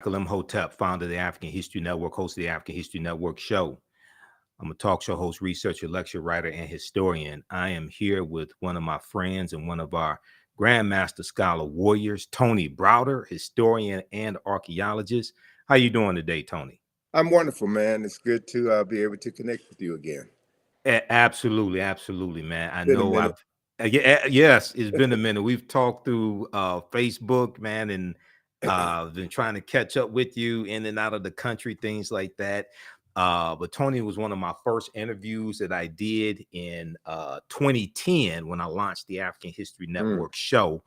Michael Imhotep, founder of the African History Network, host of the African History Network show. I'm a talk show host, researcher, lecturer, writer, and historian. I am here with one of my friends and one of our Grandmaster Scholar warriors, Tony Browder, historian and archaeologist. How you doing today, Tony? I'm wonderful, man. It's good to be able to connect with you again. Absolutely, absolutely, man. I Been a know minute. yes, it's been a minute. We've talked through Facebook, man, and been trying to catch up with you in and out of the country, things like that. But Tony was one of my first interviews that I did in 2010 when I launched the African History Network show.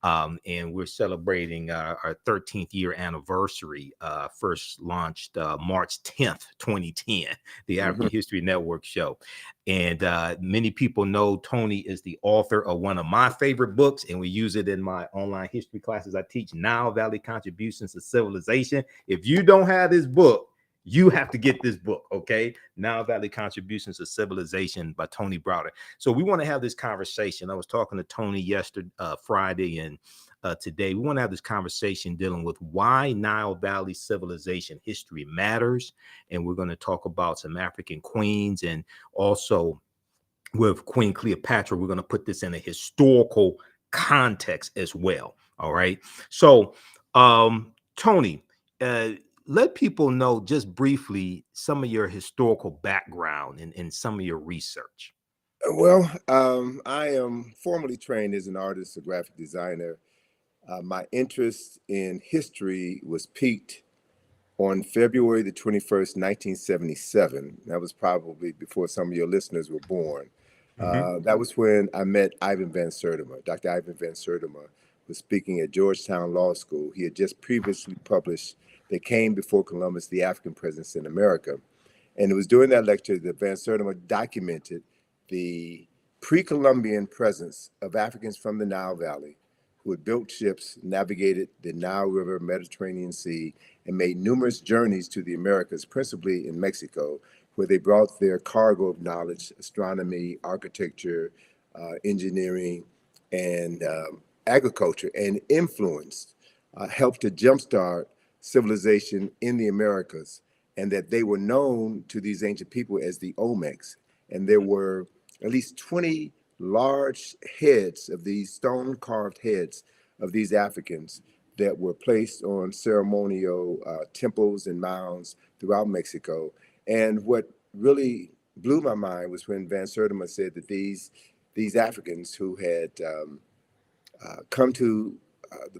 And we're celebrating our 13th year anniversary. First launched March 10th, 2010, the African History Network show. And many people know Tony is the author of one of my favorite books, and we use it in my online history classes I teach, Nile Valley Contributions to Civilization. If you don't have this book, you have to get this book, okay? Nile Valley Contributions to Civilization by Tony Browder. So we want to have this conversation. I was talking to Tony yesterday, Friday, and today. We want to have this conversation dealing with why Nile Valley civilization history matters. And we're going to talk about some African queens, and also with Queen Cleopatra, we're going to put this in a historical context as well. All right. So, Tony, let people know just briefly some of your historical background and some of your research. Well, I am formally trained as an artist, a graphic designer. My interest in history was piqued on February the 21st, 1977. That was probably before some of your listeners were born. That was when I met Ivan Van Sertima. Dr. Ivan Van Sertima was speaking at Georgetown Law School. He had just previously published They Came Before Columbus, the African Presence in America. And it was during that lecture that Van Sertima documented the pre-Columbian presence of Africans from the Nile Valley who had built ships, navigated the Nile River, Mediterranean Sea, and made numerous journeys to the Americas, principally in Mexico, where they brought their cargo of knowledge, astronomy, architecture, engineering, and agriculture, and influenced, helped to jumpstart civilization in the Americas, and that they were known to these ancient people as the Olmecs. And there were at least 20 large heads of these stone-carved heads of these Africans that were placed on ceremonial temples and mounds throughout Mexico. And what really blew my mind was when Van Sertima said that these Africans who had come to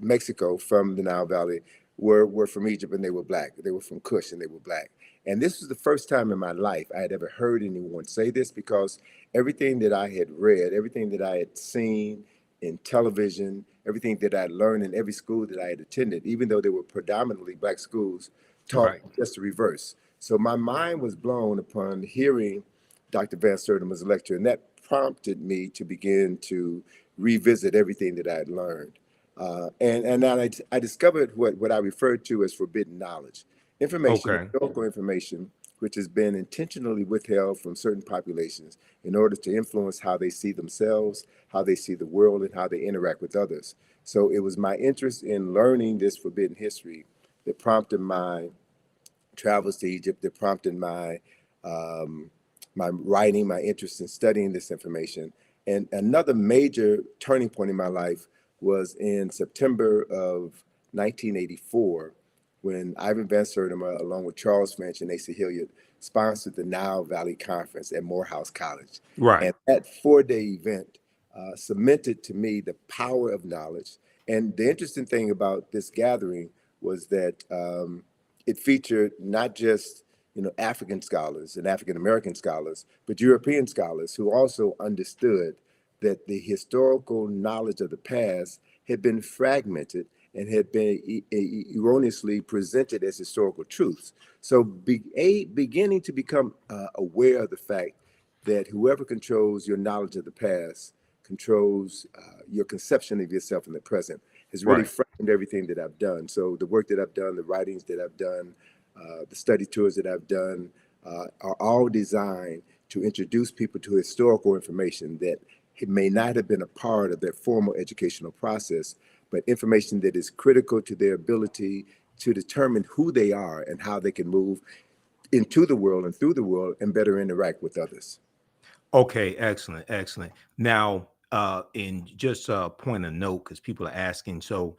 Mexico from the Nile Valley were from Egypt, and they were black. They were from Kush, and they were black. And this was the first time in my life I had ever heard anyone say this, because everything that I had read, everything that I had seen in television, everything that I had learned in every school that I had attended, even though they were predominantly black schools, taught just the reverse. So my mind was blown upon hearing Dr. Van Sertima's lecture, and that prompted me to begin to revisit everything that I had learned. And then I discovered what I referred to as forbidden knowledge. Information, historical information, which has been intentionally withheld from certain populations in order to influence how they see themselves, how they see the world, and how they interact with others. So it was my interest in learning this forbidden history that prompted my travels to Egypt, that prompted my my writing, my interest in studying this information. And another major turning point in my life was in September of 1984, when Ivan Van Sertima, along with Charles French and Asa Hilliard, sponsored the Nile Valley Conference at Morehouse College. And that 4-day event cemented to me the power of knowledge. And the interesting thing about this gathering was that it featured not just African scholars and African American scholars, but European scholars who also understood that the historical knowledge of the past had been fragmented and had been erroneously presented as historical truths. So beginning to become aware of the fact that whoever controls your knowledge of the past controls your conception of yourself in the present has really framed everything that I've done. So the work that I've done, the writings that I've done, the study tours that I've done are all designed to introduce people to historical information that it may not have been a part of their formal educational process, but information that is critical to their ability to determine who they are and how they can move into the world and through the world and better interact with others. Okay, excellent, excellent. Now, in just a point of note, because people are asking, so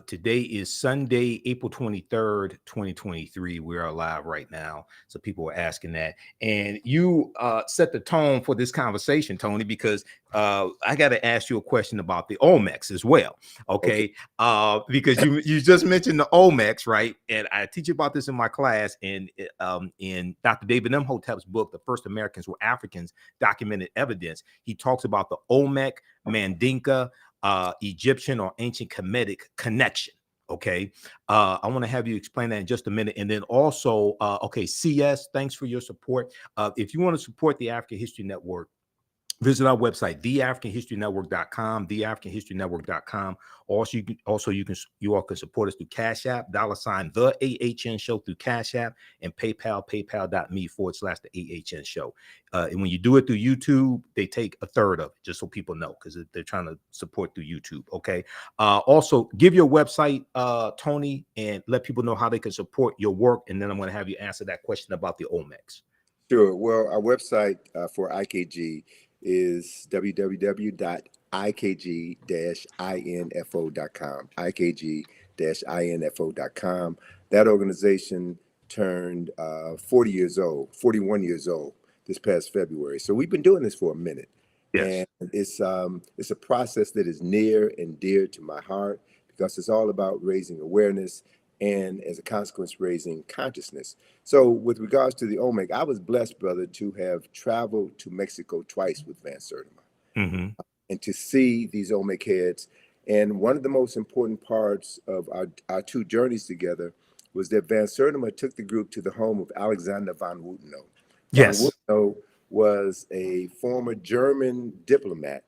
today is Sunday, April 23rd, 2023. We're live right now. So people are asking that. And you set the tone for this conversation, Tony, because I got to ask you a question about the Olmecs as well. Okay. Okay. Because you just mentioned the Olmecs, right? And I teach about this in my class. And in Dr. David Imhotep's book, The First Americans Were Africans, Documented Evidence, he talks about the Olmec, Mandinka, Egyptian or ancient Kemetic connection. Okay. I want to have you explain that in just a minute. And then also, okay, CS, thanks for your support. If you want to support the African History Network, visit our website, theafricanhistorynetwork.com, theafricanhistorynetwork.com. You all can support us through Cash App, $ the AHN show through Cash App, and PayPal, paypal.me/the AHN show. And when you do it through YouTube, they take a third of it, just so people know, because they're trying to support through YouTube. Okay. Also, give your website, Tony, and let people know how they can support your work. And then I'm going to have you answer that question about the Olmecs. Sure. Well, our website for IKG is www.ikg-info.com, ikg-info.com. That organization turned 41 years old this past February. So we've been doing this for a minute. Yes. And it's a process that is near and dear to my heart because it's all about raising awareness and, as a consequence, raising consciousness. So with regards to the Olmec, I was blessed, brother, to have traveled to Mexico twice with Van Sertima and to see these Olmec heads. And one of the most important parts of our two journeys together was that Van Sertima took the group to the home of Alexander von Wutenow. Von Yes. Wutenow was a former German diplomat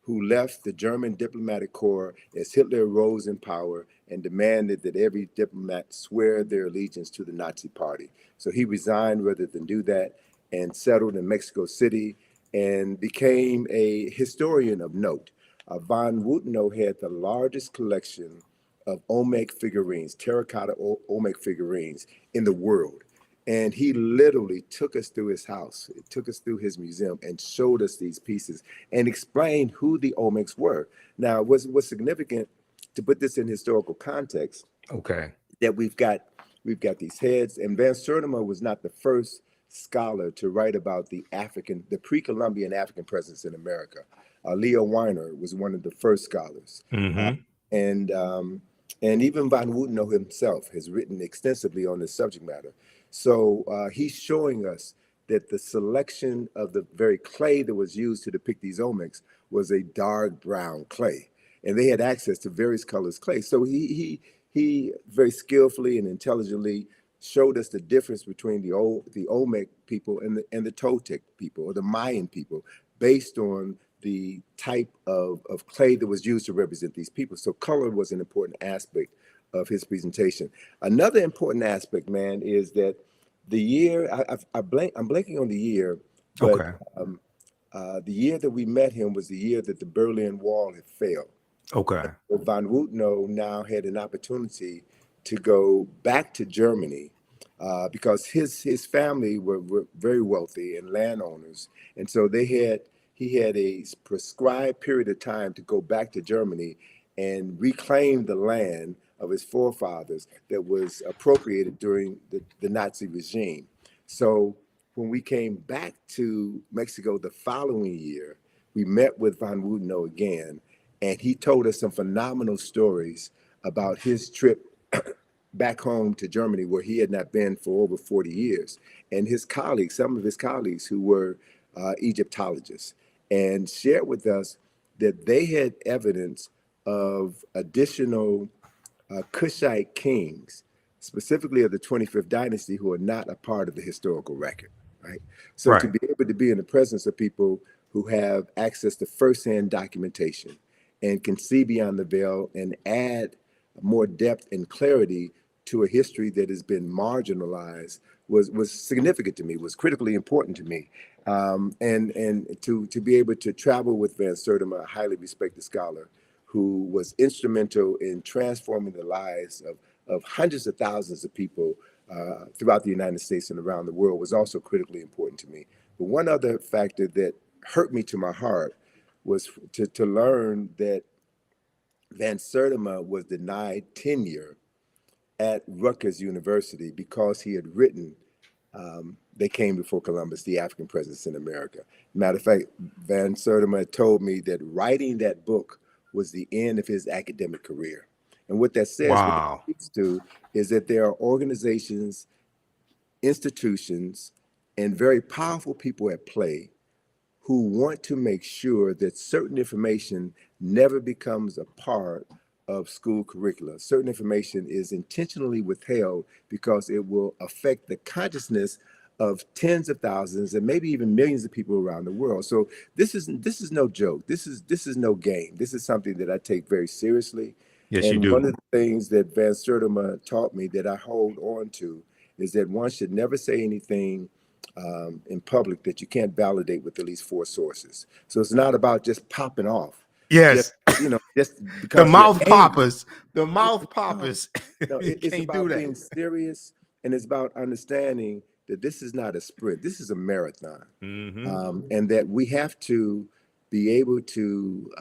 who left the German diplomatic corps as Hitler rose in power and demanded that every diplomat swear their allegiance to the Nazi party. So he resigned rather than do that and settled in Mexico City and became a historian of note. Von Wutenow had the largest collection of Olmec figurines, terracotta Olmec figurines in the world. And he literally took us through his house, took us through his museum and showed us these pieces and explained who the Olmecs were. Now, what's significant to put this in historical context, Okay. that we've got these heads, and Van Sertima was not the first scholar to write about the pre-Columbian African presence in America. Leo Weiner was one of the first scholars. And even Von Wutenow himself has written extensively on this subject matter. So he's showing us that the selection of the very clay that was used to depict these Olmecs was a dark brown clay, and they had access to various colors clay. So he very skillfully and intelligently showed us the difference between the Olmec people and the Toltec people or the Mayan people, based on the type of clay that was used to represent these people. So color was an important aspect of his presentation. Another important aspect, man, is that the year, I'm blanking on the year, but Okay. the year that we met him was the year that the Berlin Wall had failed. Okay. Von Wutenow now had an opportunity to go back to Germany because his family were very wealthy and landowners, and so he had a prescribed period of time to go back to Germany and reclaim the land of his forefathers that was appropriated during the Nazi regime. So when we came back to Mexico the following year, we met with Von Wutenow again, and he told us some phenomenal stories about his trip back home to Germany, where he had not been for over 40 years. And his colleagues, some of his colleagues who were Egyptologists, and shared with us that they had evidence of additional Kushite kings, specifically of the 25th dynasty, who are not a part of the historical record, right? So to Right. be able to be in the presence of people who have access to firsthand documentation and can see beyond the veil and add more depth and clarity to a history that has been marginalized was significant to me, was critically important to me. And to be able to travel with Van Sertima, a highly respected scholar, who was instrumental in transforming the lives of hundreds of thousands of people throughout the United States and around the world was also critically important to me. But one other factor that hurt me to my heart was to learn that Van Sertima was denied tenure at Rutgers University because he had written They Came Before Columbus, the African Presence in America. Matter of fact, Van Sertima told me that writing that book was the end of his academic career. And what that says, what that Wow. speaks to, is that there are organizations, institutions, and very powerful people at play who want to make sure that certain information never becomes a part of school curricula. Certain information is intentionally withheld because it will affect the consciousness of tens of thousands and maybe even millions of people around the world. So this is no joke. This is no game. This is something that I take very seriously. Yes, you And one do. of the things that Van Sertima taught me that I hold on to is that one should never say anything in public that you can't validate with at least four sources. So it's not about just popping off, just Yes. just The because you're mouth angry. poppers. The mouth No, poppers. no, You it's can't do about that. being serious, and it's about understanding that this is not a sprint. This is a marathon, Hmm. and that we have to be able to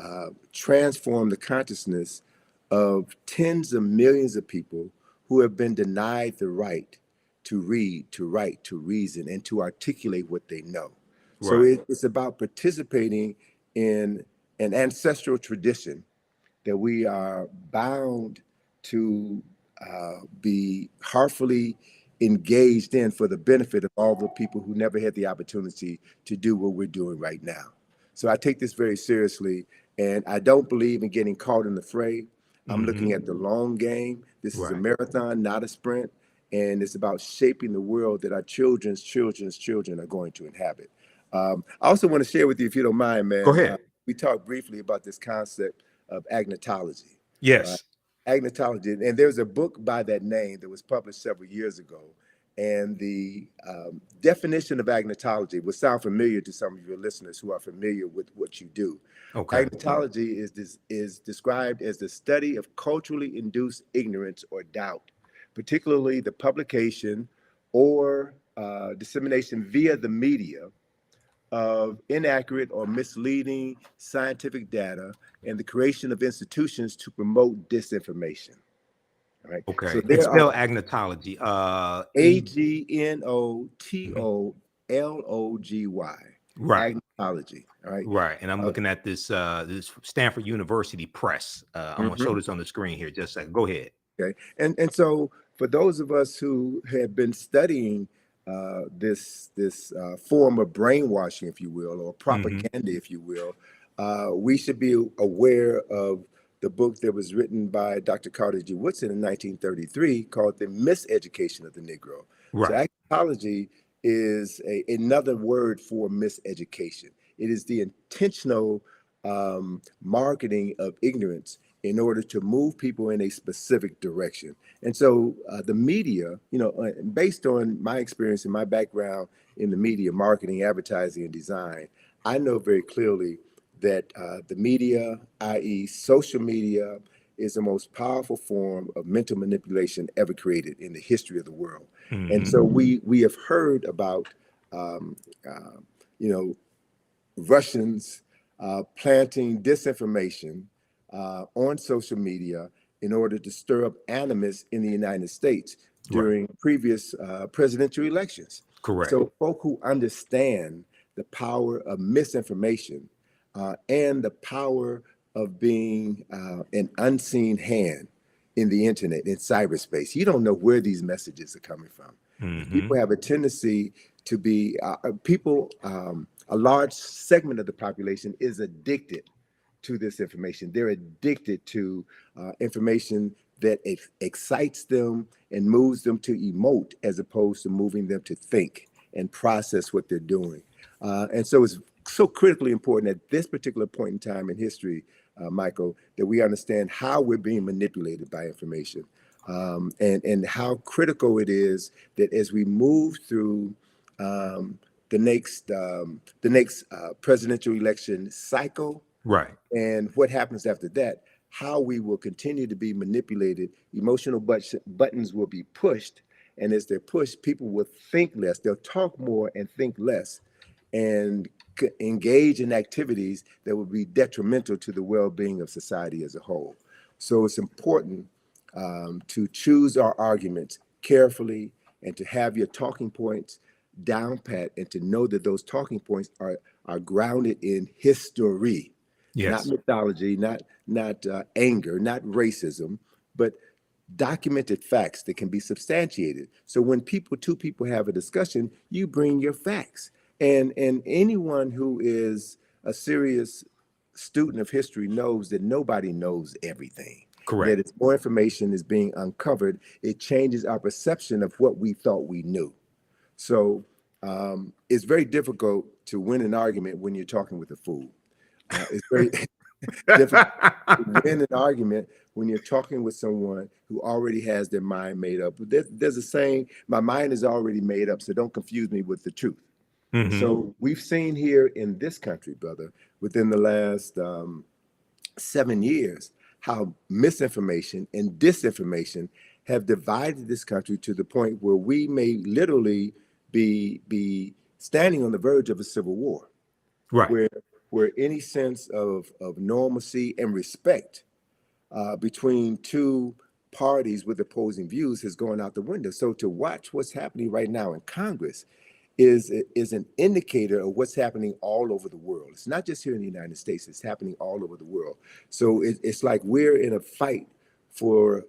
transform the consciousness of tens of millions of people who have been denied the right to read, to write, to reason, and to articulate what they know. So Right. it's about participating in an ancestral tradition that we are bound to be heartfully engaged in for the benefit of all the people who never had the opportunity to do what we're doing right now. So I take this very seriously, and I don't believe in getting caught in the fray. I'm looking Hmm. at the long game. This is a Right. marathon, not a sprint, and it's about shaping the world that our children's children are going to inhabit. I also want to share with you, if you don't mind, Go man. ahead. We talked briefly about this concept of agnotology, right? Yes. Agnotology, and there's a book by that name that was published several years ago. And the definition of agnotology will sound familiar to some of your listeners who are familiar with what you do. Okay. Agnotology is described as the study of culturally induced ignorance or doubt, particularly the publication or dissemination via the media of inaccurate or misleading scientific data and the creation of institutions to promote disinformation. All right. So Okay. And there are spell agnotology. Agnotology, Right. agnotology. All right. Right. And I'm Uh, looking at this Stanford University Press. I'm gonna show mhm. this on the screen here. Just a second. Go ahead. Okay. And so for those of us who have been studying this form of brainwashing, if you will, or Hmm. propaganda, if you will, we should be aware of the book that was written by Dr. Carter G. Woodson in 1933 called The Miseducation of the Negro. So Right. agnotology is another word for miseducation. It is the intentional marketing of ignorance in order to move people in a specific direction. And so the media, based on my experience and my background in the media, marketing, advertising, and design, I know very clearly that the media, i.e., social media, is the most powerful form of mental manipulation ever created in the history of the world. And Hmm. so we have heard about, um, uh, you know, Russians planting disinformation on social media in order to stir up animus in the United States Right. during previous presidential elections. Correct. So, folk who understand the power of misinformation and the power of being an unseen hand in the internet, in cyberspace, you don't know where these messages are coming from. People Hmm. have a tendency to be people. A large segment of the population is addicted to this information. They're addicted to information that excites them and moves them to emote as opposed to moving them to think and process what they're doing. And so it's so critically important at this particular point in time in history, Michael, that we understand how we're being manipulated by information, and how critical it is that as we move through um, the next presidential election cycle Right. and what happens after that, how we will continue to be manipulated. Emotional buttons will be pushed. And as they're pushed, people will think less. They'll talk more and think less and engage in activities that will be detrimental to the well-being of society as a whole. So it's important to choose our arguments carefully and to have your talking points down pat and to know that those talking points are grounded in history, not Yes. mythology, not anger, not racism, but documented facts that can be substantiated. So when two people have a discussion, you bring your facts. And anyone who is a serious student of history knows that nobody knows everything. That Correct. as more information is being uncovered, it changes our perception of what we thought we knew. So it's very difficult to win an argument when you're talking with a fool. It's very difficult to win an argument when you're talking with someone who already has their mind made up. There's a saying, my mind is already made up, so don't confuse me with the truth. Hmm. So we've seen here in this country, brother, within the last 7 years, how misinformation and disinformation have divided this country to the point where we may literally be standing on the verge of a civil war, Right. where any sense of normalcy and respect between two parties with opposing views has gone out the window. So to watch what's happening right now in Congress is an indicator of what's happening all over the world. It's not just here in the United States, it's happening all over the world. So it's like we're in a fight for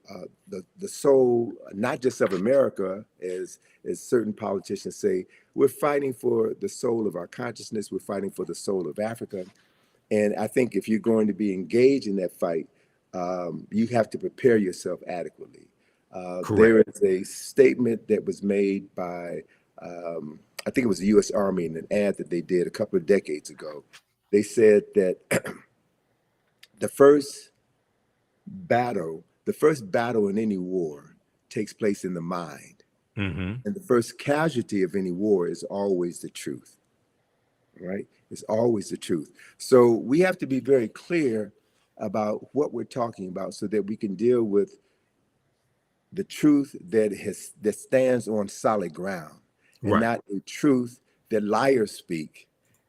the soul, not just of America, as certain politicians say. We're fighting for the soul of our consciousness. We're fighting for the soul of Africa. And I think if you're going to be engaged in that fight, you have to prepare yourself adequately. Correct. There is a statement that was made by, I think it was the U.S. Army in an ad that they did a couple of decades ago. They said that the first the first battle in any war takes place in the mind. Hmm. And the first casualty of any war is always the truth, right? It's always the truth. So we have to be very clear about what we're talking about so that we can deal with the truth that stands on solid ground and Right. not a truth that liars speak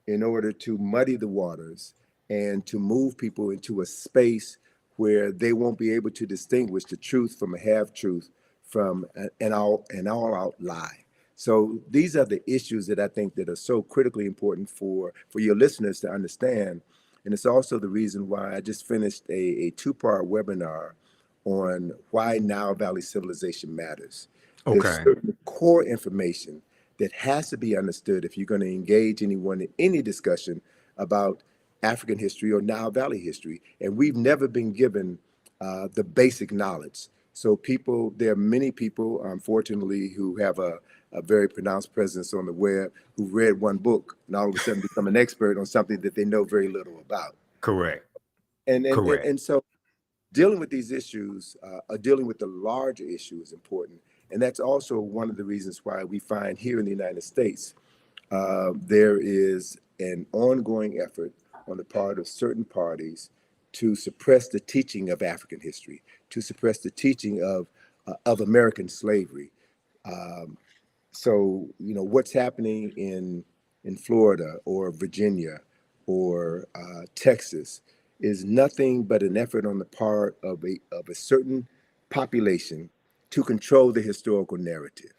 in order to muddy the waters and to move people into a space where they won't be able to distinguish the truth from a half truth from an all out lie. So these are the issues that I think that are so critically important for your listeners to understand. And it's also the reason why I just finished a two-part webinar on why Nile Valley civilization matters. There's Okay. certain core information that has to be understood if you're going to engage anyone in any discussion about African history or Nile Valley history. And we've never been given the basic knowledge. So there are many people, unfortunately, who have a very pronounced presence on the web who read one book and all of a sudden become an expert on something that they know very little about. Correct. And Correct. so dealing with these issues, dealing with the larger issue is important. And that's also one of the reasons why we find here in the United States, there is an ongoing effort on the part of certain parties to suppress the teaching of African history, to suppress the teaching of American slavery. Um, so, what's happening in Florida or Virginia or Texas is nothing but an effort on the part of a certain population to control the historical narrative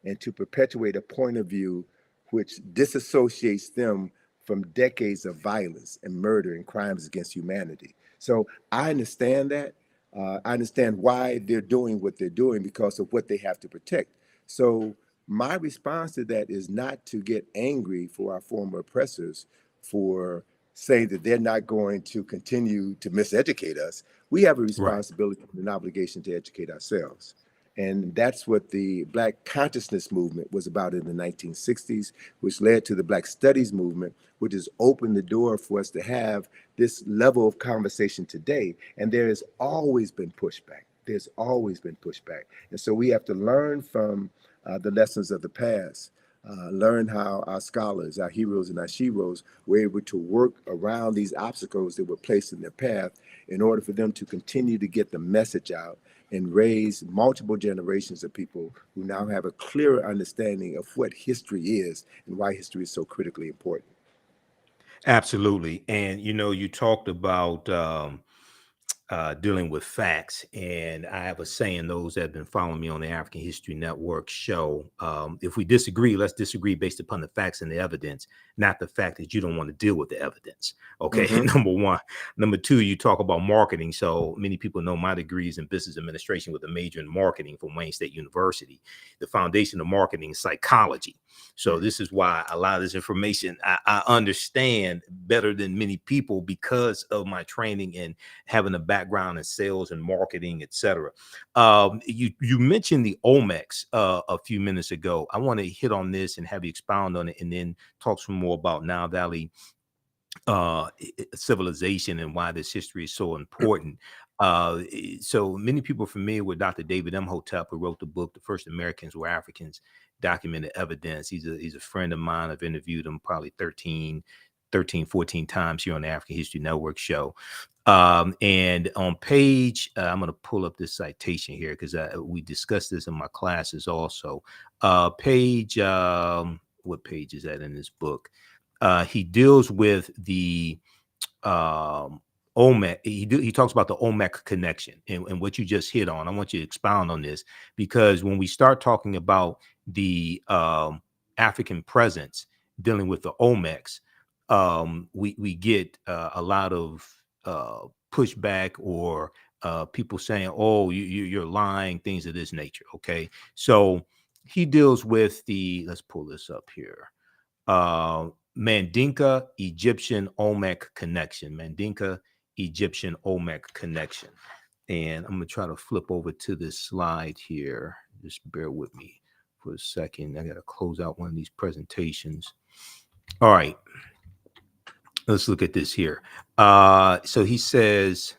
and to perpetuate a point of view which disassociates them from decades of violence and murder and crimes against humanity. So I understand that. I understand why they're doing what they're doing because of what they have to protect. So my response to that is not to get angry for our former oppressors for saying that they're not going to continue to miseducate us. We have a Right. responsibility and an obligation to educate ourselves. And that's what the Black consciousness movement was about in the 1960s, which led to the Black studies movement, which has opened the door for us to have this level of conversation today. And there has always been pushback. There's always been pushback. And so we have to learn from the lessons of the past. learn how our scholars, our heroes and our sheroes were able to work around these obstacles that were placed in their path in order for them to continue to get the message out and raise multiple generations of people who now have a clearer understanding of what history is and why history is so critically important. Absolutely. And you talked about dealing with facts. And I have a saying, those that have been following me on the African History Network show, if we disagree, let's disagree based upon the facts and the evidence, not the fact that you don't want to deal with the evidence. Okay. Mm-hmm. Number one. Number two, you talk about marketing. So many people know my degree is in business administration with a major in marketing from Wayne State University. The foundation of marketing is psychology. So this is why a lot of this information I understand better than many people because of my training and having a background in sales and marketing, etc. You mentioned the Olmecs a few minutes ago. I want to hit on this and have you expound on it, and then talk some more about Nile Valley civilization and why this history is so important. So many people are familiar with Dr. David Imhotep, who wrote the book, The First Americans Were Africans, Documented Evidence. He's a friend of mine. I've interviewed him probably 14 times here on the African History Network show. And on page, I'm going to pull up this citation here because we discussed this in my classes also. Page, what page is that in this book? He deals with the Olmec. He talks about the Olmec connection and what you just hit on. I want you to expound on this because when we start talking about the African presence dealing with the Olmecs, we get a lot of pushback or people saying, "Oh, you're lying," things of this nature. Okay, so he deals with the. Let's pull this up here. Mandinka Egyptian Olmec connection. Mandinka Egyptian Olmec connection. And I'm gonna try to flip over to this slide here. Just bear with me for a second. I gotta close out one of these presentations. All right, let's look at this here. So he says,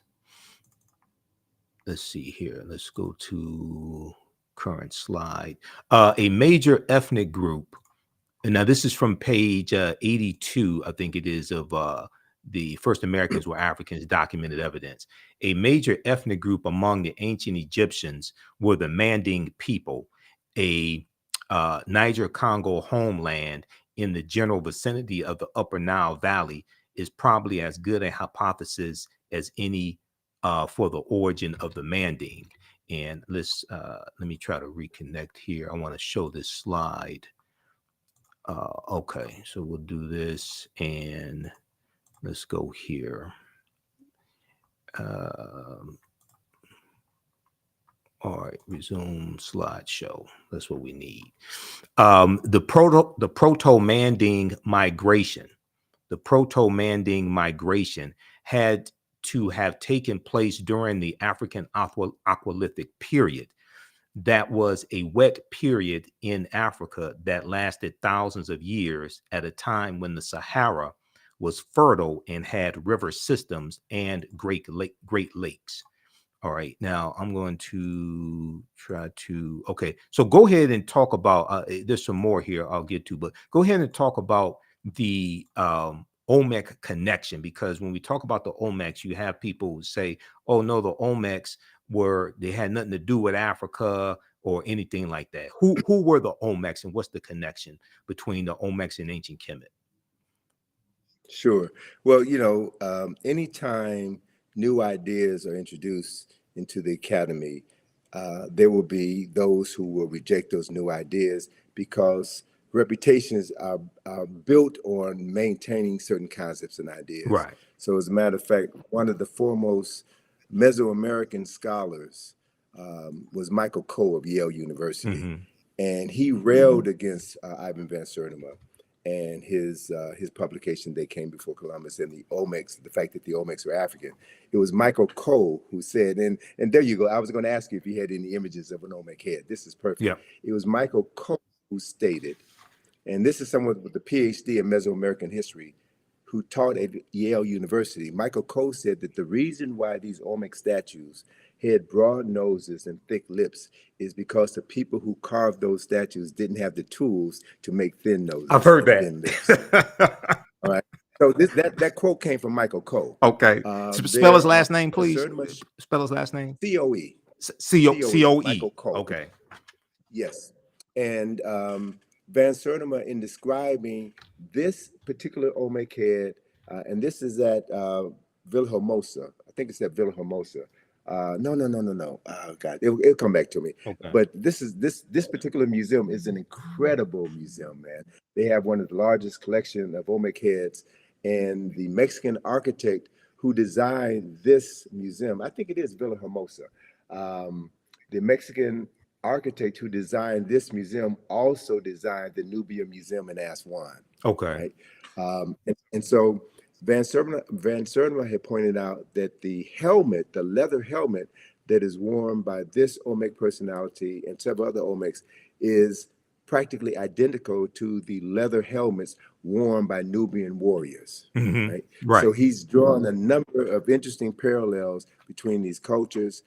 let's see here. Let's go to current slide. A major ethnic group. And now this is from page 82, I think it is, of the First Americans Were Africans, Documented Evidence. A major ethnic group among the ancient Egyptians were the Manding people, a Niger-Congo homeland in the general vicinity of the Upper Nile Valley is probably as good a hypothesis as any for the origin of the Manding. And let me try to reconnect here. I want to show this slide. Okay, so we'll do this and let's go here. All right, resume slideshow. That's what we need. The proto-Manding migration. The proto-Manding migration had to have taken place during the African Aqualithic period. That was a wet period in Africa that lasted thousands of years at a time when the Sahara was fertile and had river systems and great lakes. All right, now I'm going to try to, okay, so go ahead and talk about, there's some more here I'll get to, but go ahead and talk about the Olmec connection, because when we talk about the Olmecs, you have people who say, oh no, the Olmecs they had nothing to do with Africa or anything like that. Who were the Olmecs and what's the connection between the Olmecs and ancient Kemet? Sure. Well, anytime new ideas are introduced into the academy, there will be those who will reject those new ideas because reputations are built on maintaining certain concepts and ideas. Right. So, as a matter of fact, one of the foremost Mesoamerican scholars was Michael Coe of Yale University, Mm-hmm. and he railed against Ivan Van Sertima and his publication, They Came Before Columbus, and the Olmecs, the fact that the Olmecs were African. It was Michael Coe who said, and there you go. I was going to ask you if you had any images of an Olmec head. This is perfect. Yeah. It was Michael Coe who stated, and this is someone with a PhD in Mesoamerican history who taught at Yale University. Michael Coe said that the reason why these Olmec statues had broad noses and thick lips is because the people who carved those statues didn't have the tools to make thin I've noses heard and thin lips. that. All right. So that quote came from Michael Coe. Okay. Spell his There are last name, please. certain Spell his last name. COE, C-O-E. Michael Coe. Okay. Yes. And Van Sertima, in describing this particular Olmec head, and this is at Villahermosa. I think it's at Villahermosa. No. Oh God, it'll come back to me. Okay. But this particular museum is an incredible museum, man. They have one of the largest collection of Olmec heads, and the Mexican architect who designed this museum, I think it is Villahermosa. The Mexican architect who designed this museum also designed the Nubia Museum in Aswan. Okay. Right. And so Van Sertima had pointed out that the helmet, the leather helmet that is worn by this Olmec personality and several other Olmecs, is practically identical to the leather helmets worn by Nubian warriors. Mm-hmm. Right? Right. So he's drawn a number of interesting parallels between these cultures.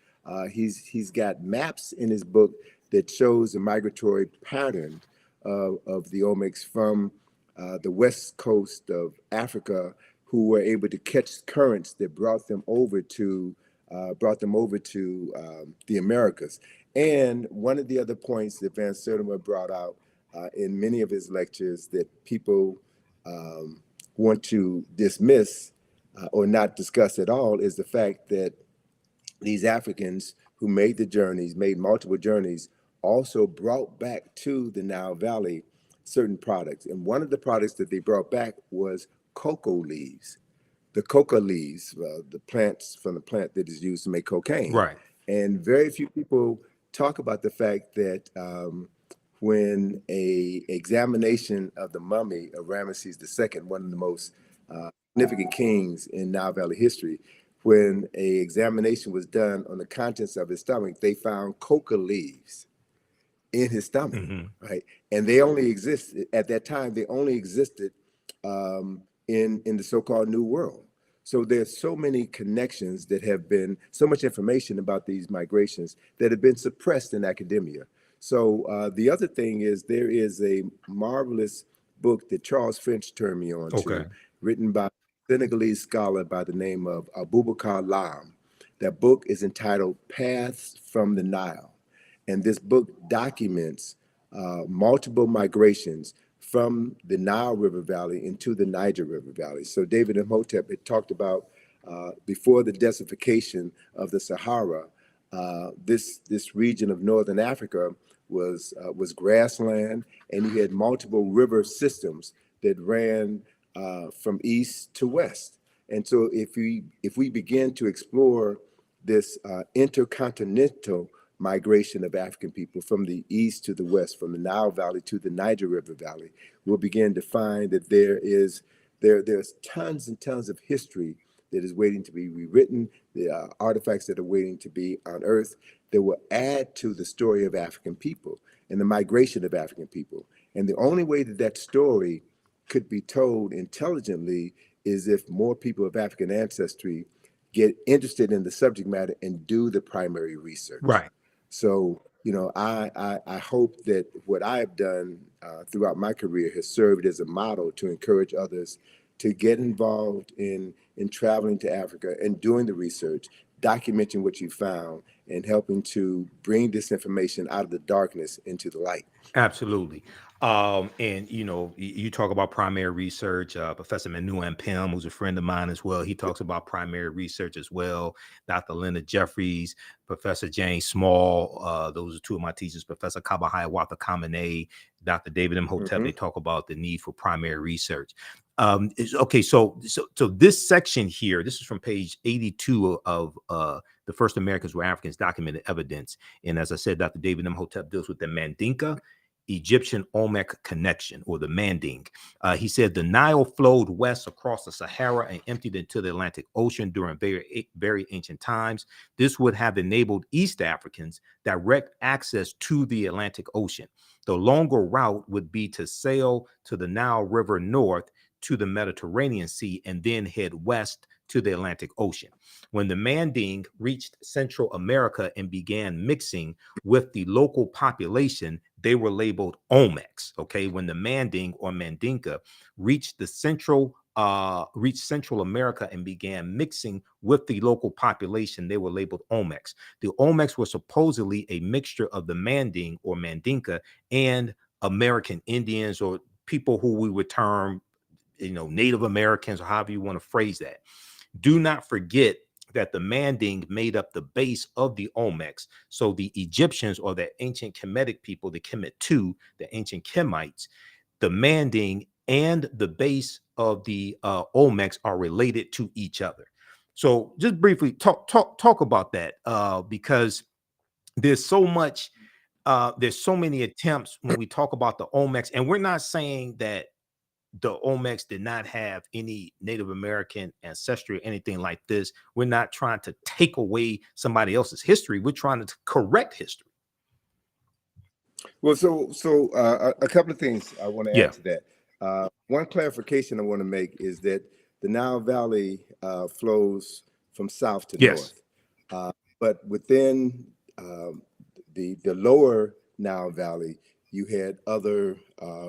He's got maps in his book that shows the migratory pattern of the Olmecs from the west coast of Africa, who were able to catch currents that brought them over to the Americas. And one of the other points that Van Sertima brought out in many of his lectures that people want to dismiss or not discuss at all is the fact that these Africans who made the journeys, made multiple journeys, also brought back to the Nile Valley certain products. And one of the products that they brought back was cocoa leaves. The coca leaves, the plants from the plant that is used to make cocaine. Right. And very few people talk about the fact that when a examination of the mummy of Ramesses II, one of the most significant kings in Nile Valley history, when a examination was done on the contents of his stomach, they found coca leaves in his stomach, right? And they only existed at that time. They only existed in the so-called New World. So there's so many connections that have been, so much information about these migrations that have been suppressed in academia. So the other thing is there is a marvelous book that Charles Finch turned me on to, written by a Senegalese scholar by the name of Abubakar Lam. That book is entitled Paths from the Nile. And this book documents multiple migrations from the Nile River Valley into the Niger River Valley. So David Imhotep had talked about before the desertification of the Sahara, this region of northern Africa was grassland, and you had multiple river systems that ran from east to west. And so if we begin to explore this intercontinental migration of African people from the east to the west, from the Nile Valley to the Niger River Valley, we'll begin to find that there's tons and tons of history that is waiting to be rewritten, the artifacts that are waiting to be unearthed that will add to the story of African people and the migration of African people. And the only way that that story could be told intelligently is if more people of African ancestry get interested in the subject matter and do the primary research. Right. So, you know, I hope that what I've done throughout my career has served as a model to encourage others to get involved in traveling to Africa and doing the research, documenting what you found, and helping to bring this information out of the darkness into the light. Absolutely. And you know, you talk about primary research. Professor Manu Pim, who's a friend of mine as well, he talks about primary research as well. Dr. Linda Jeffries, Professor James Small, those are two of my teachers. Professor Kabahaya Wata Kamene, Dr. David Imhotep, they talk about the need for primary research. Okay, so this section here, this is from page 82 of the First Americans Were Africans, Documented Evidence. And as I said, Dr. David Imhotep deals with the Mandinka Egyptian Olmec connection, or the Manding. He said the Nile flowed west across the Sahara and emptied into the Atlantic Ocean during very ancient times. This would have enabled East Africans direct access to the Atlantic Ocean. The longer route would be to sail to the Nile River north to the Mediterranean Sea and then head west to the Atlantic Ocean. When the Manding reached Central America and began mixing with the local population, they were labeled Olmecs. Okay, when the Manding or Mandinka reached Central America and began mixing with the local population, they were labeled Olmecs. The Olmecs were supposedly a mixture of the Manding or Mandinka and American Indians, or people who we would term, Native Americans, or however you want to phrase that. Do not forget that the Manding made up the base of the Olmecs. So the Egyptians, or the ancient Kemetic people, the Kemet II, the ancient Kemites, the Manding and the base of the Olmecs are related to each other. So just briefly talk about that, because there's so much, there's so many attempts when we talk about the Olmecs, and we're not saying that the Olmecs did not have any Native American ancestry or anything like this. We're not trying to take away somebody else's history. We're trying to correct history. Well, a couple of things I want to Yeah. add to that. One clarification I want to make is that the Nile Valley flows from south to Yes. north, but within the lower Nile Valley, you had other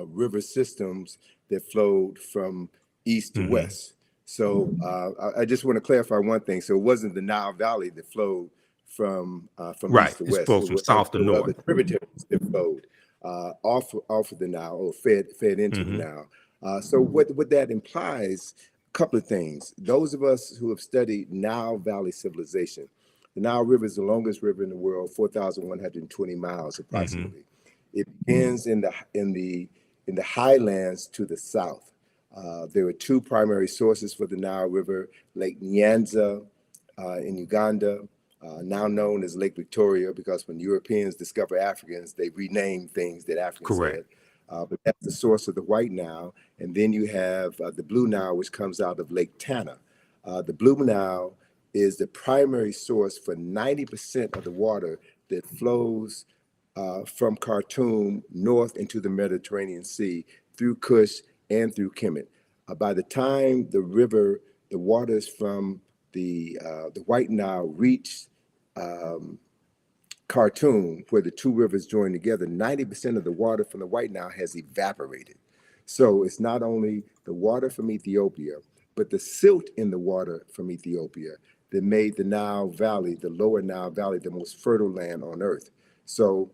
river systems that flowed from east to west. So I just want to clarify one thing. So it wasn't the Nile Valley that flowed from Right. east to It west. flows from south to There were north. other tributaries that flowed off of the Nile, or fed into the Nile. So what that implies, a couple of things. Those of us who have studied Nile Valley civilization, the Nile River is the longest river in the world, 4,120 miles approximately. It begins in the highlands to the south. There are two primary sources for the Nile River: Lake Nyanza in Uganda, now known as Lake Victoria, because when Europeans discover Africans, they rename things that Africans Correct. had. But that's the source of the White Nile. And then you have the Blue Nile, which comes out of Lake Tana. The Blue Nile is the primary source for 90% of the water that flows from Khartoum north into the Mediterranean Sea through Kush and through Kemet. By the time the waters from the White Nile reach Khartoum, where the two rivers join together, 90% of the water from the White Nile has evaporated. So it's not only the water from Ethiopia, but the silt in the water from Ethiopia that made the Nile Valley, the lower Nile Valley, the most fertile land on earth. So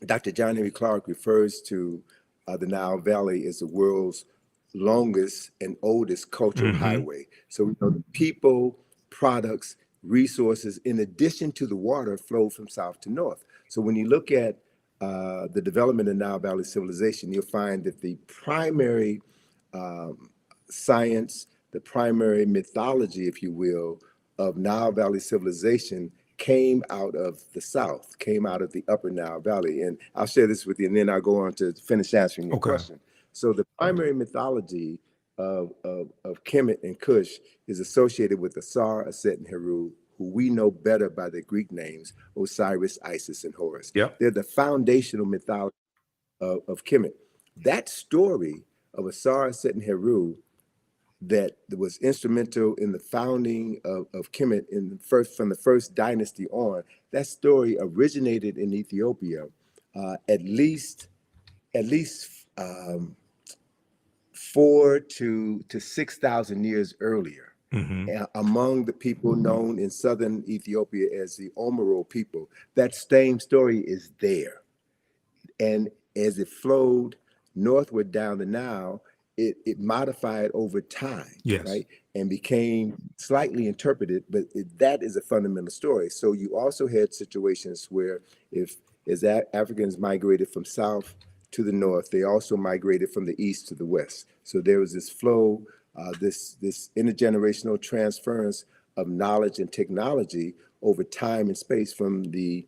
Dr. John Henry Clark refers to the Nile Valley as the world's longest and oldest cultural highway. So we know the people, products, resources, in addition to the water, flow from south to north. So when you look at the development of Nile Valley civilization, you'll find that the primary science, the primary mythology, if you will, of Nile Valley civilization came out of the south, came out of the upper Nile Valley. And I'll share this with you, and then I'll go on to finish answering your question. So the primary mythology of Kemet and Kush is associated with Asar, Aset, and Heru, who we know better by their Greek names, Osiris, Isis, and Horus. Yep. They're the foundational mythology of Kemet. That story of Asar, Aset, and Heru that was instrumental in the founding of Kemet from the first dynasty on, that story originated in Ethiopia at least 4 to 6,000 years earlier. Among the people known in southern Ethiopia as the Omoro people. That same story is there. And as it flowed northward down the Nile, it modified over time, Yes. right? And became slightly interpreted, but that is a fundamental story. So you also had situations where as Africans migrated from south to the north, they also migrated from the east to the west. So there was this flow, this intergenerational transference of knowledge and technology over time and space from the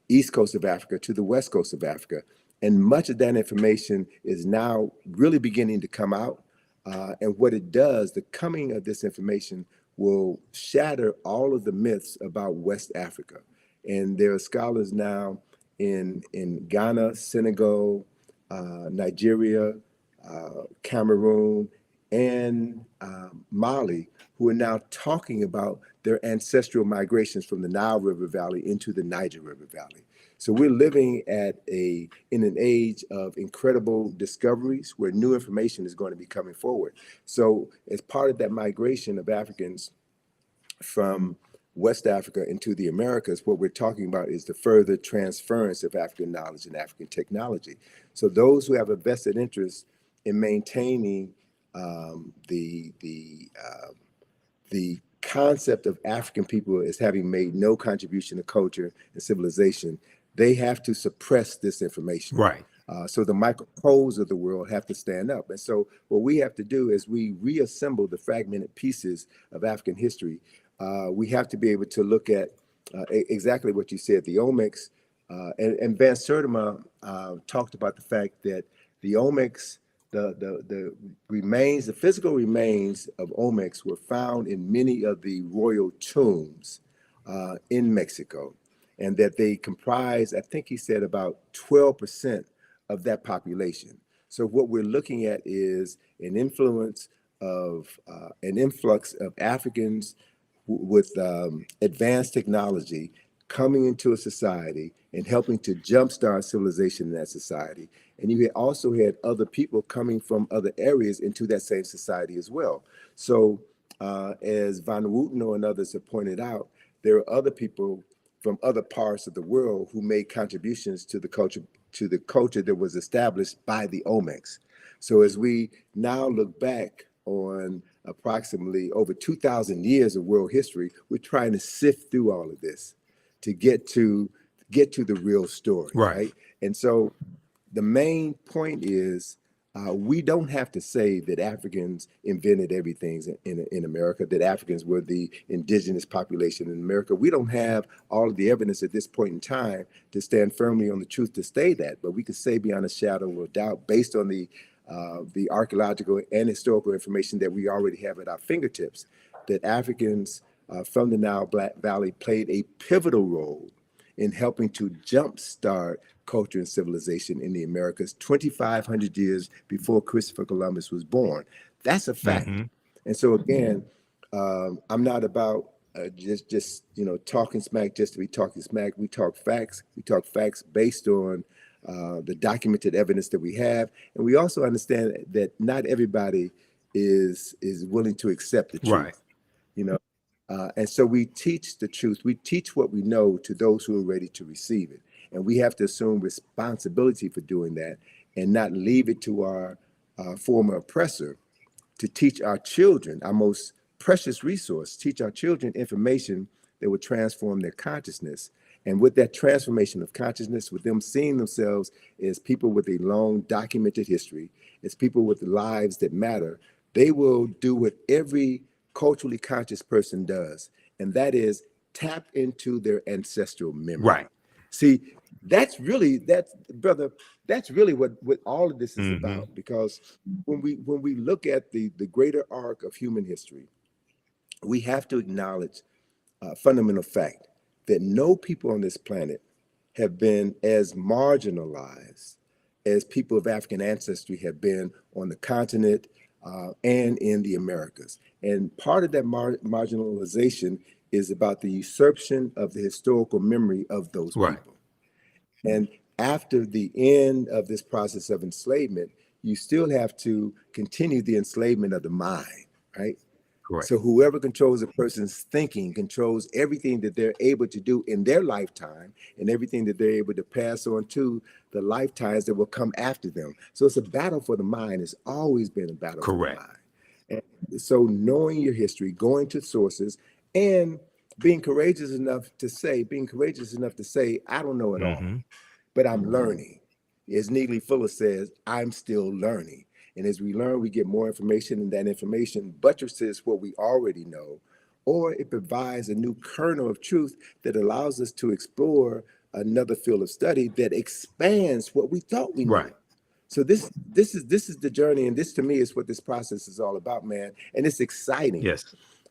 east coast of Africa to the west coast of Africa. And much of that information is now really beginning to come out. And what it does, the coming of this information will shatter all of the myths about West Africa. And there are scholars now in Ghana, Senegal, Nigeria, Cameroon, and Mali, who are now talking about their ancestral migrations from the Nile River Valley into the Niger River Valley. So we're living in an age of incredible discoveries where new information is going to be coming forward. So as part of that migration of Africans from West Africa into the Americas, what we're talking about is the further transference of African knowledge and African technology. So those who have a vested interest in maintaining the concept of African people as having made no contribution to culture and civilization, they have to suppress this information. Right. So the Michael Coles of the world have to stand up. And so what we have to do is we reassemble the fragmented pieces of African history. We have to be able to look at exactly what you said, the Olmecs. And Van Sertima talked about the fact that the Olmecs, the remains, the physical remains of Olmecs were found in many of the royal tombs in Mexico, and that they comprise, I think he said, about 12% of that population. So what we're looking at is an influx of Africans with advanced technology coming into a society and helping to jumpstart civilization in that society. And you also had other people coming from other areas into that same society as well. So as Van Wooteno and others have pointed out, there are other people from other parts of the world who made contributions to the culture that was established by the Olmecs. So as we now look back on approximately over 2,000 years of world history, we're trying to sift through all of this to get to the real story, right? And so the main point is we don't have to say that Africans invented everything in America, that Africans were the indigenous population in America. We don't have all of the evidence at this point in time to stand firmly on the truth to say that, but we can say beyond a shadow of a doubt, based on the archaeological and historical information that we already have at our fingertips, that Africans from the Nile Valley played a pivotal role in helping to jumpstart culture and civilization in the Americas 2,500 years before Christopher Columbus was born. That's a fact. And so again, I'm not about just talking smack just to be talking smack. We talk facts. We talk facts based on the documented evidence that we have, and we also understand that not everybody is willing to accept the truth. And so we teach the truth. We teach what we know to those who are ready to receive it. And we have to assume responsibility for doing that and not leave it to our former oppressor to teach our children, our most precious resource, teach our children information that would transform their consciousness. And with that transformation of consciousness, with them seeing themselves as people with a long documented history, as people with lives that matter, they will do what every culturally conscious person does, and that is tap into their ancestral memory. See, that's really what all of this is about, because when we look at the greater arc of human history, we have to acknowledge a fundamental fact that no people on this planet have been as marginalized as people of African ancestry have been on the continent and in the Americas. And part of that marginalization is about the usurpation of the historical memory of those people. And after the end of this process of enslavement, you still have to continue the enslavement of the mind, right? So whoever controls a person's thinking controls everything that they're able to do in their lifetime and everything that they're able to pass on to the lifetimes that will come after them. So it's a battle for the mind. It's always been a battle for the mind. And so knowing your history, going to sources, and being courageous enough to say, I don't know it all, but I'm learning. As Neely Fuller says, I'm still learning. And as we learn, we get more information, and that information buttresses what we already know, or it provides a new kernel of truth that allows us to explore another field of study that expands what we thought we knew. So this is the journey, and this to me is what this process is all about, man. And it's exciting.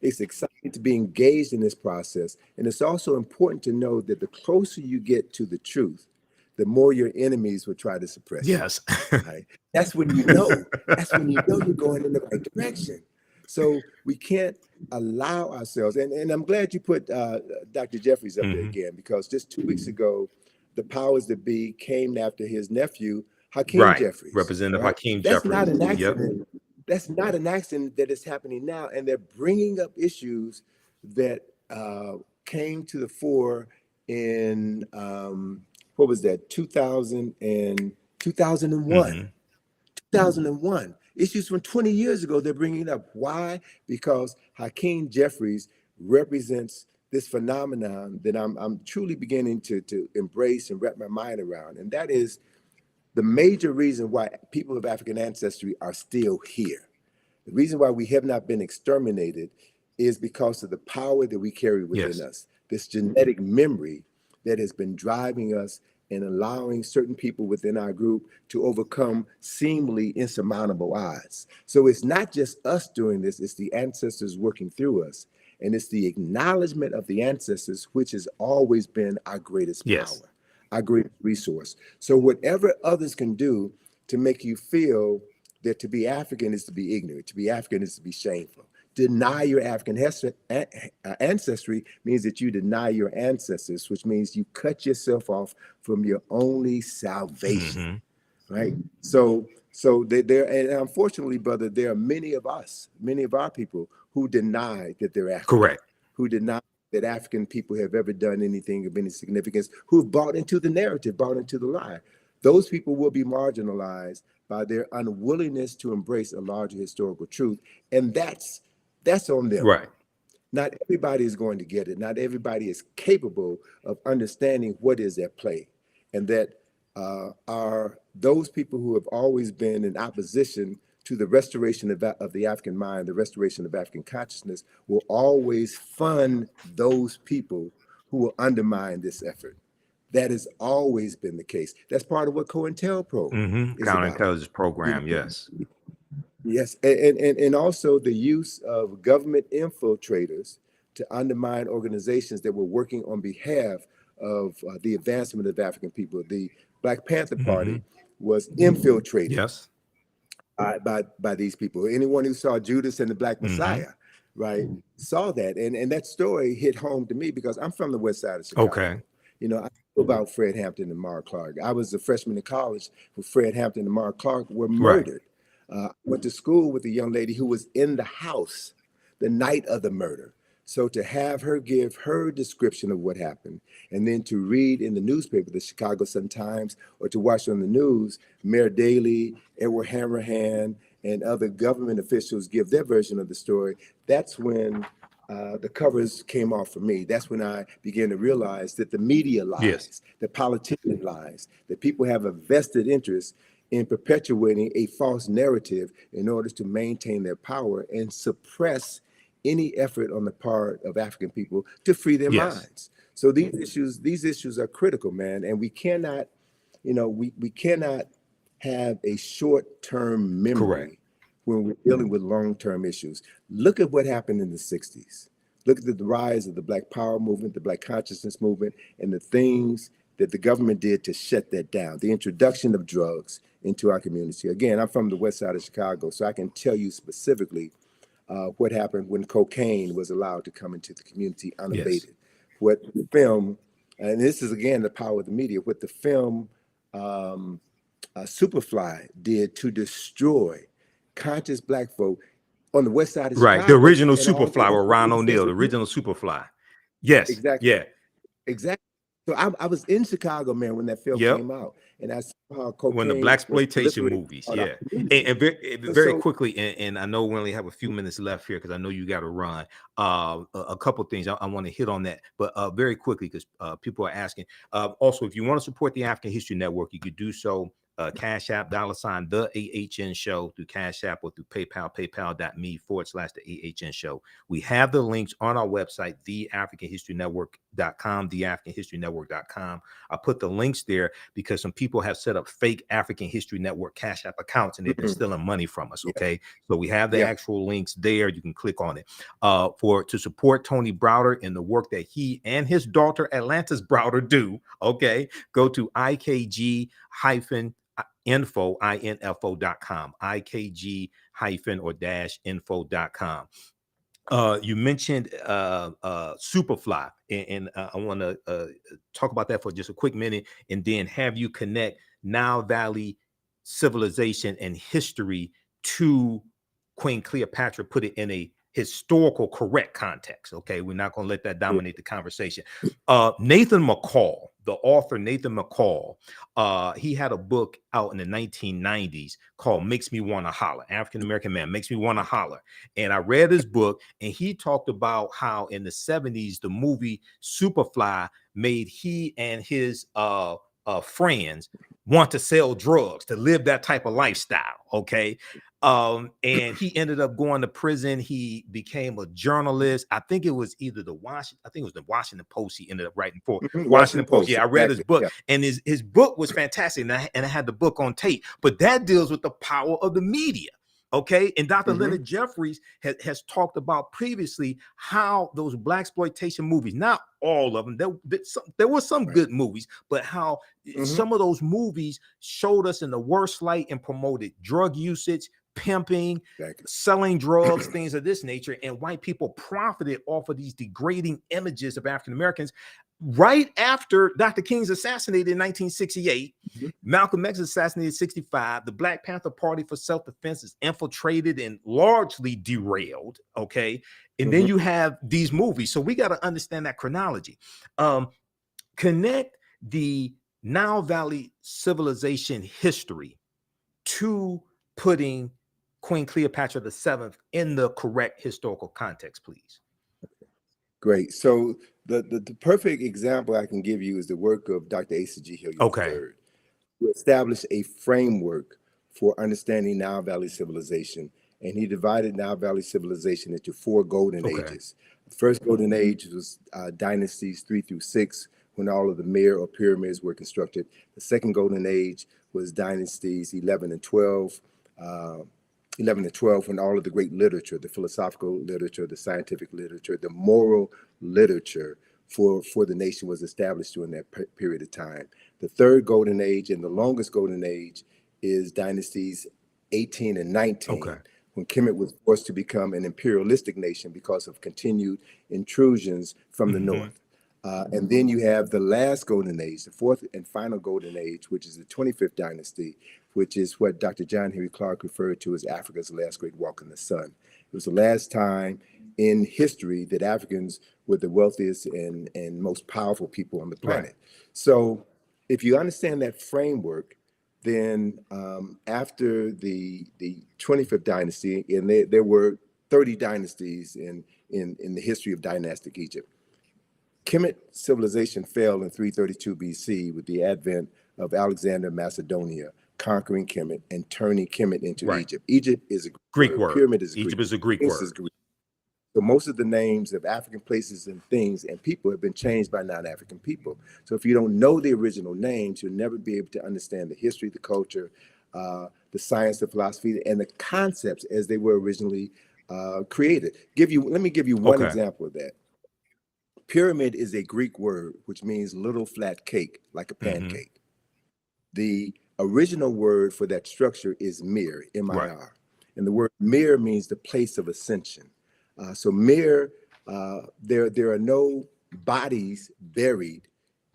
It's exciting to be engaged in this process. And it's also important to know that the closer you get to the truth, the more your enemies will try to suppress you. Yes. Right? That's when you know. That's when you know you're going in the right direction. So we can't allow ourselves. And I'm glad you put Dr. Jeffries up there again, because just 2 weeks ago, the powers that be came after his nephew, Hakeem Right. Jeffries. Representative Right? Hakeem That's Jeffries. not an Yep. accident. That's not an accident that is happening now. And they're bringing up issues that came to the fore in, what was that, 2001. Mm-hmm. 2001. Issues from 20 years ago, they're bringing it up. Why? Because Hakeem Jeffries represents this phenomenon that I'm truly beginning to embrace and wrap my mind around. And that is the major reason why people of African ancestry are still here. The reason why we have not been exterminated is because of the power that we carry within us, this genetic memory that has been driving us and allowing certain people within our group to overcome seemingly insurmountable odds. So it's not just us doing this, it's the ancestors working through us. And it's the acknowledgement of the ancestors, which has always been our greatest power, our greatest resource. So whatever others can do to make you feel that to be African is to be ignorant, to be African is to be shameful. Deny your African ancestry means that you deny your ancestors, which means you cut yourself off from your only salvation, right? So there, and unfortunately, brother, there are many of us, many of our people who deny that they're African, Correct. who deny that African people have ever done anything of any significance, who've bought into the narrative, bought into the lie. Those people will be marginalized by their unwillingness to embrace a larger historical truth, and that's on them. Right. Not everybody is going to get it. Not everybody is capable of understanding what is at play, and that are those people who have always been in opposition to the restoration of the African mind, the restoration of African consciousness, will always fund those people who will undermine this effort. That has always been the case. That's part of what COINTELPRO is about. Counterintelligence program. Yes. Yes, and also the use of government infiltrators to undermine organizations that were working on behalf of the advancement of African people. The Black Panther Party was infiltrated Yes. by these people. Anyone who saw Judas and the Black Messiah, right, saw that. And that story hit home to me because I'm from the west side of Chicago. Okay. You know, I know about Fred Hampton and Mara Clark. I was a freshman in college when Fred Hampton and Mara Clark were murdered. I went to school with a young lady who was in the house the night of the murder. So to have her give her description of what happened, and then to read in the newspaper, the Chicago Sun-Times, or to watch on the news, Mayor Daley, Edward Hanrahan, and other government officials give their version of the story, that's when the covers came off for me. That's when I began to realize that the media lies, the politician lies, that people have a vested interest in perpetuating a false narrative in order to maintain their power and suppress any effort on the part of African people to free their minds. So these issues are critical, man. And we cannot, we cannot have a short-term memory when we're dealing with long-term issues. Look at what happened in the 60s. Look at the rise of the Black Power movement, the Black Consciousness movement, and the things that the government did to shut that down. The introduction of drugs into our community. Again, I'm from the west side of Chicago, so I can tell you specifically what happened when cocaine was allowed to come into the community unabated. What the film, and this is again the power of the media, what the film Superfly did to destroy conscious Black folk on the west side of Chicago. The original Superfly with Ron O'Neal, the original Superfly. Yes. Exactly. Yeah. Exactly. So I was in Chicago, man, when that film came out, and I saw how cocaine when the blaxploitation movies, and very quickly, and I know we only have a few minutes left here because I know you got to run. A couple things I want to hit on that, but very quickly because people are asking. Also, if you want to support the African History Network, you could do so. Cash App, $ the AHN show through Cash App or through PayPal, paypal.me/the AHN show. We have the links on our website, theafricanhistorynetwork.com. theafricanhistorynetwork.com, theafricanhistorynetwork.com. I put the links there because some people have set up fake African History Network Cash App accounts and they've been stealing money from us. Okay. So we have the actual links there. You can click on it to support Tony Browder and the work that he and his daughter Atlantis Browder do. Okay. Go to ikg-info.com, ikg-info.com. You mentioned Superfly, and I want to talk about that for just a quick minute, and then have you connect Nile Valley civilization and history to Queen Cleopatra, put it in a historical correct context. Okay, we're not going to let that dominate the conversation. Nathan McCall, the author Nathan McCall, he had a book out in the 1990s called Makes Me Want to Holler. African-American man makes me want to holler. And I read his book, and he talked about how in the 70s the movie Superfly made he and his friends want to sell drugs, to live that type of lifestyle. Okay. And he ended up going to prison. He became a journalist. I think it was either the Washington Post he ended up writing for. Washington Post. Yeah, I read his book, and his book was fantastic. And I had the book on tape, but that deals with the power of the media. Okay. And Dr. Leonard Jeffries has talked about previously how those blaxploitation movies, not all of them, there were some good movies, but how some of those movies showed us in the worst light and promoted drug usage, pimping, selling drugs, things of this nature. And white people profited off of these degrading images of African Americans. Right after Dr. King's assassinated in 1968, Malcolm X assassinated in 65, the Black Panther Party for Self-Defense is infiltrated and largely derailed. Okay. And then you have these movies. So we got to understand that chronology. Connect the Nile Valley civilization history to putting Queen Cleopatra VII in the correct historical context, please. Great. So the perfect example I can give you is the work of Dr. Asa G. Hilliard III, who established a framework for understanding Nile Valley civilization. And he divided Nile Valley civilization into 4 golden ages. The first golden age was dynasties 3 through 6, when all of the Mir or pyramids were constructed. The second golden age was dynasties 11 and 12, when all of the great literature, the philosophical literature, the scientific literature, the moral literature for the nation was established during that period of time. The third golden age and the longest golden age is dynasties 18 and 19, when Kemet was forced to become an imperialistic nation because of continued intrusions from the north. And then you have the last golden age, the fourth and final golden age, which is the 25th dynasty, which is what Dr. John Henry Clark referred to as Africa's last great walk in the sun. It was the last time in history that Africans were the wealthiest and most powerful people on the planet. So if you understand that framework, then after the 25th dynasty, and there were 30 dynasties in the history of dynastic Egypt, Kemet civilization fell in 332 BC with the advent of Alexander of Macedonia conquering Kemet and turning Kemet into Egypt. Egypt is a Greek word. Pyramid is a Egypt is a Greek word. So most of the names of African places and things and people have been changed by non-African people. So if you don't know the original names, you'll never be able to understand the history, the culture, the science, the philosophy, and the concepts as they were originally created. Let me give you one example of that. Pyramid is a Greek word, which means little flat cake, like a pancake. The original word for that structure is mir, M-I-R. And the word mir means the place of ascension. So mir, there are no bodies buried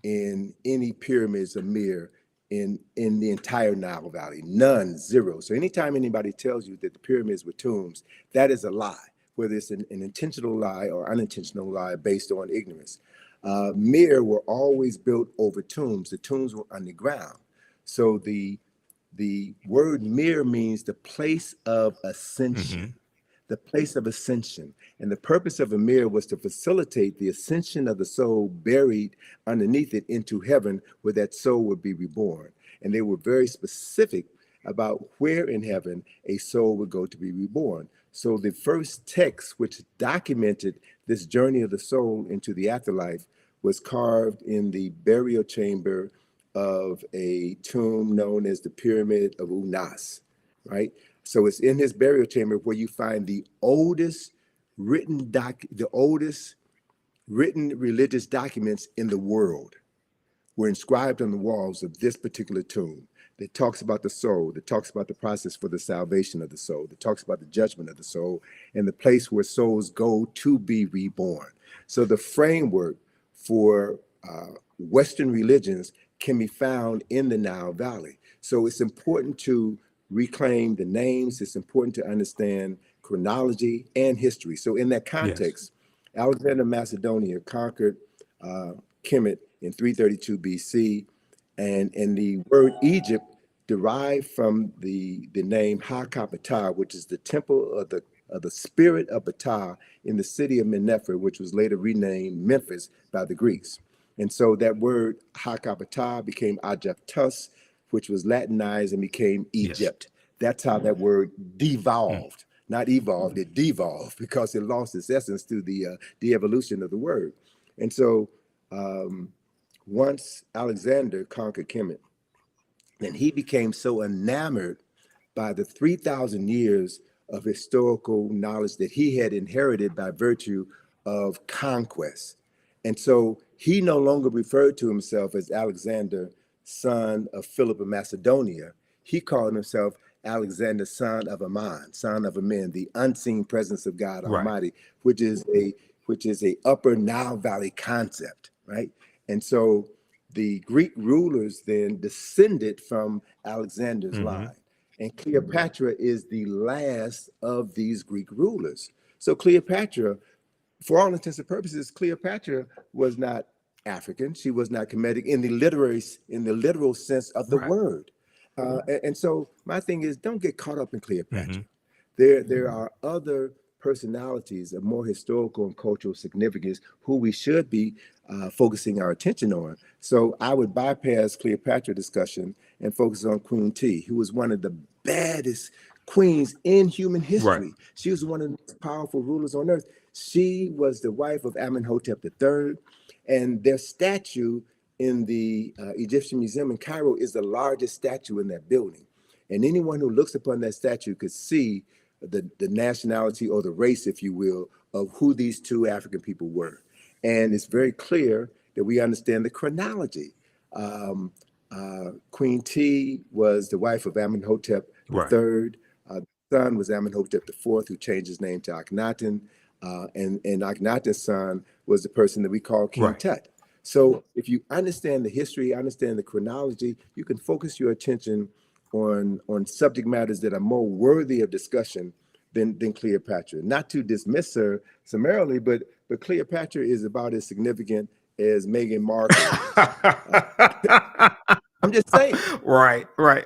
in any pyramids of mir in the entire Nile Valley. None, zero. So anytime anybody tells you that the pyramids were tombs, that is a lie, whether it's an intentional lie or unintentional lie based on ignorance. Mir were always built over tombs. The tombs were underground. So the word mir means the place of ascension, the place of ascension. And the purpose of a mir was to facilitate the ascension of the soul buried underneath it into heaven, where that soul would be reborn. And they were very specific about where in heaven a soul would go to be reborn. So the first text which documented this journey of the soul into the afterlife was carved in the burial chamber of a tomb known as the Pyramid of Unas, right? So it's in his burial chamber where you find the oldest written religious documents in the world were inscribed on the walls of this particular tomb that talks about the soul, that talks about the process for the salvation of the soul, that talks about the judgment of the soul, and the place where souls go to be reborn. So the framework for Western religions can be found in the Nile Valley. So it's important to reclaim the names. It's important to understand chronology and history. So in that Yes. context, Alexander Macedonia conquered Kemet in 332 BC, and the word Egypt derived from the name Ha-Kapata, which is the temple of the spirit of Ptah in the city of Mennefer, which was later renamed Memphis by the Greeks. And so that word Ha-Kapata became Agyptus, which was Latinized and became Yes. Egypt. That's how that word devolved. Not evolved, it devolved because it lost its essence through the evolution of the word. And so once Alexander conquered Kemet, and he became so enamored by the 3,000 years of historical knowledge that he had inherited by virtue of conquest. And so he no longer referred to himself as Alexander, son of Philip of Macedonia. He called himself Alexander, son of Ammon, son of Amen, the unseen presence of God Right. Almighty, which is a upper Nile Valley concept, right? And so the Greek rulers then descended from Alexander's line. And Cleopatra is the last of these Greek rulers. So Cleopatra, for all intents and purposes, Cleopatra was not African. She was not Kemetic in the literal sense of the Right. word. And so my thing is, don't get caught up in Mm-hmm. Cleopatra. There are other personalities of more historical and cultural significance who we should be focusing our attention on. So I would bypass Cleopatra discussion and focus on Queen T, who was one of the baddest queens in human Right. history. She was one of the most powerful rulers on earth. She was the wife of Amenhotep III, and their statue in the Egyptian Museum in Cairo is the largest statue in that building. And anyone who looks upon that statue could see the nationality or the race, if you will, of who these two African people were. And it's very clear that we understand the chronology. Queen T was the wife of Amenhotep Right. III. The son was Amenhotep IV, who changed his name to Akhenaten. And Akhenaten's son was the person that we call King Right. Tut. So if you understand the history, understand the chronology, you can focus your attention on subject matters that are more worthy of discussion than Cleopatra. Not to dismiss her summarily, but Cleopatra is about as significant as Meghan Markle is. I'm just saying. Right. Right.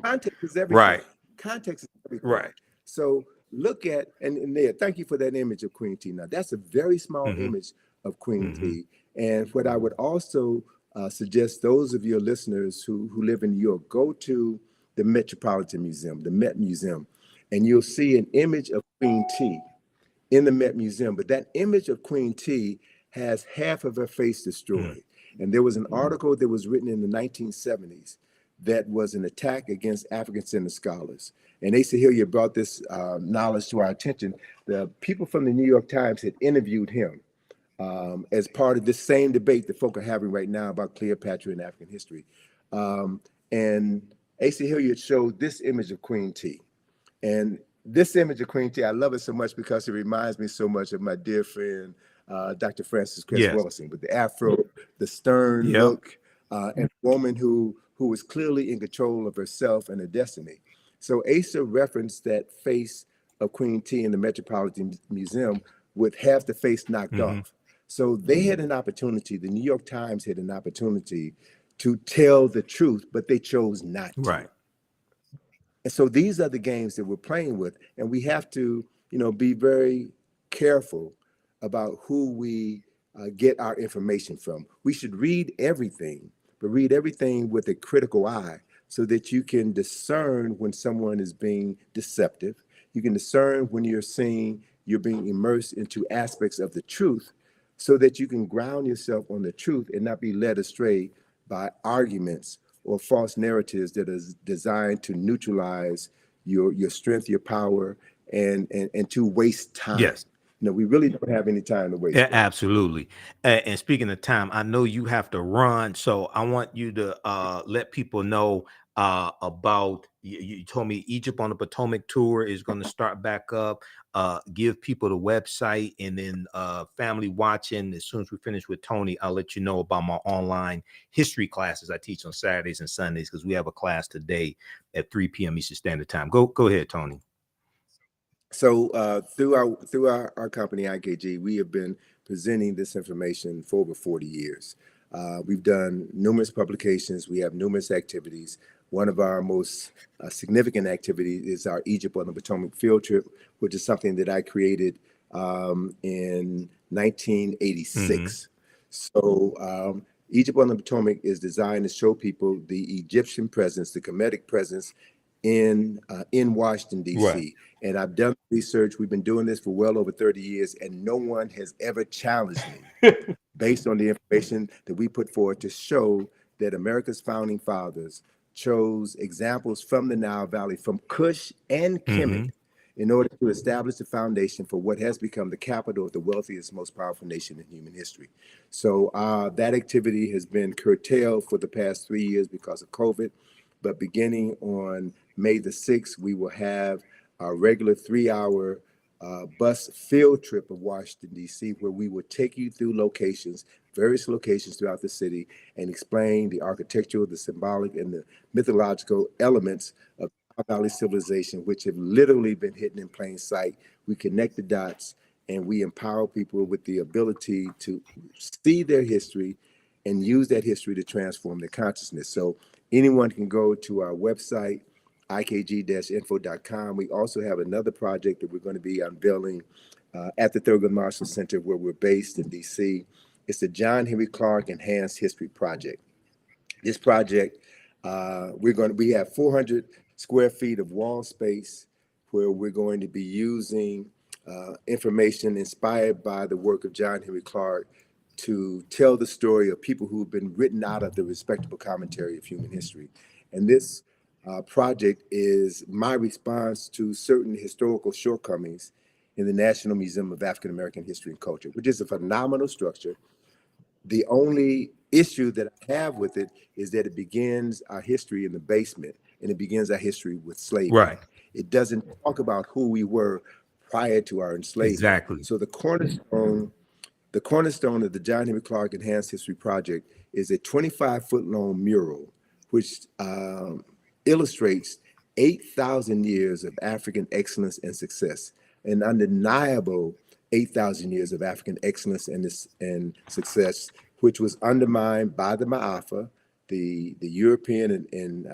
Context is everything. Right. Context is everything. Right. So look at and there. Thank you for that image of Queen T. Now that's a very small Mm-hmm. image of Queen Mm-hmm. T. And what I would also suggest those of your listeners who live in New York, go to the Metropolitan Museum, the Met Museum, and you'll see an image of Queen T in the Met Museum. But that image of Queen T has half of her face Mm-hmm. destroyed. And there was an article that was written in the 1970s that was an attack against African-centered scholars. And Asa Hilliard brought this knowledge to our attention. The people from the New York Times had interviewed him as part of this same debate that folk are having right now about Cleopatra and African history. And Asa Hilliard showed this image of Queen T. And this image of Queen T, I love it so much because it reminds me so much of my dear friend, Dr. Francis Cress Yes. Wellison, with the afro, the stern Yep. look, and a woman who was clearly in control of herself and her destiny. So Asa referenced that face of Queen T in the Metropolitan Museum with half the face knocked Mm-hmm. off. So they had an opportunity, the New York Times had an opportunity to tell the truth, but they chose not to. Right. And so these are the games that we're playing with, and we have to, be very careful about who we get our information from. We should read everything, but read everything with a critical eye so that you can discern when someone is being deceptive. You can discern when you're being immersed into aspects of the truth so that you can ground yourself on the truth and not be led astray by arguments or false narratives that is designed to neutralize your strength, your power, and to waste time. Yes. You know, we really don't have any time to waste, Yeah, brother. absolutely. And speaking of time, I know you have to run, so I want you to let people know about. You told me Egypt on the Potomac tour is going to start back up. Give people the website, and then family watching. As soon as we finish with Tony, I'll let you know about my online history classes I teach on Saturdays and Sundays, because we have a class today at 3 p.m. Eastern Standard Time. Go ahead, Tony. So through our company IKG, we have been presenting this information for over 40 years. We've done numerous publications. We have numerous activities. One of our most significant activities is our Egypt on the Potomac field trip, which is something that I created in 1986. So Egypt on the Potomac is designed to show people the Egyptian presence, the Kemetic presence in Washington, Right. D.C. And I've done research. We've been doing this for well over 30 years, and no one has ever challenged me based on the information that we put forward to show that America's founding fathers chose examples from the Nile Valley, from Kush and Kemet, in order to establish the foundation for what has become the capital of the wealthiest, most powerful nation in human history. So that activity has been curtailed for the past 3 years because of COVID. But beginning on May the 6th, we will have our regular 3-hour bus field trip of Washington, D.C., where we will take you through locations, various locations throughout the city, and explain the architectural, the symbolic, and the mythological elements of Nile Valley civilization, which have literally been hidden in plain sight. We connect the dots, and we empower people with the ability to see their history and use that history to transform their consciousness. So anyone can go to our website, ikg-info.com. We also have another project that we're going to be unveiling at the Thurgood Marshall Center, where we're based in DC. It's the John Henry Clark Enhanced History Project. This project, we have 400 square feet of wall space where we're going to be using information inspired by the work of John Henry Clark to tell the story of people who've been written out of the respectable commentary of human history. And this project is my response to certain historical shortcomings in the National Museum of African American History and Culture, which is a phenomenal structure. The only issue that I have with it is that it begins our history in the basement, and it begins our history with slavery. Right. It doesn't talk about who we were prior to our enslavement. Exactly. So the cornerstone of the John Henry Clark Enhanced History Project is a 25-foot long mural, which illustrates 8,000 years of African excellence and success, an undeniable 8,000 years of African excellence and success, which was undermined by the Ma'afa, the European and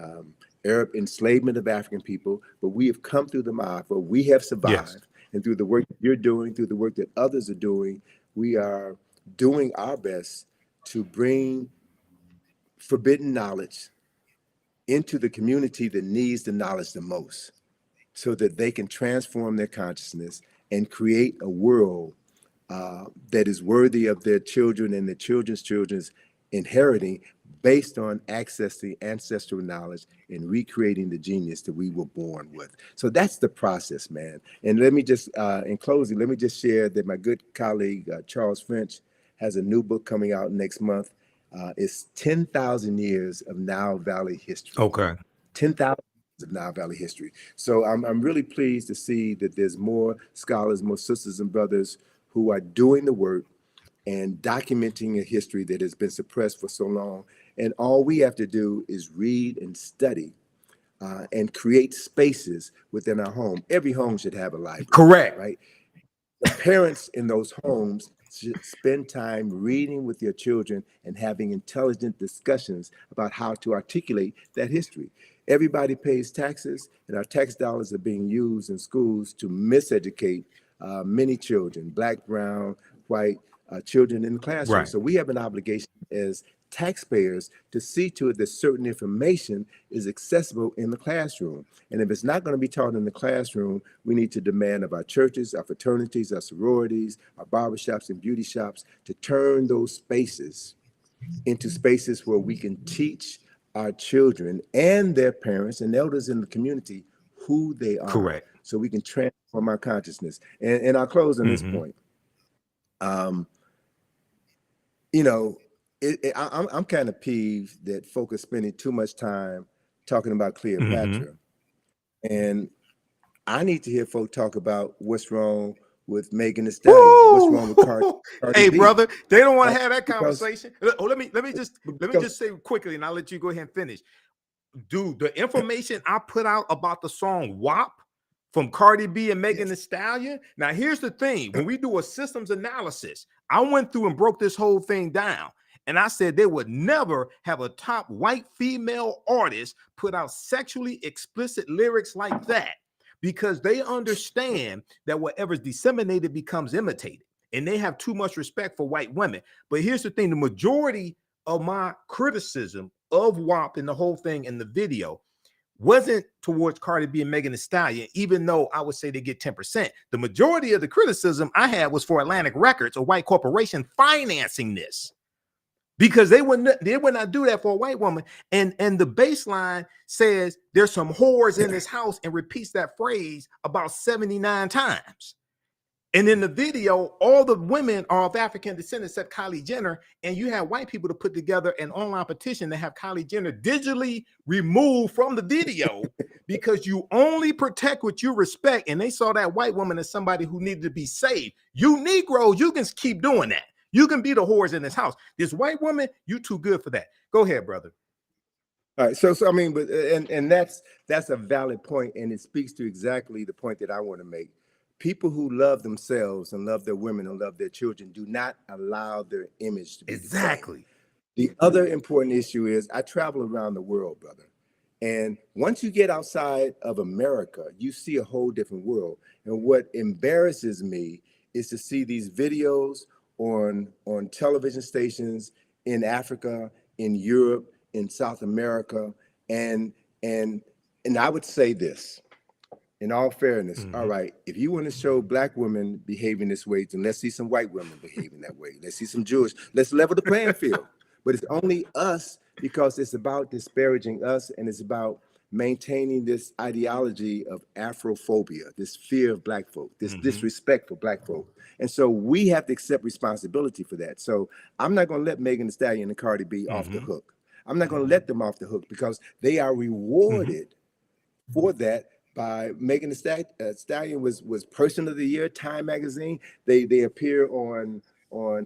Arab enslavement of African people. But we have come through the Ma'afa, we have survived. Yes. And through the work that you're doing, through the work that others are doing, we are doing our best to bring forbidden knowledge into the community that needs the knowledge the most, so that they can transform their consciousness and create a world that is worthy of their children and their children's children's inheriting, based on accessing ancestral knowledge and recreating the genius that we were born with. So that's the process, man. And let me just, in closing, let me just share that my good colleague, Charles French, has a new book coming out next month. It's 10,000 years of Nile Valley history. Okay. 10,000 of Nile Valley history. So I'm really pleased to see that there's more scholars, more sisters and brothers who are doing the work and documenting a history that has been suppressed for so long. And all we have to do is read and study and create spaces within our home. Every home should have a library. Correct. Right? The parents in those homes should spend time reading with your children and having intelligent discussions about how to articulate that history. Everybody pays taxes, and our tax dollars are being used in schools to miseducate many children, Black, brown, white children in the classroom. Right. So we have an obligation as taxpayers to see to it that certain information is accessible in the classroom. And if it's not going to be taught in the classroom, we need to demand of our churches, our fraternities, our sororities, our barbershops and beauty shops to turn those spaces into spaces where we can teach our children and their parents and elders in the community who they are, Correct. so we can transform our consciousness. And I'll close on this point. You know, I'm kind of peeved that folk are spending too much time talking about Cleopatra. And I need to hear folk talk about what's wrong with Megan Thee Stallion, what's wrong with Cardi Hey, B. brother, they don't want Uh, to have that because conversation. Oh, let me just say quickly, and I'll let you go ahead and finish. Dude, the information I put out about the song WAP from Cardi B and Megan Thee Stallion. Now, here's the thing. When we do a systems analysis, I went through and broke this whole thing down. And I said they would never have a top white female artist put out sexually explicit lyrics like that, because they understand that whatever's disseminated becomes imitated. And they have too much respect for white women. But here's the thing. The majority of my criticism of WAP and the whole thing in the video wasn't towards Cardi B and Megan Thee Stallion, even though I would say they get 10%. The majority of the criticism I had was for Atlantic Records, a white corporation, financing this, because they would not do that for a white woman. And the baseline says there's some whores in this house and repeats that phrase about 79 times. And in the video, all the women are of African descent except Kylie Jenner. And you have white people to put together an online petition to have Kylie Jenner digitally removed from the video, because you only protect what you respect. And they saw that white woman as somebody who needed to be saved. You Negroes, you can keep doing that. You can be the whores in this house. This white woman, you too good for that. Go ahead, brother. All right, so I mean, but and that's a valid point, and it speaks to exactly the point that I want to make. People who love themselves and love their women and love their children do not allow their image to be exactly defined. The other important issue is I travel around the world, brother. And once you get outside of America, you see a whole different world. And what embarrasses me is to see these videos on television stations in Africa, in Europe, in South America. And I would say this, in all fairness, all right, if you want to show Black women behaving this way, then let's see some white women behaving that way. Let's see some Jewish. Let's level the playing field. But it's only us, because it's about disparaging us, and it's about maintaining this ideology of Afrophobia, this fear of Black folk, this disrespect for Black folk. And so we have to accept responsibility for that. So I'm not going to let Megan Thee Stallion and Cardi B off the hook. I'm not going to let them off the hook, because they are rewarded for that by Megan Thee Stallion was Person of the Year, Time Magazine. They appear on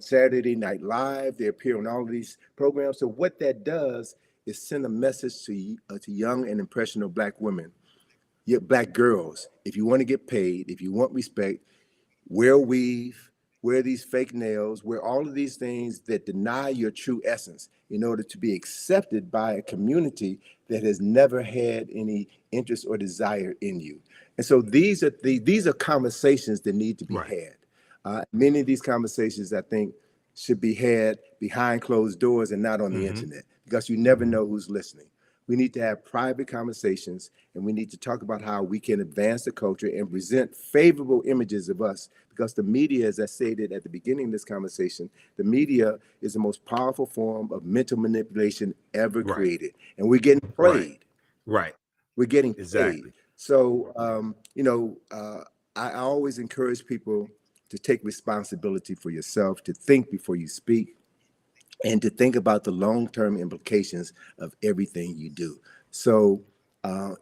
Saturday Night Live. They appear on all of these programs. So what that does is send a message to young and impressionable Black women, Black girls. If you want to get paid, if you want respect, wear weave, wear these fake nails, wear all of these things that deny your true essence in order to be accepted by a community that has never had any interest or desire in you. And so these are conversations that need to be had. Many of these conversations, I think, should be had behind closed doors and not on the internet, because you never know who's listening. We need to have private conversations, and we need to talk about how we can advance the culture and present favorable images of us, because the media, as I stated at the beginning of this conversation, the media is the most powerful form of mental manipulation ever created. And we're getting played. We're getting played. So, I always encourage people to take responsibility for yourself, to think before you speak, and to think about the long-term implications of everything you do. So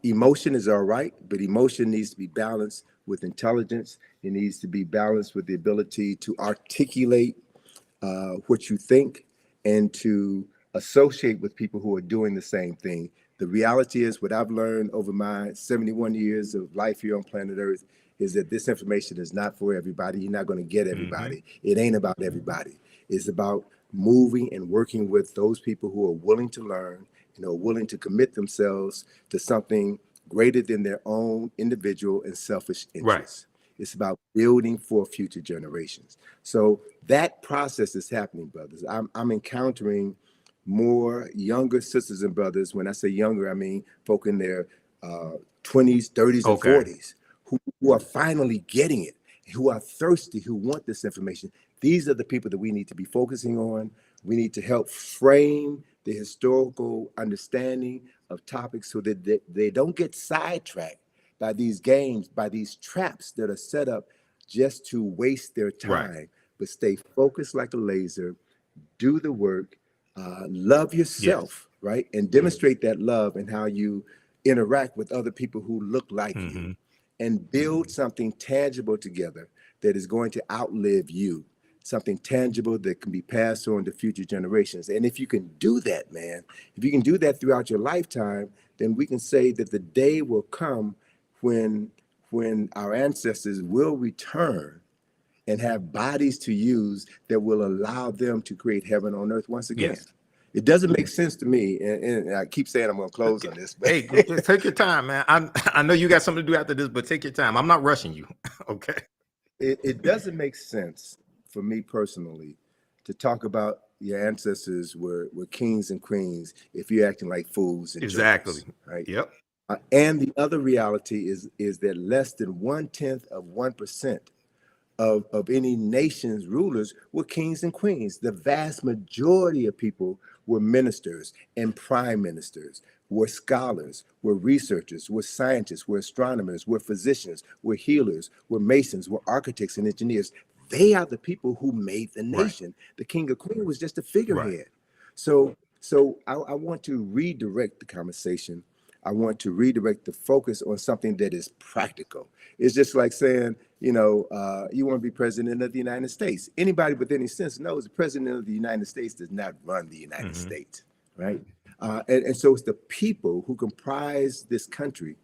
emotion is all right, but emotion needs to be balanced with intelligence. It needs to be balanced with the ability to articulate what you think and to associate with people who are doing the same thing. The reality is, what I've learned over my 71 years of life here on planet Earth is that this information is not for everybody. You're not going to get everybody. It ain't about everybody. It's about moving and working with those people who are willing to learn, willing to commit themselves to something greater than their own individual and selfish interests. It's about building for future generations. So that process is happening, brothers. I'm encountering more younger sisters and brothers. When I say younger, I mean folk in their 20s, 30s, and Okay. 40s who are finally getting it, who are thirsty, who want this information. These are the people that we need to be focusing on. We need to help frame the historical understanding of topics so that they don't get sidetracked by these games, by these traps that are set up just to waste their Right. time, but stay focused like a laser, do the work, love Yes. yourself, right? And demonstrate that love and how you interact with other people who look like you, Mm-hmm. and build something tangible together that is going to outlive you, something tangible that can be passed on to future generations. And if you can do that, man, if you can do that throughout your lifetime, then we can say that the day will come when our ancestors will return and have bodies to use that will allow them to create heaven on earth once again. Yes. It doesn't make sense to me, and I keep saying I'm going to close on this, but Hey, just take your time, man. I know you got something to do after this, but take your time. I'm not rushing you. Okay. it doesn't make sense for me personally to talk about your ancestors were kings and queens if you're acting like fools and Exactly. jokers, right? Yep. And the other reality is that less than 1/10 of 1% of any nation's rulers were kings and queens. The vast majority of people were ministers and prime ministers, were scholars, were researchers, were scientists, were astronomers, were physicians, were healers, were masons, were architects and engineers. They are the people who made the Right. nation. The king or queen was just a Right. figurehead. So I want to redirect the conversation. I want to redirect the focus on something that is practical. It's just like saying, you want to be president of the United States. Anybody with any sense knows the president of the United States does not run the United Mm-hmm. States, right? And so it's the people who comprise this country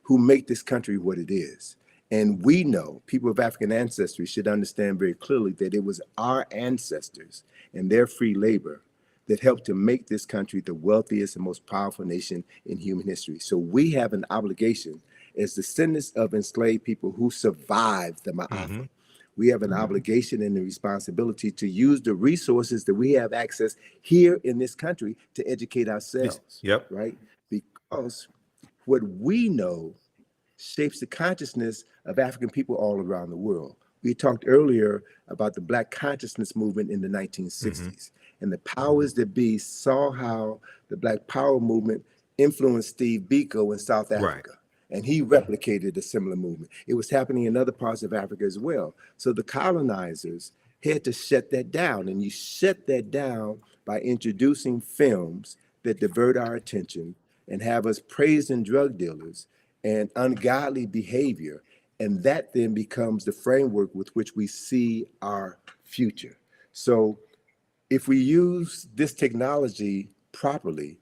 who make this country what it is. And we know people of African ancestry should understand very clearly that it was our ancestors and their free labor that helped to make this country the wealthiest and most powerful nation in human history. So we have an obligation as descendants of enslaved people who survived the Mm-hmm. Ma'afa. We have an obligation and a responsibility to use the resources that we have access here in this country to educate ourselves, Yep. right? Because what we know shapes the consciousness of African people all around the world. We talked earlier about the Black consciousness movement in the Mm-hmm. 1960s, and the powers that be saw how the Black Power movement influenced Steve Biko in South Right. Africa. And he replicated a similar movement. It was happening in other parts of Africa as well. So the colonizers had to shut that down. And you shut that down by introducing films that divert our attention and have us praising drug dealers and ungodly behavior. And that then becomes the framework with which we see our future. So if we use this technology properly,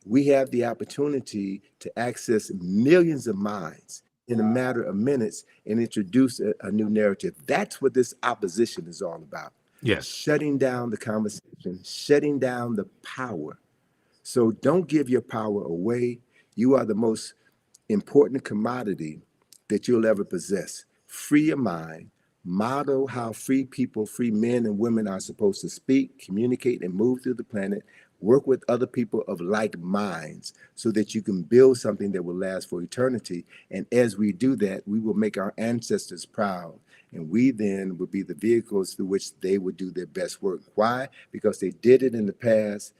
we have the opportunity to access millions of minds in a matter of minutes and introduce a new narrative. That's what this opposition is all about. Yes. Shutting down the conversation, shutting down the power. So don't give your power away. You are the most important commodity that you'll ever possess. Free your mind, model how free people, free men and women are supposed to speak, communicate, and move through the planet. Work with other people of like minds so that you can build something that will last for eternity. And as we do that, we will make our ancestors proud. And we then will be the vehicles through which they would do their best work. Why? Because they did it in the past,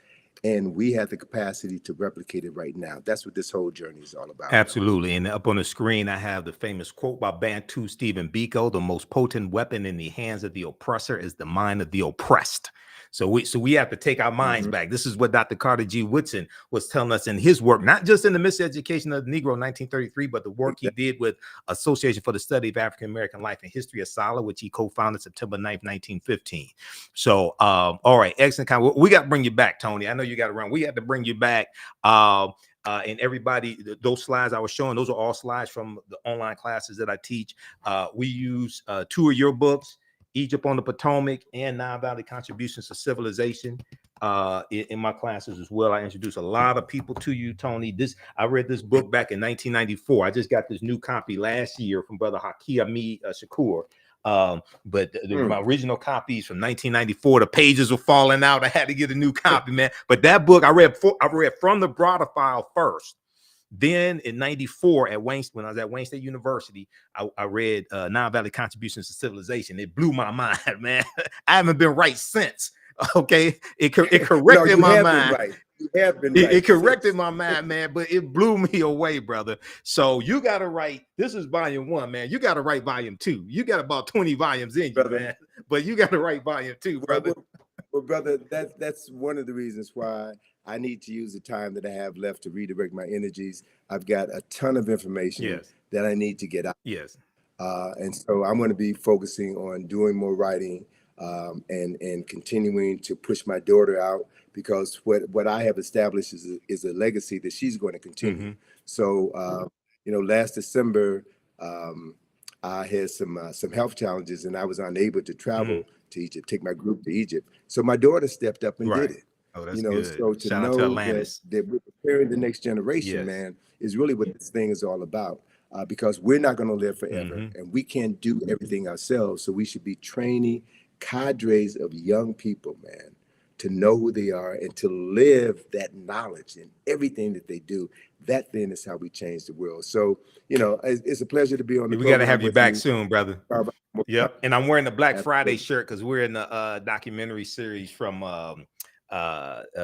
and we have the capacity to replicate it right now. That's what this whole journey is all about. Absolutely. And up on the screen, I have the famous quote by Bantu Stephen Biko: "The most potent weapon in the hands of the oppressor is the mind of the oppressed." So we have to take our minds back. This is what Dr. Carter G. Woodson was telling us in his work, not just in the Miseducation of the Negro in 1933, but the work he did with Association for the Study of African American Life and History of Sala, which he co-founded September 9th, 1915. So all right, excellent. We got to bring you back, Tony. I know you got to run. We have to bring you back. And everybody, those slides I was showing, those are all slides from the online classes that I teach. We use 2 of your books, Egypt on the Potomac and Nile Valley Contributions to Civilization, in my classes as well. I introduce a lot of people to you, Tony. I read this book back in 1994. I just got this new copy last year from Brother Haki Shakur. But my original copies from 1994, the pages were falling out. I had to get a new copy, man. But that book I read from the Browder file first. Then in 94 at Wayne, when I was at Wayne State University, I read Nile Valley Contributions to Civilization. It blew my mind, man. I haven't been right since. Okay, it corrected my mind. Right. You have been right. It corrected my mind, man, but it blew me away, brother. So you got to write. This is volume 1, man. You got to write volume 2. You got about 20 volumes in you, brother, man. But you got to write volume 2, brother. Well, brother, that's one of the reasons why I need to use the time that I have left to redirect my energies. I've got a ton of information that I need to get out. Yes. And so I'm going to be focusing on doing more writing and continuing to push my daughter out, because what I have established is a legacy that she's going to continue. So, last December, I had some health challenges, and I was unable to travel to Egypt, take my group to Egypt. So my daughter stepped up and did it. Oh, that's good. So to Shout know out to that we're preparing the next generation, man, is really what this thing is all about. Because we're not going to live forever, and we can't do everything ourselves. So we should be training cadres of young people, man, to know who they are and to live that knowledge in everything that they do. That then is how we change the world. So, it's a pleasure to be on the program. We got to have you back soon, brother. Yep. And I'm wearing the Black Friday shirt because we're in the documentary series from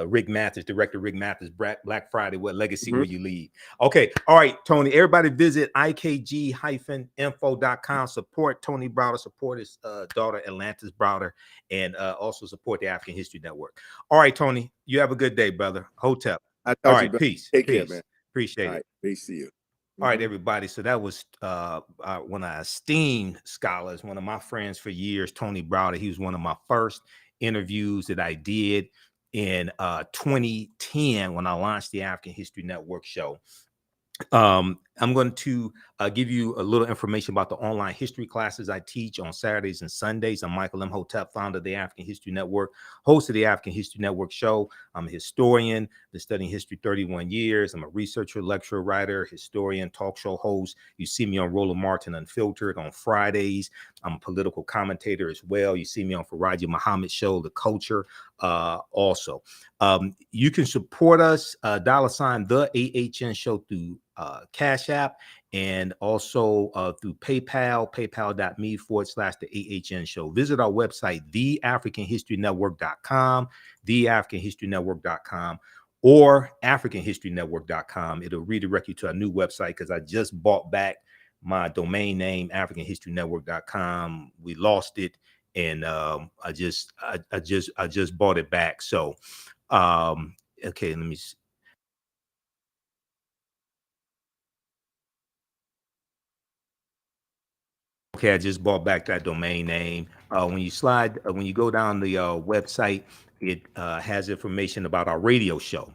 Rick Mathers, director Rick Mathers, Black Friday, What Legacy Will You Leave? Okay. All right, Tony, everybody visit ikg-info.com. Support Tony Browder, support his daughter Atlantis Browder, and also support the African History Network. All right, Tony, you have a good day, brother. Hotep. All right, peace. Take care, man. Appreciate it. Peace to you. All right, everybody. So that was one of our esteemed scholars, one of my friends for years, Tony Browder. He was one of my first interviews that I did in 2010 when I launched the African History Network show. I'm going to give you a little information about the online history classes I teach on Saturdays and Sundays. I'm Michael Imhotep, founder of the African History Network, host of the African History Network show. I'm a historian, been studying history 31 years. I'm a researcher, lecturer, writer, historian, talk show host. You see me on Roland Martin Unfiltered on Fridays. I'm a political commentator as well. You see me on Faraji Muhammad show, The Culture, also. You can support us, $, the AHN show through Cash App, and also through PayPal, paypal.me/the AHN show. Visit our website, theafricanhistorynetwork.com, theafricanhistorynetwork.com, or africanhistorynetwork.com. It'll redirect you to our new website because I just bought back my domain name, africanhistorynetwork.com. We lost it, and I just bought it back. So okay, let me see. Okay, I just bought back that domain name. When you go down the website, it has information about our radio show.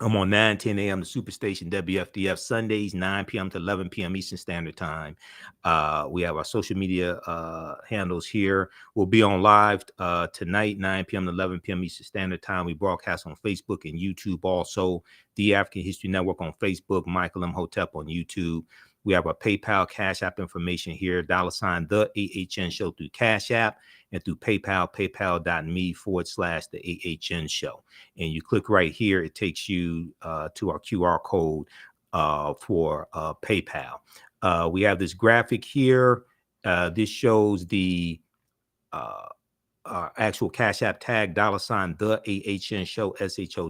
I'm on 9:10 a.m. the Superstation WFDF Sundays, 9 p.m. to 11 p.m. Eastern Standard Time. We have our social media handles here. We'll be on live tonight, 9 p.m. to 11 p.m. Eastern Standard Time. We broadcast on Facebook and YouTube also. The African History Network on Facebook, Michael Imhotep on YouTube. We have our PayPal, Cash App information here, $, the AHN show through Cash App, and through PayPal, paypal.me/the AHN show. And you click right here, it takes you to our QR code for PayPal. We have this graphic here. This shows the actual Cash App tag, $, the AHN show, SHOW.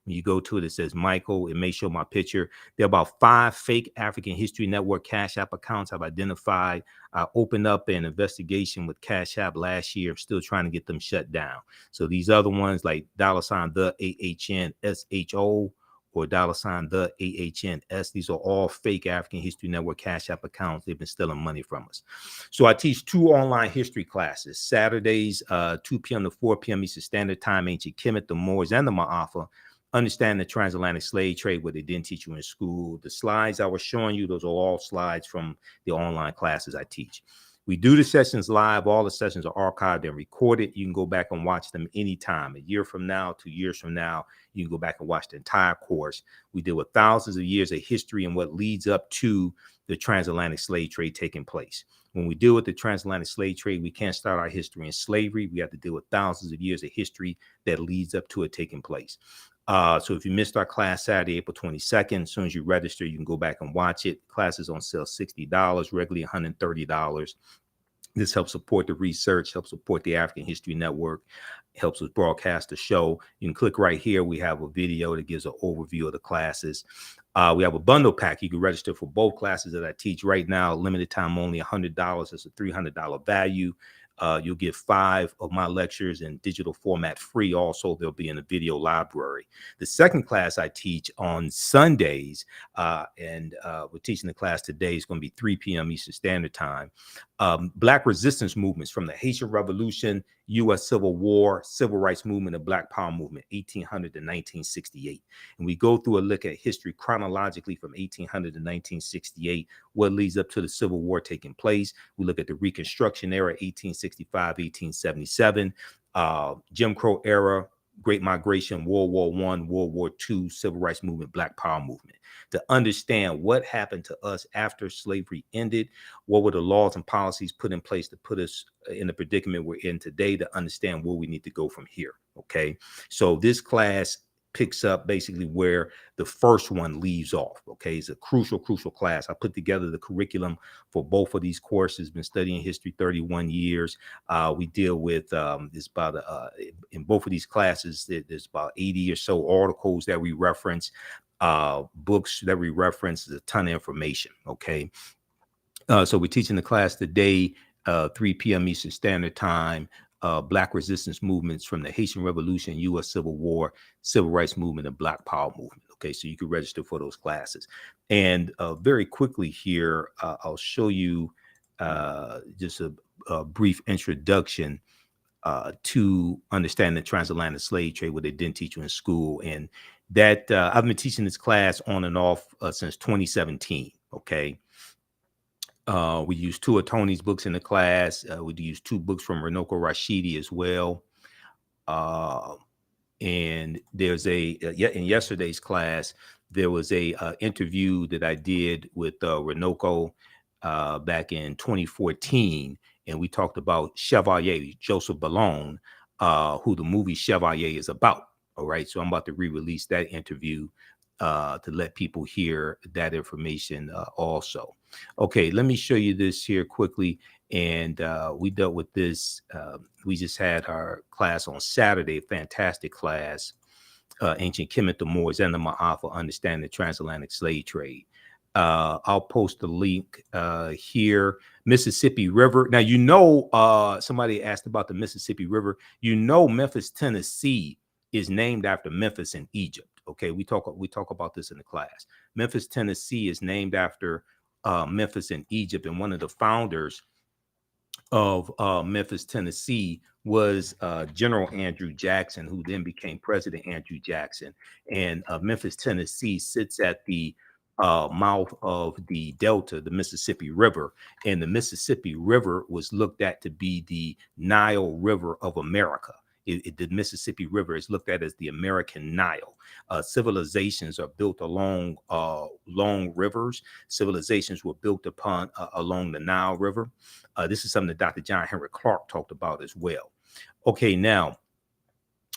When you go to it, it says Michael. It may show my picture. There are about 5 fake African History Network Cash App accounts I've identified. I opened up an investigation with Cash App last year. I'm still trying to get them shut down. So these other ones like $, the AHN SHO, or $, the AHNS. These are all fake African History Network Cash App accounts. They've been stealing money from us. So I teach 2 online history classes, Saturdays, 2 p.m. to 4 p.m. Eastern Standard Time, Ancient Kemet, the Moors, and the Ma'afa. Understand the transatlantic slave trade, what they didn't teach you in school. The slides I was showing you, those are all slides from the online classes I teach. We do the sessions live. All the sessions are archived and recorded. You can go back and watch them anytime. A year from now, 2 years from now, you can go back and watch the entire course. We deal with thousands of years of history and what leads up to the transatlantic slave trade taking place. When we deal with the transatlantic slave trade, we can't start our history in slavery. We have to deal with thousands of years of history that leads up to it taking place. So if you missed our class Saturday, April 22nd, as soon as you register, you can go back and watch it. Class is on sale $60, regularly $130. This helps support the research, helps support the African History Network, helps us broadcast the show. You can click right here. We have a video that gives an overview of the classes. We have a bundle pack. You can register for both classes that I teach right now. Limited time only, $100. It's a $300 value. You'll get 5 of my lectures in digital format free. Also, they'll be in a video library. The second class I teach on Sundays, and we're teaching the class today. It's going to be 3 p.m. Eastern Standard Time. Black resistance movements from the Haitian Revolution, U.S. Civil War, Civil Rights Movement, and Black Power Movement, 1800 to 1968. And we go through a look at history chronologically from 1800 to 1968, what leads up to the Civil War taking place. We look at the Reconstruction era, 1865, 1877, Jim Crow era, Great Migration, World War I, World War II, Civil Rights Movement, Black Power Movement, to understand what happened to us after slavery ended, what were the laws and policies put in place to put us in the predicament we're in today, to understand where we need to go from here, okay? So this class picks up basically where the first one leaves off, okay? It's a crucial class. I put together the curriculum for both of these courses, been studying history 31 years. We deal with, in both of these classes, there's about 80 or so articles that we reference, books that we reference, there's a ton of information, okay? So we're teaching the class today, 3 p.m. Eastern Standard Time, Black resistance movements from the Haitian Revolution, U.S. Civil War, Civil Rights Movement, and Black Power Movement. Okay, so you can register for those classes. And very quickly here, I'll show you just a brief introduction to understand the transatlantic slave trade, what they didn't teach you in school. And that I've been teaching this class on and off since 2017, okay? We use 2 of Tony's books in the class. We use 2 books from Runoko Rashidi as well. And there's in yesterday's class, there was a interview that I did with Runoko back in 2014. And we talked about Chevalier, Joseph Ballone, who the movie Chevalier is about. All right. So I'm about to re-release that interview to let people hear that information also. Okay, let me show you this here quickly. And we dealt with this. We just had our class on Saturday, fantastic class, Ancient Kemet, the Moors, and the Ma'afa, Understanding the Transatlantic Slave Trade. I'll post the link here. Mississippi River. Now, you know, somebody asked about the Mississippi River. You know, Memphis, Tennessee is named after Memphis in Egypt. Okay, we talk about this in the class. Memphis, Tennessee is named after Memphis in Egypt, and one of the founders of Memphis, Tennessee was General Andrew Jackson, who then became President Andrew Jackson. And Memphis, Tennessee sits at the mouth of the Delta, the Mississippi River, and the Mississippi River was looked at to be the Nile River of America. The Mississippi River is looked at as the American Nile. Civilizations are built along long rivers. Civilizations were built upon along the Nile River. This is something that Dr. John Henry Clark talked about as well. Okay, now,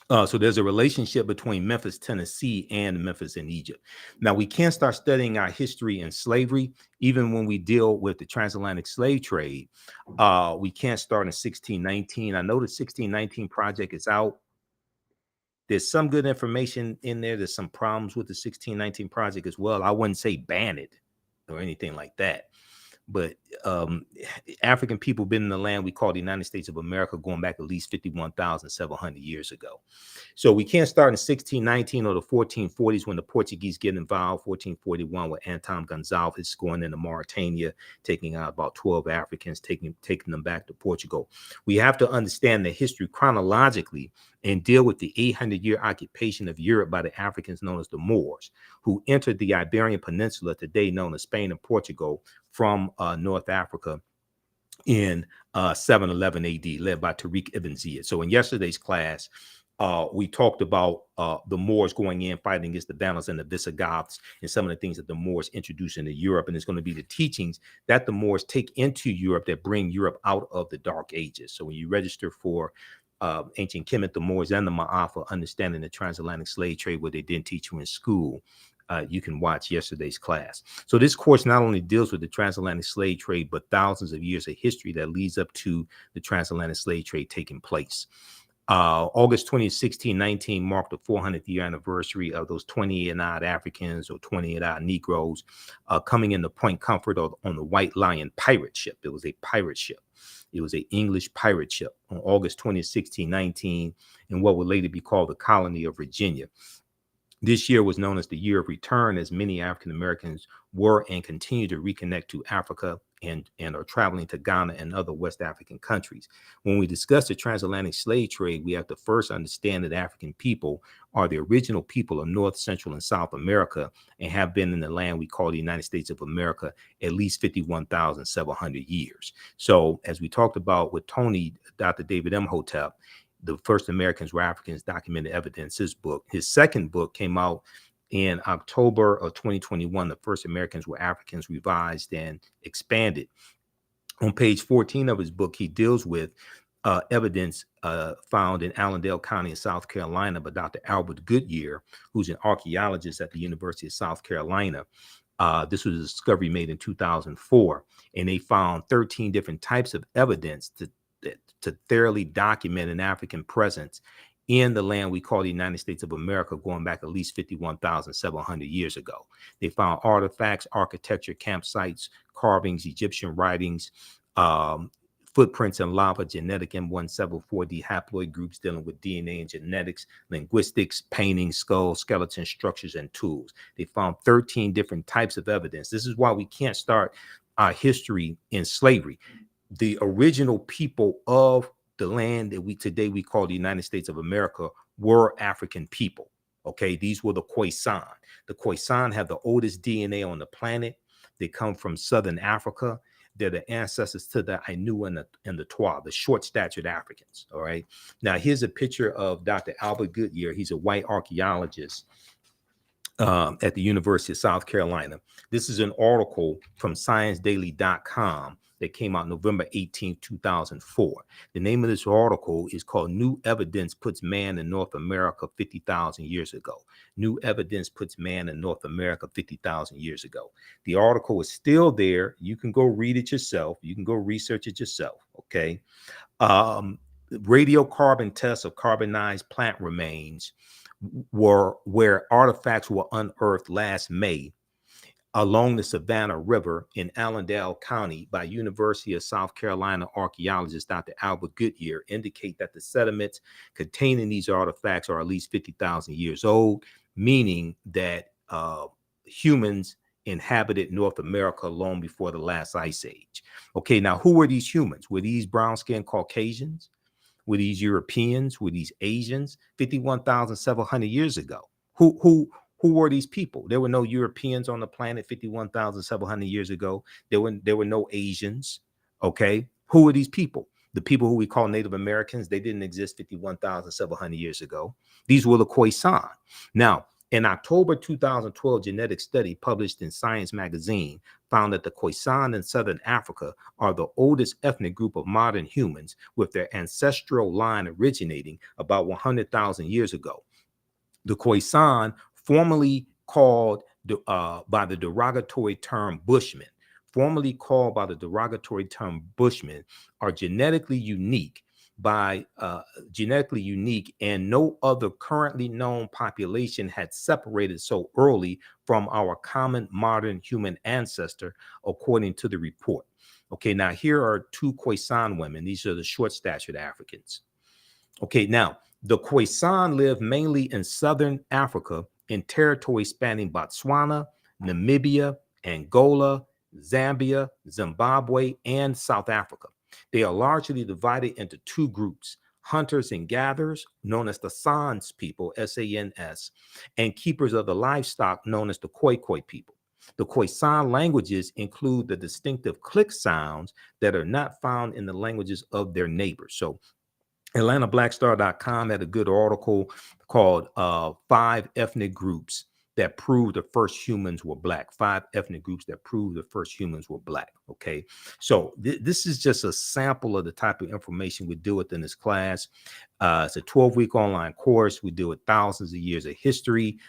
so there's a relationship between Memphis, Tennessee, and Memphis in Egypt. Now, we can't start studying our history in slavery, even when we deal with the transatlantic slave trade. We can't start in 1619. I know the 1619 project is out. There's some good information in there. There's some problems with the 1619 project as well. I wouldn't say ban it or anything like that. But African people been in the land we call the United States of America going back at least 51,700 years ago. So we can't start in 1619 or the 1440s when the Portuguese get involved, 1441 with Anton Gonzalez going into Mauritania, taking out about 12 Africans, taking them back to Portugal. We have to understand the history chronologically and deal with the 800-year occupation of Europe by the Africans known as the Moors, who entered the Iberian Peninsula, today known as Spain and Portugal, from North Africa in 711 AD, led by Tariq ibn Ziyad. So in yesterday's class, we talked about the Moors going in, fighting against the Vandals and the Visigoths, and some of the things that the Moors introduced into Europe. And it's going to be the teachings that the Moors take into Europe that bring Europe out of the Dark Ages. So when you register for ancient Kemet, the Moors, and the Ma'afa, understanding the transatlantic slave trade, what they didn't teach you in school, you can watch yesterday's class. So this course not only deals with the transatlantic slave trade, but thousands of years of history that leads up to the transatlantic slave trade taking place. August 20th, 1619 marked the 400th year anniversary of those 28 odd Africans or 28 odd Negroes coming into Point Comfort on the White Lion pirate ship. It was a pirate ship. It was an English pirate ship on August 20th, 1619, in what would later be called the colony of Virginia. This year was known as the Year of Return, as many African Americans were and continue to reconnect to Africa and are traveling to Ghana and other West African countries. When we discuss the transatlantic slave trade, we have to first understand that African people are the original people of North, Central, and South America and have been in the land we call the United States of America at least 51,700 years. So as we talked about with Tony, Dr. David Imhotep, the first Americans were Africans, documented evidence, his book. His second book came out in October of 2021. The first Americans were Africans, revised and expanded. On page 14 of his book, he deals with evidence found in Allendale County in South Carolina by Dr. Albert Goodyear, who's an archaeologist at the University of South Carolina. This was a discovery made in 2004, and they found 13 different types of evidence to thoroughly document an African presence in the land we call the United States of America, going back at least 51,700 years ago. They found artifacts, architecture, campsites, carvings, Egyptian writings, footprints in lava, genetic M174D haploid groups dealing with DNA and genetics, linguistics, paintings, skulls, skeletons, structures, and tools. They found 13 different types of evidence. This is why we can't start our history in slavery. The original people of the land that we call the United States of America were African people. Okay, these were the Khoisan. The Khoisan have the oldest DNA on the planet. They come from Southern Africa. They're the ancestors to the Ainu and the Twa, the short-statured Africans. All right. Now here's a picture of Dr. Albert Goodyear. He's a white archaeologist at the University of South Carolina. This is an article from ScienceDaily.com that came out November 18, 2004. The name of this article is called New Evidence Puts Man in North America 50,000 Years Ago. New Evidence Puts Man in North America 50,000 years ago. The article is still there. You can go read it yourself. You can go research it yourself, okay? Radiocarbon tests of carbonized plant remains were where artifacts were unearthed last May along the Savannah River in Allendale County by University of South Carolina archaeologist Dr. Albert Goodyear indicate that the sediments containing these artifacts are at least 50,000 years old, meaning that humans inhabited North America long before the last ice age. Okay, now who were these humans? Were these brown-skinned Caucasians? Were these Europeans? Were these Asians? 51,700 years ago. Who were these people? There were no Europeans on the planet 51,700 years ago. There were no Asians. Okay. Who are these people? The people who we call Native Americans, they didn't exist 51,700 years ago. These were the Khoisan. Now, in October 2012, genetic study published in Science magazine found that the Khoisan in Southern Africa are the oldest ethnic group of modern humans, with their ancestral line originating about 100,000 years ago. The Khoisan, formerly called by the derogatory term Bushmen, are genetically unique and no other currently known population had separated so early from our common modern human ancestor, according to the report. Okay, now here are two Khoisan women. These are the short-statured Africans. Okay, now the Khoisan live mainly in Southern Africa in territory spanning Botswana, Namibia, Angola, Zambia, Zimbabwe, and South Africa. They are largely divided into two groups: hunters and gatherers, known as the Sans people, S-A-N-S, and keepers of the livestock, known as the Khoi Khoi people. The Khoisan languages include the distinctive click sounds that are not found in the languages of their neighbors. So AtlantaBlackStar.com had a good article called Five Ethnic Groups That Prove the First Humans Were Black. 5 ethnic groups that prove the first humans were Black. Okay. So this is just a sample of the type of information we deal with in this class. It's a 12-week online course. We deal with thousands of years of history.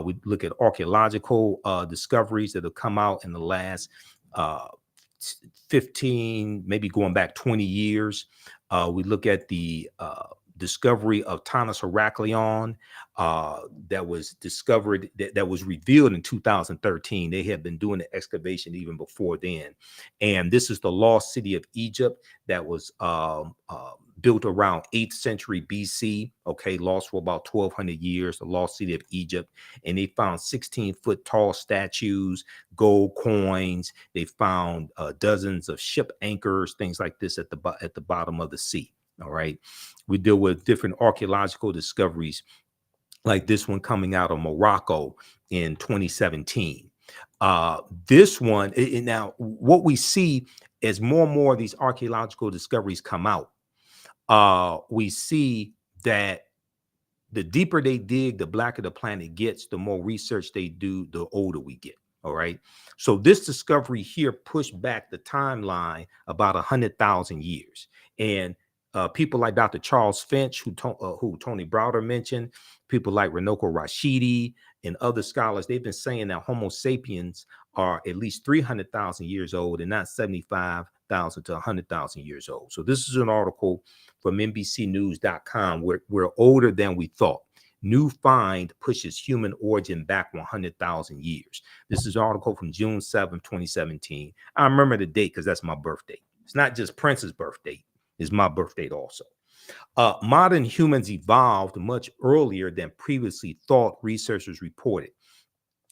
We look at archaeological discoveries that have come out in the last 15, maybe going back 20 years. We look at the discovery of Tanis Heracleon that was discovered, that was revealed in 2013. They had been doing the excavation even before then. And this is the lost city of Egypt that was built around 8th century BC, okay, lost for about 1,200 years, the lost city of Egypt. And they found 16-foot tall statues, gold coins. They found dozens of ship anchors, things like this at the bottom of the sea. All right. We deal with different archaeological discoveries like this one coming out of Morocco in 2017. This one, now what we see as more and more of these archaeological discoveries come out, we see that the deeper they dig, the blacker the planet gets, the more research they do, the older we get. All right. So this discovery here pushed back the timeline about 100,000 years. And people like Dr. Charles Finch, who Tony Browder mentioned, people like Runoko Rashidi and other scholars, they've been saying that Homo sapiens are at least 300,000 years old and not 75,000 to 100,000 years old. So this is an article from NBCnews.com. We're older than we thought. New find pushes human origin back 100,000 years. This is an article from June 7th, 2017. I remember the date because that's my birthday. It's not just Prince's birthday. It's my birthday also. Modern humans evolved much earlier than previously thought, researchers reported.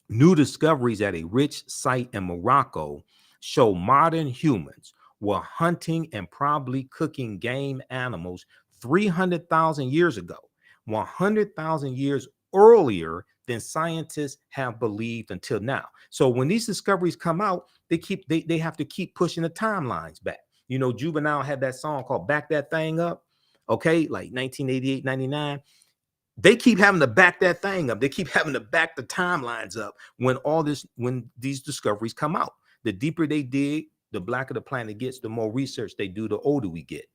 New discoveries at a rich site in Morocco show modern humans were hunting and probably cooking game animals 300,000 years ago, 100,000 years earlier than scientists have believed until now. So when these discoveries come out, they have to keep pushing the timelines back. You know, Juvenile had that song called Back That Thing Up, okay, like 1988, 99. They keep having to back that thing up. They keep having to back the timelines up when these discoveries come out. The deeper they dig, the blacker the planet gets, the more research they do, the older we get.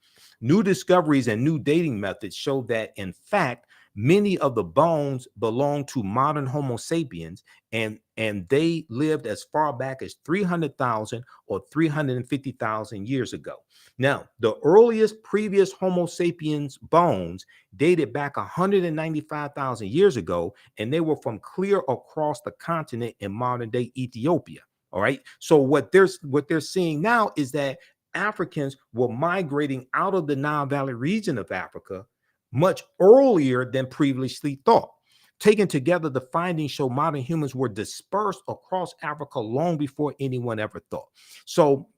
New discoveries and new dating methods show that, in fact, many of the bones belong to modern Homo sapiens, and they lived as far back as 300,000 or 350,000 years ago. Now, the earliest previous Homo sapiens bones dated back 195,000 years ago, and they were from clear across the continent in modern day Ethiopia. All right. So what they're seeing now is that Africans were migrating out of the Nile Valley region of Africa much earlier than previously thought. Taken together, the findings show modern humans were dispersed across Africa long before anyone ever thought. So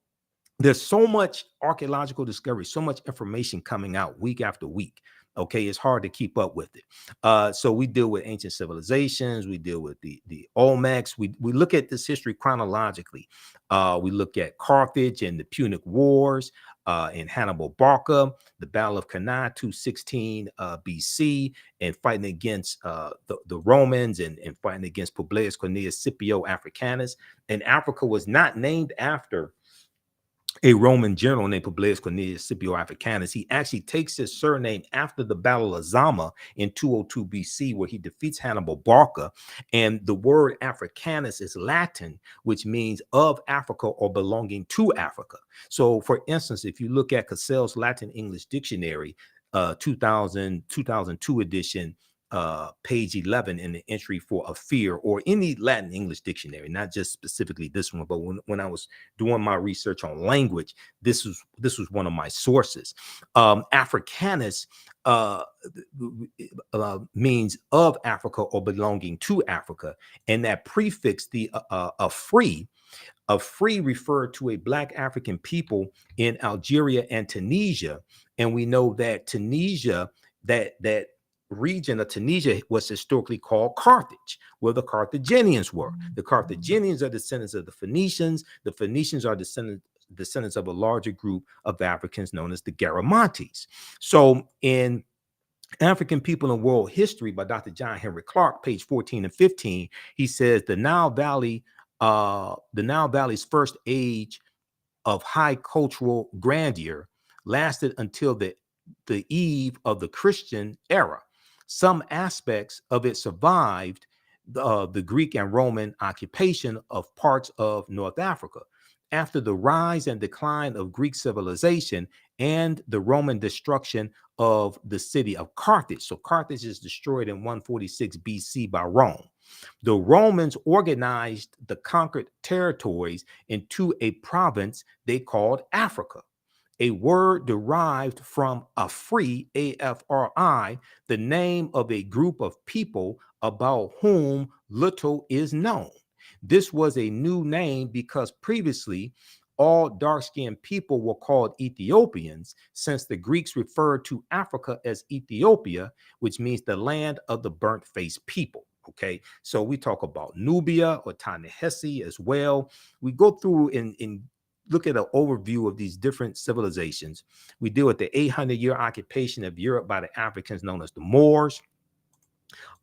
there's so much archaeological discovery, so much information coming out week after week. Okay, it's hard to keep up with it. So we deal with ancient civilizations, we deal with the Olmecs, we look at this history chronologically. We look at Carthage and the Punic Wars, and Hannibal Barca, the Battle of Cannae, 216 BC, and fighting against the Romans and fighting against Publius Cornelius Scipio Africanus. And Africa was not named after a Roman general named Publius Cornelius Scipio Africanus. He actually takes his surname after the Battle of Zama in 202 BC, where he defeats Hannibal Barca. And the word Africanus is Latin, which means of Africa or belonging to Africa. So, for instance, if you look at Cassell's Latin English Dictionary, 2002 edition, page 11 in the entry for a fear, or any Latin English dictionary, not just specifically this one, but when I was doing my research on language, this was one of my sources. Africanus means of Africa or belonging to Africa, and that prefix, the free referred to a Black African people in Algeria and Tunisia. And we know that Tunisia, that region of Tunisia was historically called Carthage, where the Carthaginians were. The Carthaginians are descendants of the Phoenicians. The Phoenicians are descendants of a larger group of Africans known as the Garamantes. So in African People in World History by Dr. John Henry Clark, page 14 and 15, he says the Nile Valley's first age of high cultural grandeur lasted until the eve of the Christian era. Some aspects of it survived the Greek and Roman occupation of parts of North Africa. After the rise and decline of Greek civilization and the Roman destruction of the city of Carthage, so Carthage is destroyed in 146 BC by Rome. The Romans organized the conquered territories into a province they called Africa, a word derived from Afri, A-F-R-I, the name of a group of people about whom little is known. This was a new name because previously all dark-skinned people were called Ethiopians, since the Greeks referred to Africa as Ethiopia, which means the land of the burnt-faced people. Okay, so we talk about Nubia or Ta-Nehesi as well. We go through and look at an overview of these different civilizations. We deal with the 800-year occupation of Europe by the Africans known as the Moors.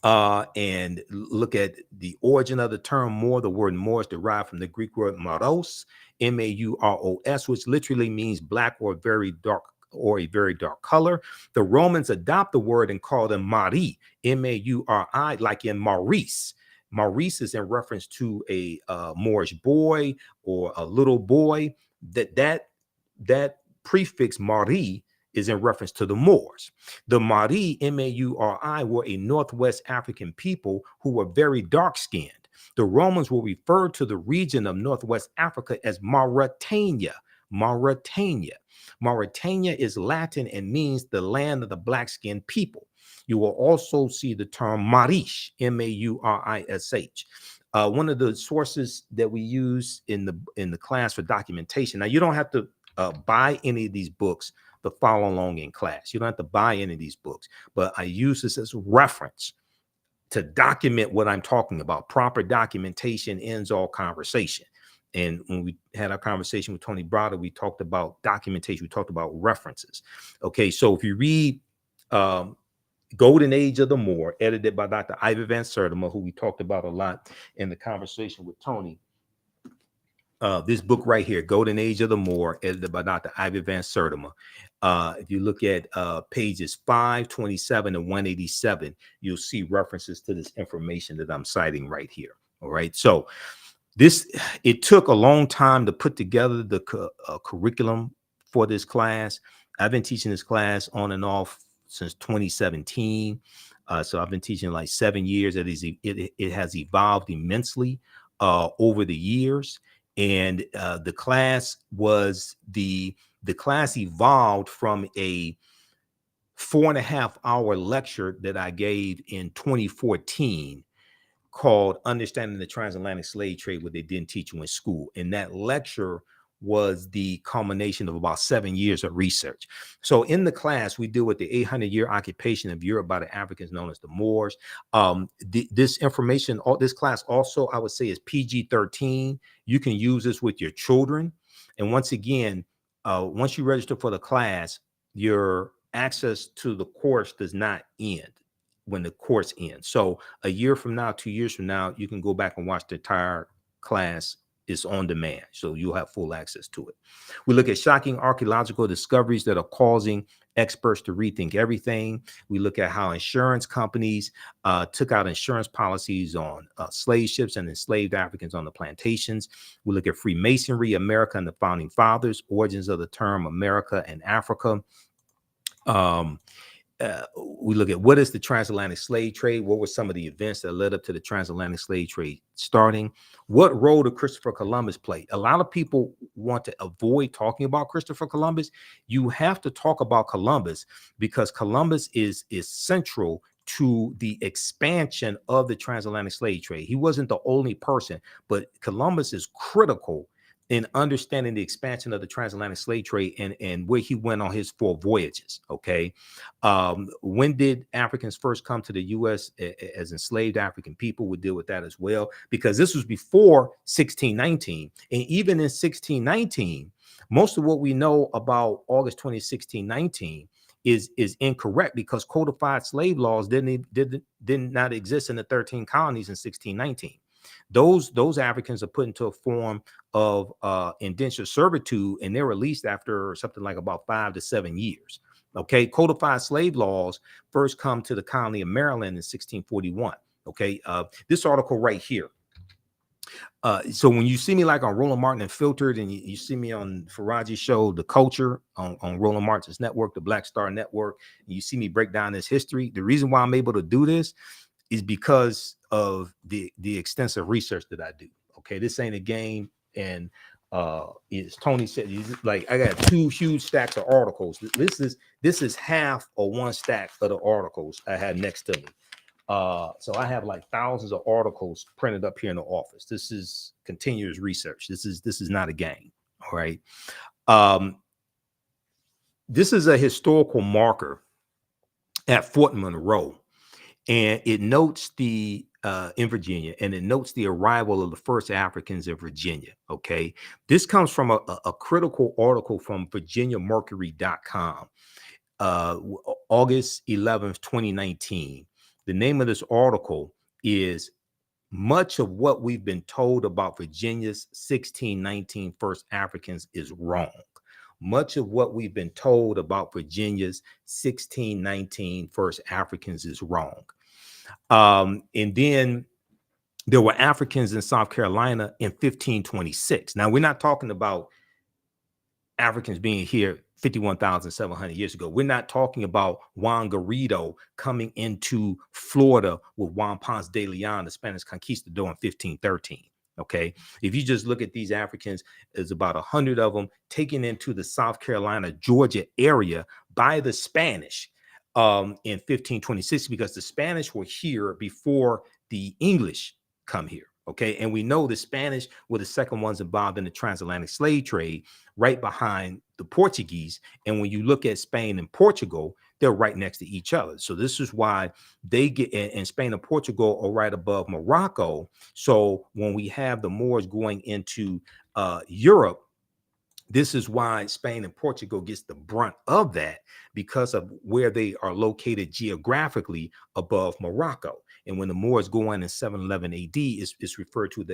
And look at the origin of the term Moor. The word Moor is derived from the Greek word Maros, M-A-U-R-O-S, which literally means black or very dark or a very dark color. The Romans adopt the word and call them Mari, M-A-U-R-I, like in Maurice. Maurice is in reference to a Moorish boy or a little boy. That prefix Mari is in reference to the Moors. The Mari, M-A-U-R-I, were a Northwest African people who were very dark-skinned. The Romans will refer to the region of Northwest Africa as Mauritania. Mauritania. Mauritania is Latin and means the land of the black-skinned people. You will also see the term Marish, M-A-U-R-I-S-H. One of the sources that we use in the class for documentation. Now, you don't have to buy any of these books to follow along in class. You don't have to buy any of these books, but I use this as reference to document what I'm talking about. Proper documentation ends all conversation. And when we had our conversation with Tony Browder, we talked about documentation. We talked about references. Okay, so if you read Golden Age of the Moor, edited by Dr. Ivan Van Sertima, who we talked about a lot in the conversation with Tony. This book right here, Golden Age of the Moor, edited by Dr. Ivan Van Sertima. If you look at pages 527 and 187, you'll see references to this information that I'm citing right here. All right. So it took a long time to put together the curriculum for this class. I've been teaching this class on and off since 2017. So I've been teaching like 7 years. It has evolved immensely over the years. And the class evolved from a 4.5-hour lecture that I gave in 2014 called Understanding the Transatlantic Slave Trade, what they didn't teach you in school. And that lecture was the culmination of about 7 years of research. So in the class, we deal with the 800-year occupation of Europe by the Africans known as the Moors. This information, this class also, I would say, is PG-13. You can use this with your children. And once again, once you register for the class, your access to the course does not end when the course ends. So a year from now, 2 years from now, you can go back and watch the entire class. Is on demand, so you'll have full access to it. We look at shocking archaeological discoveries that are causing experts to rethink everything. We look at how insurance companies took out insurance policies on slave ships and enslaved Africans on the plantations. We look at Freemasonry, America and the Founding Fathers, origins of the term America and Africa. We look at what is the transatlantic slave trade? What were some of the events that led up to the transatlantic slave trade starting? What role did Christopher Columbus play? A lot of people want to avoid talking about Christopher Columbus. You have to talk about Columbus because Columbus is central to the expansion of the transatlantic slave trade. He wasn't the only person, but Columbus is critical in understanding the expansion of the transatlantic slave trade and where he went on his 4 voyages. Okay. When did Africans first come to the U.S. as enslaved African people? We'll deal with that as well, because this was before 1619. And even in 1619, most of what we know about August 20, 1619 is incorrect, because codified slave laws did not exist in the 13 colonies in 1619. Those Africans are put into a form of indentured servitude, and they're released after something like about 5 to 7 years. Okay, codified slave laws first come to the colony of Maryland in 1641. Okay, this article right here. So when you see me like on Roland Martin Unfiltered, and you see me on Faraji's show, The Culture, on Roland Martin's network, the Black Star Network, and you see me break down this history, the reason why I'm able to do this is because of the extensive research that I do. Okay, this ain't a game. And as Tony said, like, I got 2 huge stacks of articles. This is half of 1 stack of the articles I had next to me. So I have like thousands of articles printed up here in the office. This is continuous research. This is not a game. All right. This is a historical marker at Fort Monroe, and it notes the in Virginia, and it notes the arrival of the first Africans in Virginia. Okay, this comes from a critical article from VirginiaMercury.com, August 11th, 2019. The name of this article is "Much of what we've been told about Virginia's 1619 first Africans is wrong." Much of what we've been told about Virginia's 1619 first Africans is wrong. And then there were Africans in South Carolina in 1526. Now, we're not talking about Africans being here 51,700 years ago. We're not talking about Juan Garrido coming into Florida with Juan Ponce de Leon, the Spanish conquistador, in 1513. Okay, if you just look at these Africans, there's about 100 of them taken into the South Carolina, Georgia area by the Spanish in 1526, because the Spanish were here before the English come here. Okay, and we know the Spanish were the second ones involved in the transatlantic slave trade, right behind the Portuguese. And when you look at Spain and Portugal, they're right next to each other. So this is why they get, and Spain and Portugal are right above Morocco. So when we have the Moors going into Europe, this is why Spain and Portugal gets the brunt of that, because of where they are located geographically above Morocco. And when the Moors go in 711 AD, it's referred to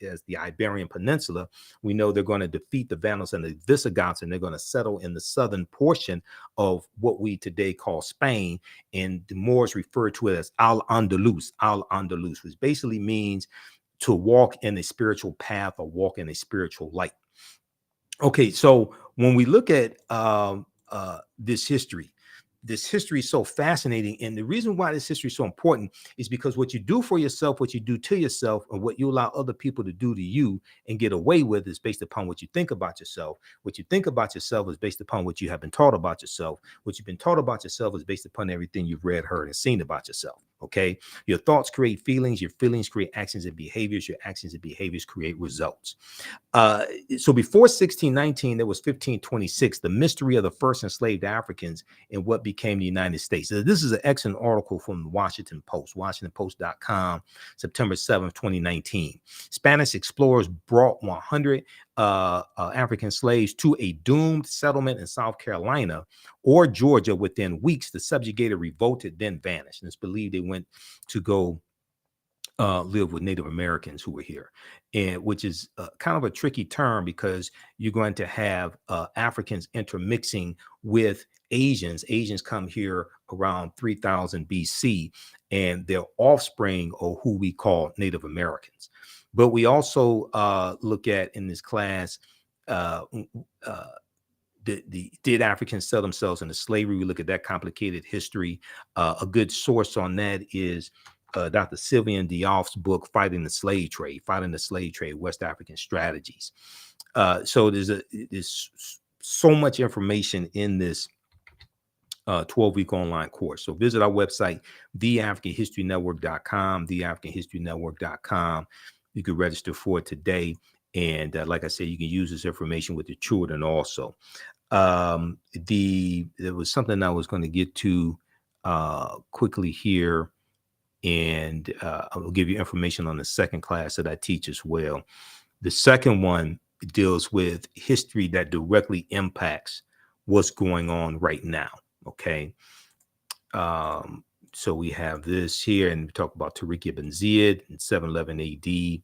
as the Iberian Peninsula. We know they're going to defeat the Vandals and the Visigoths, and they're going to settle in the southern portion of what we today call Spain. And the Moors refer to it as Al-Andalus, which basically means to walk in a spiritual path or walk in a spiritual light. Okay, so when we look at this history is so fascinating. And the reason why this history is so important is because what you do for yourself, what you do to yourself, and what you allow other people to do to you and get away with is based upon what you think about yourself. What you think about yourself is based upon what you have been taught about yourself. What you've been taught about yourself is based upon everything you've read, heard, and seen about yourself. Okay, your thoughts create feelings, your feelings create actions and behaviors, your actions and behaviors create results. So before 1619, there was 1526, the mystery of the first enslaved Africans in what became the United States. So this is an excellent article from the Washington Post, WashingtonPost.com, September 7th, 2019. Spanish explorers brought 100 African slaves to a doomed settlement in South Carolina or Georgia. Within weeks, the subjugated revolted, then vanished. And it's believed they went to go live with Native Americans who were here, and which is kind of a tricky term, because you're going to have Africans intermixing with Asians. Asians come here around 3000 BC, and their offspring are who we call Native Americans. But we also look at in this class, did Africans sell themselves into slavery? We look at that complicated history. A good source on that is Dr. Sylvian Diof's book, Fighting the Slave Trade, West African Strategies. So there's so much information in this 12-week online course. So visit our website, theafricanhistorynetwork.com, theafricanhistorynetwork.com. You can register for it today. And like I said, you can use this information with the children also. There was something I was going to get to quickly here, and I'll give you information on the second class that I teach as well. The second one deals with history that directly impacts what's going on right now. Okay. So we have this here, and we talk about Tariq ibn Ziyad in 711 AD.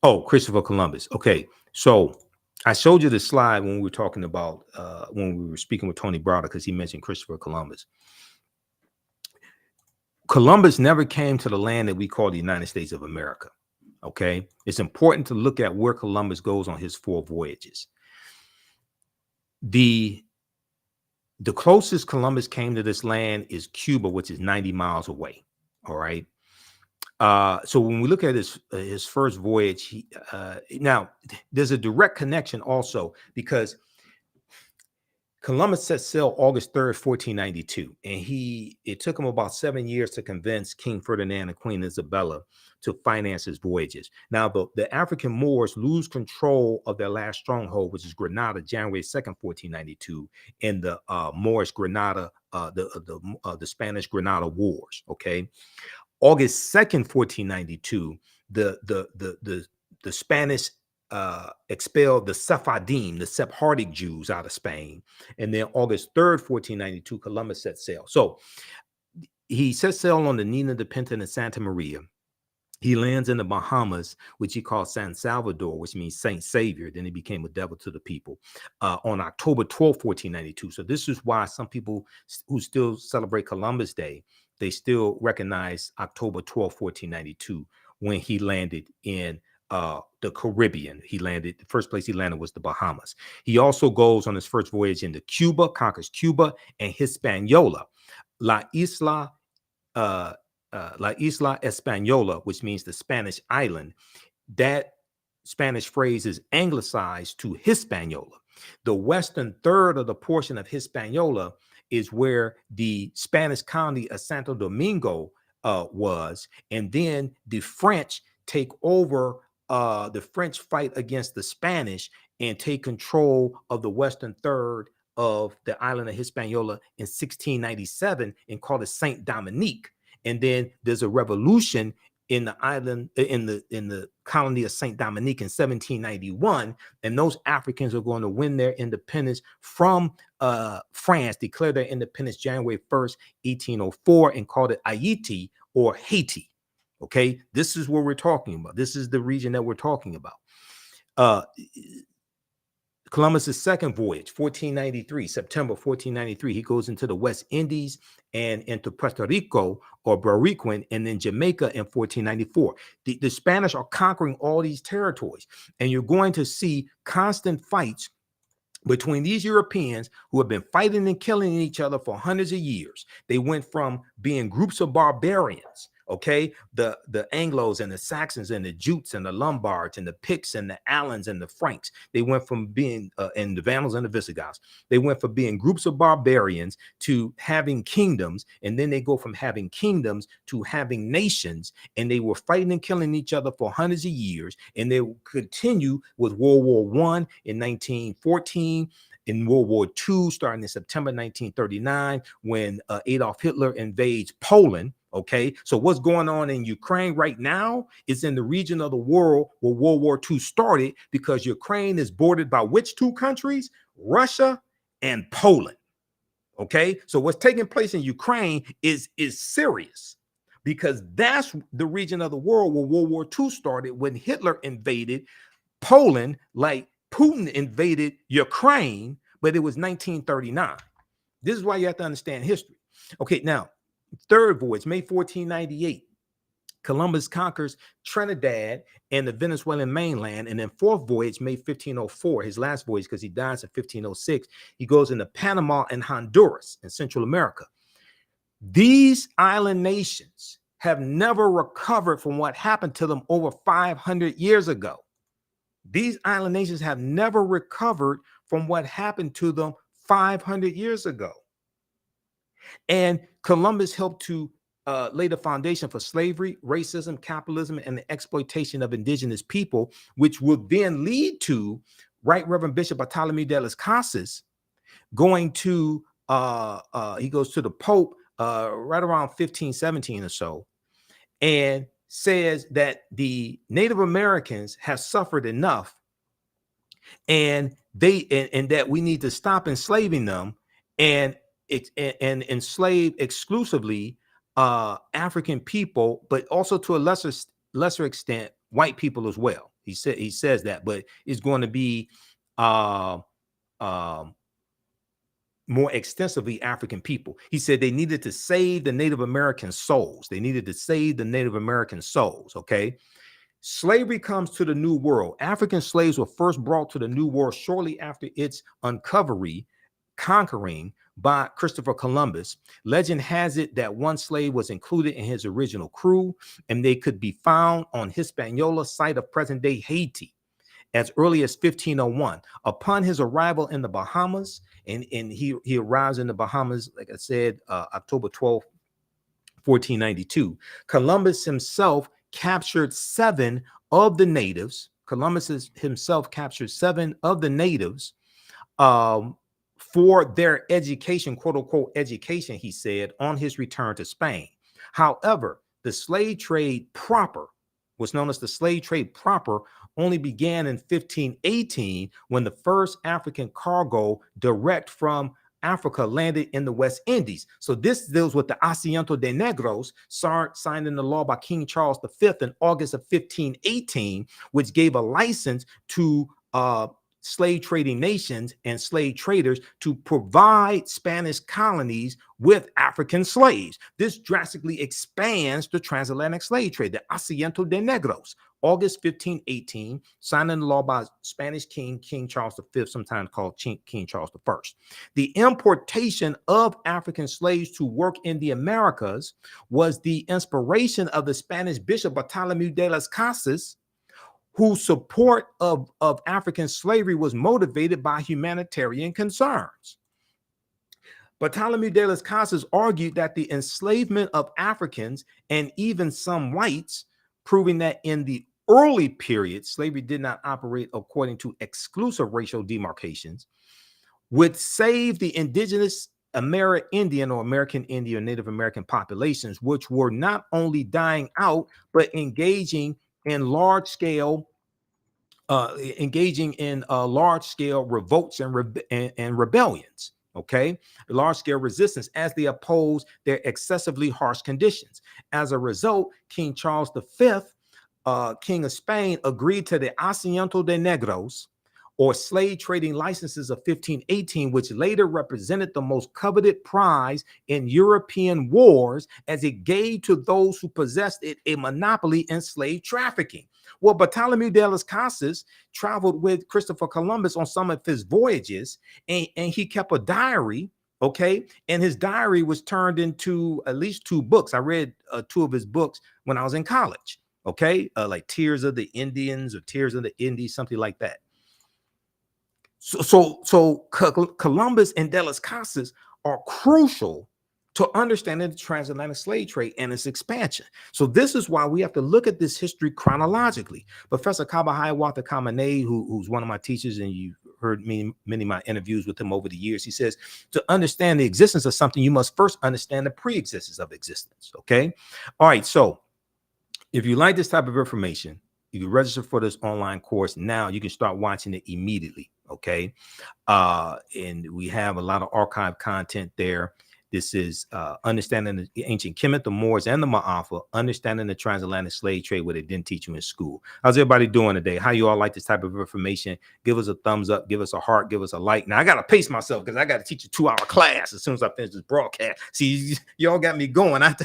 Oh, Christopher Columbus. Okay. So I showed you the slide when we were talking about when we were speaking with Tony Browder, because he mentioned Christopher Columbus. Columbus never came to the land that we call the United States of America. Okay. It's important to look at where Columbus goes on his 4 voyages. The closest Columbus came to this land is Cuba, which is 90 miles away. All right. So when we look at his first voyage, now there's a direct connection also, because Columbus set sail August 3rd, 1492, and it took him about 7 years to convince King Ferdinand and Queen Isabella to finance his voyages. Now, the African Moors lose control of their last stronghold, which is Granada, January 2nd, 1492, in the Moorish Granada, the Spanish Granada Wars. Okay, August 2nd, 1492, the Spanish expelled the Sephardim, the Sephardic Jews, out of Spain. And then August 3rd, 1492, Columbus set sail. So he set sail on the Nina de Pinta and Santa Maria. He lands in the Bahamas, which he called San Salvador, which means Saint Savior. Then he became a devil to the people on October 12th, 1492. So this is why some people who still celebrate Columbus Day, they still recognize October 12th, 1492, when he landed in the Caribbean. The first place he landed was the Bahamas. He also goes on his first voyage into Cuba, conquers Cuba and Hispaniola, La Isla Española, which means the Spanish island. That Spanish phrase is anglicized to Hispaniola. The western third of the portion of Hispaniola is where the Spanish colony of Santo Domingo was, and then the French take over. The French fight against the Spanish and take control of the western third of the island of Hispaniola in 1697 and call it Saint Dominique. And then there's a revolution in the island, in the colony of Saint Dominique in 1791, and those Africans are going to win their independence from France, declare their independence January 1st, 1804, and called it Haiti or Haiti. Okay, this is what we're talking about. This is the region that we're talking about. Columbus's second voyage, 1493, September 1493, he goes into the West Indies and into Puerto Rico or Bariquin, and then Jamaica in 1494. The Spanish are conquering all these territories, and you're going to see constant fights between these Europeans who have been fighting and killing each other for hundreds of years. They went from being groups of barbarians, okay, the Anglos and the Saxons and the Jutes and the Lombards and the Picts and the Alans and the Franks. They went from being and the Vandals and the Visigoths. They went from being groups of barbarians to having kingdoms, and then they go from having kingdoms to having nations, and they were fighting and killing each other for hundreds of years, and they will continue with World War I in 1914. In World War II, starting in September 1939, when Adolf Hitler invades Poland. Okay, so what's going on in Ukraine right now is in the region of the world where World War II started, because Ukraine is bordered by which 2 countries? Russia and Poland. Okay, so what's taking place in Ukraine is serious, because that's the region of the world where World War II started, when Hitler invaded Poland, like Putin invaded Ukraine, but it was 1939. This is why you have to understand history. Okay, now, third voyage, May 1498, Columbus conquers Trinidad and the Venezuelan mainland. And then fourth voyage, May 1504, his last voyage, because he dies in 1506, he goes into Panama and Honduras in Central America. These island nations have never recovered from what happened to them over 500 years ago. These island nations have never recovered from what happened to them 500 years ago. And Columbus helped to laid the foundation for slavery, racism, capitalism, and the exploitation of indigenous people, which would then lead to Right Reverend Bishop Bartholomew de las Casas going to he goes to the Pope right around 1517 or so, and says that the Native Americans have suffered enough, and that we need to stop enslaving them and enslave exclusively African people, but also to a lesser extent white people as well. He says that, but it's going to be uh, um, more extensively African people. He said they needed to save the Native American souls. They needed to save the Native American souls. Okay. Slavery comes to the New World. African slaves were first brought to the New World shortly after its conquering by Christopher Columbus. Legend has it that one slave was included in his original crew, and they could be found on Hispaniola, site of present-day Haiti, as early as 1501. Upon his arrival in the Bahamas, and he arrives in the Bahamas, like I said, October 12th, 1492. Columbus himself captured 7 of the natives. Columbus himself captured 7 of the natives for their education, quote unquote education, he said, on his return to Spain. However, the slave trade proper, what's known as the slave trade proper, only began in 1518 when the first African cargo direct from Africa landed in the West Indies. So this deals with the Asiento de Negros, signed into law by King Charles V in August of 1518, which gave a license to slave trading nations and slave traders to provide Spanish colonies with African slaves. This drastically expands the transatlantic slave trade, the Asiento de Negros. August 1518, signed into law by Spanish King Charles V, sometimes called King Charles I. The importation of African slaves to work in the Americas was the inspiration of the Spanish Bishop Bartholomew de las Casas, whose support of African slavery was motivated by humanitarian concerns. Bartholomew de las Casas argued that the enslavement of Africans and even some whites, proving that in the early period, slavery did not operate according to exclusive racial demarcations, would save the indigenous Amerindian or American Indian or Native American populations, which were not only dying out, but engaging in large-scale revolts and rebellions. Okay, large-scale resistance as they opposed their excessively harsh conditions. As a result, King Charles V, King of Spain, agreed to the Asiento de Negros, or slave trading licenses of 1518, which later represented the most coveted prize in European wars, as it gave to those who possessed it a monopoly in slave trafficking. Well, Bartholomew de las Casas traveled with Christopher Columbus on some of his voyages, and he kept a diary, okay? And his diary was turned into at least 2 books. I read 2 of his books when I was in college, okay? Like Tears of the Indians or Tears of the Indies, something like that. So Columbus and de las Casas are crucial to understanding the transatlantic slave trade and its expansion. So this is why we have to look at this history chronologically. Professor Kaba Hiawatha Kamene, who's one of my teachers, and you've heard many of my interviews with him over the years, he says, to understand the existence of something, you must first understand the pre-existence of existence, okay? All right, so if you like this type of information, you can register for this online course now. You can start watching it immediately, okay? And we have a lot of archive content there. This is understanding the ancient Kemet, the Moors, and the Ma'afa, understanding the transatlantic slave trade, what they didn't teach you in school. How's everybody doing today? How you all like this type of information? Give us a thumbs up, give us a heart, give us a like. Now, I got to pace myself because I got to teach a 2-hour class as soon as I finish this broadcast. See, y'all got me going. I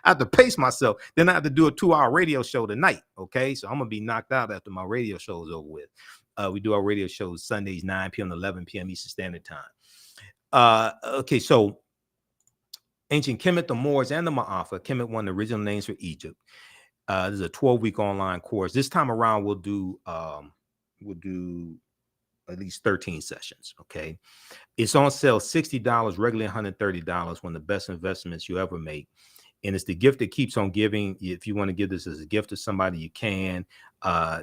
have to pace myself. Then I have to do a 2-hour radio show tonight, okay? So I'm going to be knocked out after my radio show is over with. We do our radio shows Sundays, 9 p.m. to 11 p.m. Eastern Standard Time. Okay, so ancient Kemet, the Moors, and the Ma'afa. Kemet, one of the original names for Egypt. This is a 12-week online course. This time around, we'll do at least 13 sessions. Okay. It's on sale $60, regularly $130, one of the best investments you ever make. And it's the gift that keeps on giving. If you want to give this as a gift to somebody, you can.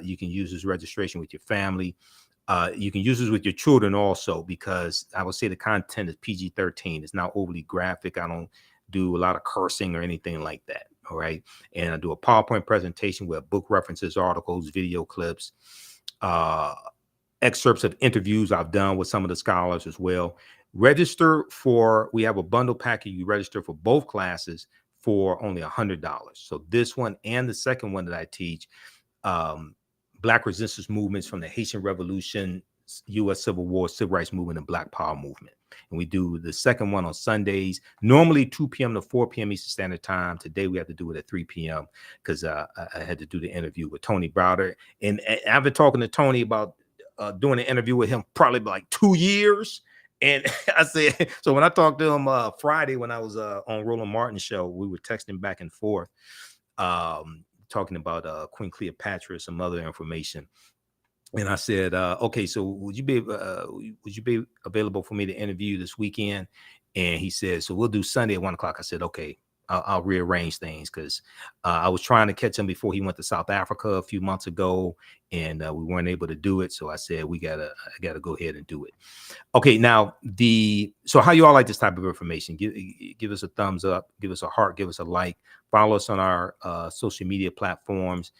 You can use this registration with your family. You can use this with your children also, because I would say the content is PG-13. It's not overly graphic. I don't do a lot of cursing or anything like that. All right. And I do a PowerPoint presentation with book references, articles, video clips, excerpts of interviews I've done with some of the scholars as well. Register for, we have a bundle package. You register for both classes for only $100. So this one and the second one that I teach, Black resistance movements from the Haitian Revolution, U.S. Civil War, Civil Rights Movement, and Black Power Movement. And we do the second one on Sundays, normally 2 p.m. to 4 p.m. Eastern Standard Time. Today we have to do it at 3 p.m. because I had to do the interview with Tony Browder. And I've been talking to Tony about doing an interview with him probably like 2 years. And I said, so when I talked to him Friday when I was on Roland Martin's show, we were texting back and forth, talking about Queen Cleopatra, some other information. And I said, okay, so would you be available for me to interview this weekend? And he said, so we'll do Sunday at 1 o'clock. I said, okay, I'll rearrange things, because I was trying to catch him before he went to South Africa a few months ago, and we weren't able to do it. So I said, I gotta go ahead and do it. Okay, now so how you all like this type of information? Give us a thumbs up, give us a heart, give us a like, follow us on our social media platforms.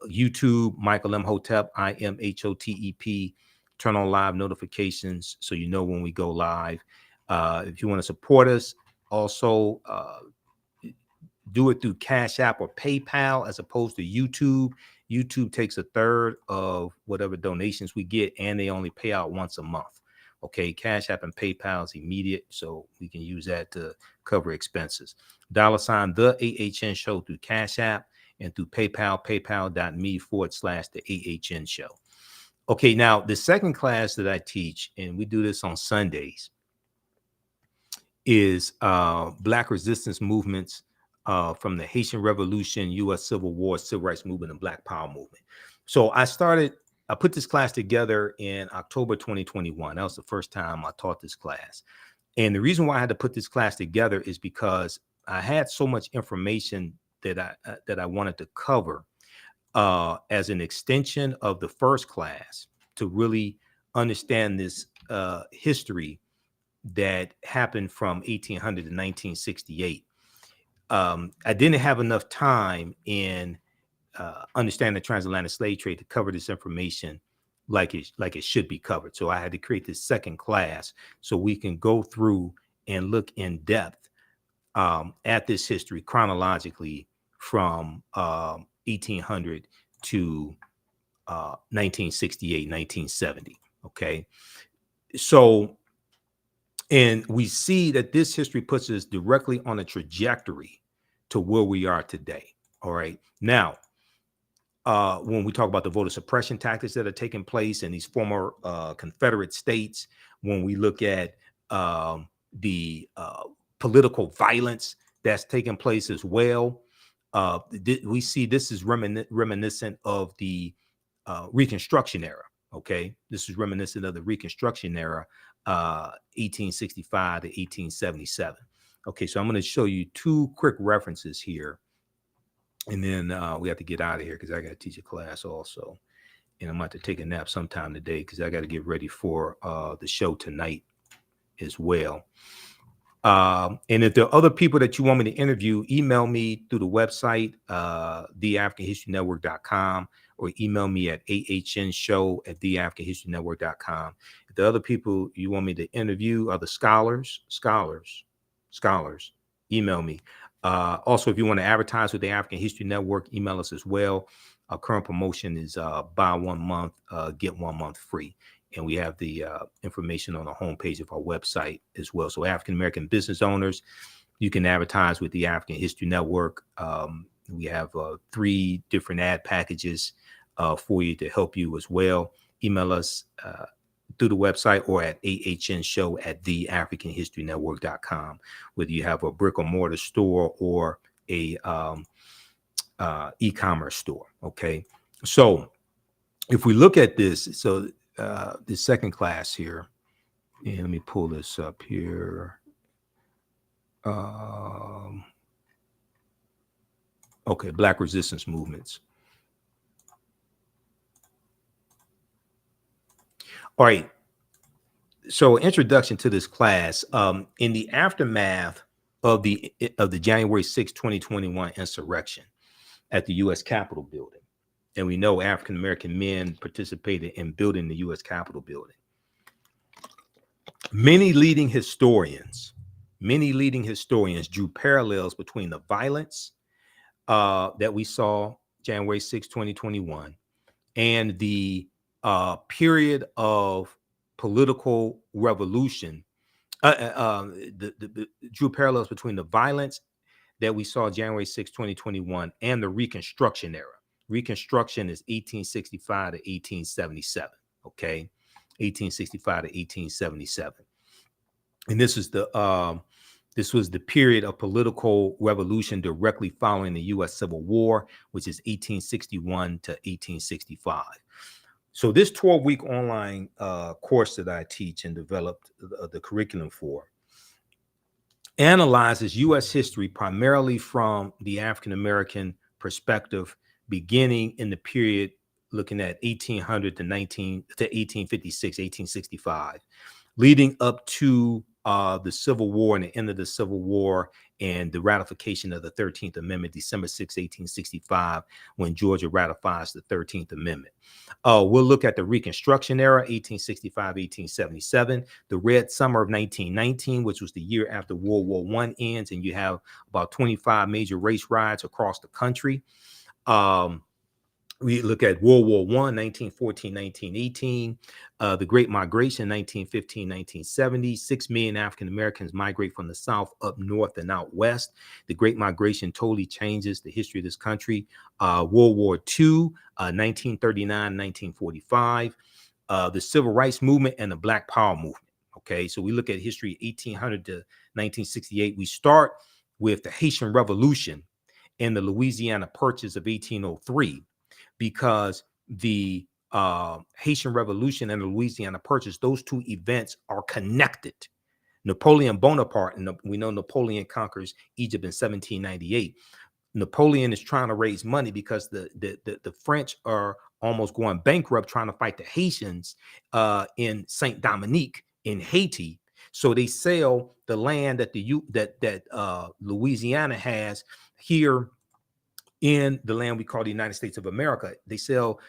YouTube, Michael Imhotep, IMHOTEP. Turn on live notifications so you know when we go live. If you want to support us, also do it through Cash App or PayPal as opposed to YouTube. YouTube takes a third of whatever donations we get, and they only pay out once a month. Okay, Cash App and PayPal is immediate, so we can use that to cover expenses. $, the AHN show through Cash App, and through PayPal, paypal.me/the AHN show. Okay, now the second class that I teach, and we do this on Sundays, is Black resistance movements from the Haitian Revolution, U.S. Civil War, Civil Rights Movement, and Black Power Movement. So I put this class together in October 2021. That was the first time I taught this class. And the reason why I had to put this class together is because I had so much information that I wanted to cover as an extension of the first class to really understand this history that happened from 1800 to 1968. I didn't have enough time in understanding the transatlantic slave trade to cover this information like it should be covered. So I had to create this second class so we can go through and look in depth at this history chronologically from 1800 to 1968, 1970. Okay. So, and we see that this history puts us directly on a trajectory to where we are today. All right. Now, when we talk about the voter suppression tactics that are taking place in these former Confederate states, when we look at the political violence that's taking place as well, we see this is reminiscent of the Reconstruction era. Okay, this is reminiscent of the Reconstruction era, 1865 to 1877. Okay, so I'm going to show you two quick references here, and then we have to get out of here because I got to teach a class also, and I'm going to have to take a nap sometime today because I got to get ready for the show tonight as well. And if there are other people that you want me to interview, email me through the website, theafricanhistorynetwork.com, or email me at ahnshow@theafricanhistorynetwork.com. If the other people you want me to interview are the scholars, email me. Also, if you want to advertise with the African History Network, email us as well. Our current promotion is buy 1 month, get 1 month free. And we have the information on the homepage of our website as well. So African-American business owners, you can advertise with the African History Network. We have 3 different ad packages for you to help you as well. Email us through the website or at ahnshow@theafricanhistorynetwork.com, whether you have a brick or mortar store or a e-commerce store. Okay. So if we look at this, so the second class here. And let me pull this up here. Okay, Black resistance movements. All right. So, introduction to this class. In the aftermath of the January 6, 2021 insurrection at the U.S. Capitol building, and we know African American men participated in building the U.S. Capitol building. Many leading historians drew parallels between the violence that we saw January 6, 2021, and the period of political revolution. Drew parallels between the violence that we saw January 6, 2021, and the Reconstruction era. Reconstruction is 1865 to 1877. Okay, 1865 to 1877, and this was the period of political revolution directly following the U.S. Civil War, which is 1861 to 1865. So this 12-week online course that I teach and developed the curriculum for analyzes U.S. history primarily from the African-American perspective, beginning in the period looking at 1800 to 1856, 1865, leading up to the Civil War and the end of the Civil War and the ratification of the 13th Amendment, December 6, 1865, when Georgia ratifies the 13th Amendment. We'll look at the Reconstruction era, 1865, 1877, the Red Summer of 1919, which was the year after World War I ends, and you have about 25 major race riots across the country. We look at World War I, 1914, 1918, the Great Migration, 1915, 1970. 6 million African Americans migrate from the South up north and out west. The Great Migration totally changes the history of this country. World War II, 1939, 1945, the Civil Rights Movement and the Black Power Movement. Okay, so we look at history 1800 to 1968. We start with the Haitian Revolution and the Louisiana Purchase of 1803. Because the Haitian Revolution and the Louisiana Purchase, those two events are connected. Napoleon Bonaparte, and we know Napoleon conquers Egypt in 1798. Napoleon is trying to raise money because the French are almost going bankrupt trying to fight the Haitians in Saint Dominique in Haiti. So they sell the land that Louisiana has here in the land we call the United States of America. They sell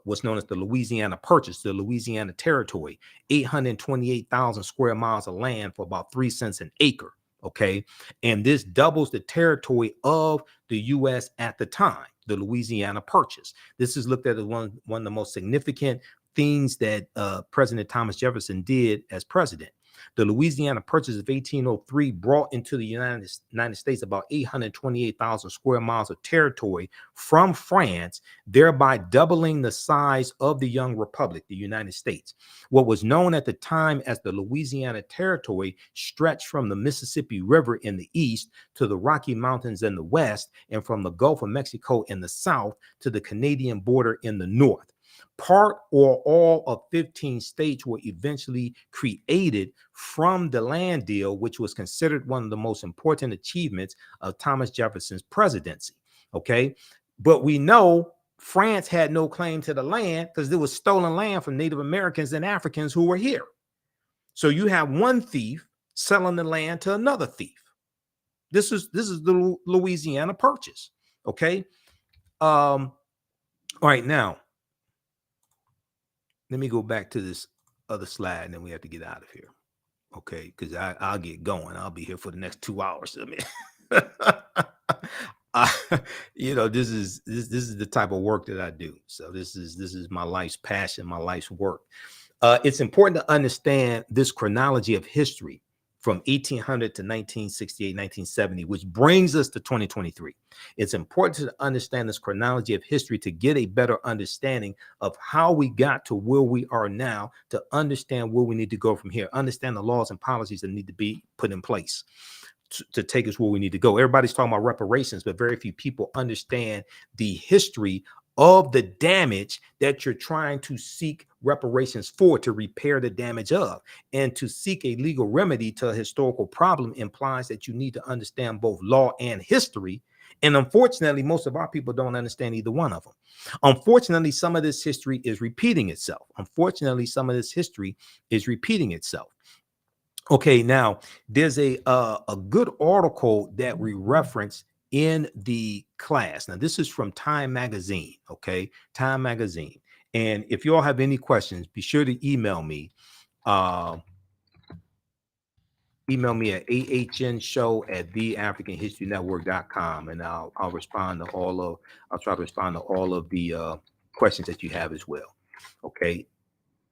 what's known as the Louisiana Purchase, the Louisiana Territory, 828,000 square miles of land for about 3 cents an acre. Okay. And this doubles the territory of the U.S. at the time, the Louisiana Purchase. This is looked at as one of the most significant things that President Thomas Jefferson did as president. The Louisiana Purchase of 1803 brought into the United States about 828,000 square miles of territory from France, thereby doubling the size of the young republic, the United States. What was known at the time as the Louisiana Territory stretched from the Mississippi River in the east to the Rocky Mountains in the west, and from the Gulf of Mexico in the south to the Canadian border in the north. Part or all of 15 states were eventually created from the land deal, which was considered one of the most important achievements of Thomas Jefferson's presidency. Okay, but we know France had no claim to the land because there was stolen land from Native Americans and Africans who were here. So you have one thief selling the land to another thief. This is the Louisiana Purchase. Okay. All right, now let me go back to this other slide, and then we have to get out of here. Okay, because I'll get going. I'll be here for the next 2 hours. I mean, this is the type of work that I do. So this is my life's passion, my life's work. It's important to understand this chronology of history from 1800 to 1968, 1970, which brings us to 2023. It's important to understand this chronology of history to get a better understanding of how we got to where we are now, to understand where we need to go from here, understand the laws and policies that need to be put in place to take us where we need to go. Everybody's talking about reparations, but very few people understand the history of the damage that you're trying to seek reparations for, to repair the damage of. And to seek a legal remedy to a historical problem implies that you need to understand both law and history. And unfortunately, most of our people don't understand either one of them. Unfortunately, some of this history is repeating itself. Unfortunately, some of this history is repeating itself. Okay, now there's a good article that we reference in the class. Now, this is from Time Magazine. Okay, Time Magazine. And if you all have any questions, be sure to email me. Email me at ahnshow@theafricanhistorynetwork.com, and I'll respond to I'll try to respond to all of the questions that you have as well. Okay.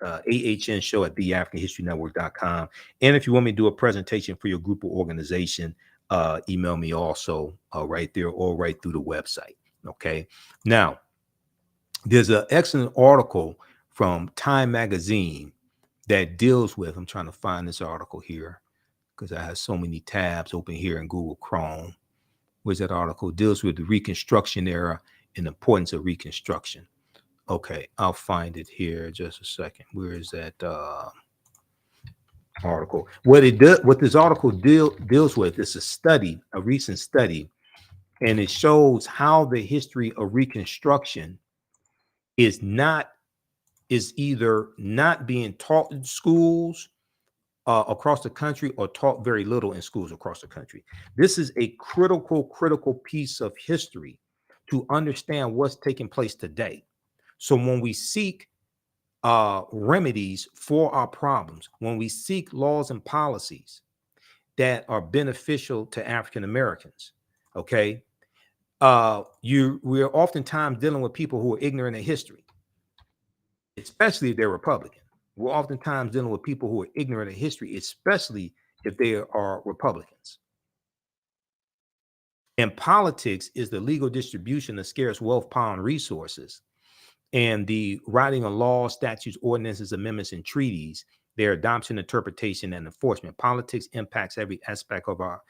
ahnshow@theafricanhistorynetwork.com. And if you want me to do a presentation for your group or organization, email me also right there or right through the website. Okay. Now, there's an excellent article from Time Magazine that deals with, I'm trying to find this article here because I have so many tabs open here in Google Chrome. Where's that article? Deals with the Reconstruction era and the importance of Reconstruction. Okay, I'll find it here just a second. Where is that article? What this article deals with is a study, a recent study, and it shows how the history of Reconstruction is either not being taught in schools across the country or taught very little in schools across the country. This is a critical piece of history to understand what's taking place today. So when we seek remedies for our problems, when we seek laws and policies that are beneficial to African Americans, okay, we're oftentimes dealing with people who are ignorant of history, especially if they're Republican. We're oftentimes dealing with people who are ignorant of history, especially if they are Republicans. And politics is the legal distribution of scarce wealth, power, and resources, and the writing of laws, statutes, ordinances, amendments, and treaties, their adoption, interpretation, and enforcement. Politics impacts every aspect of our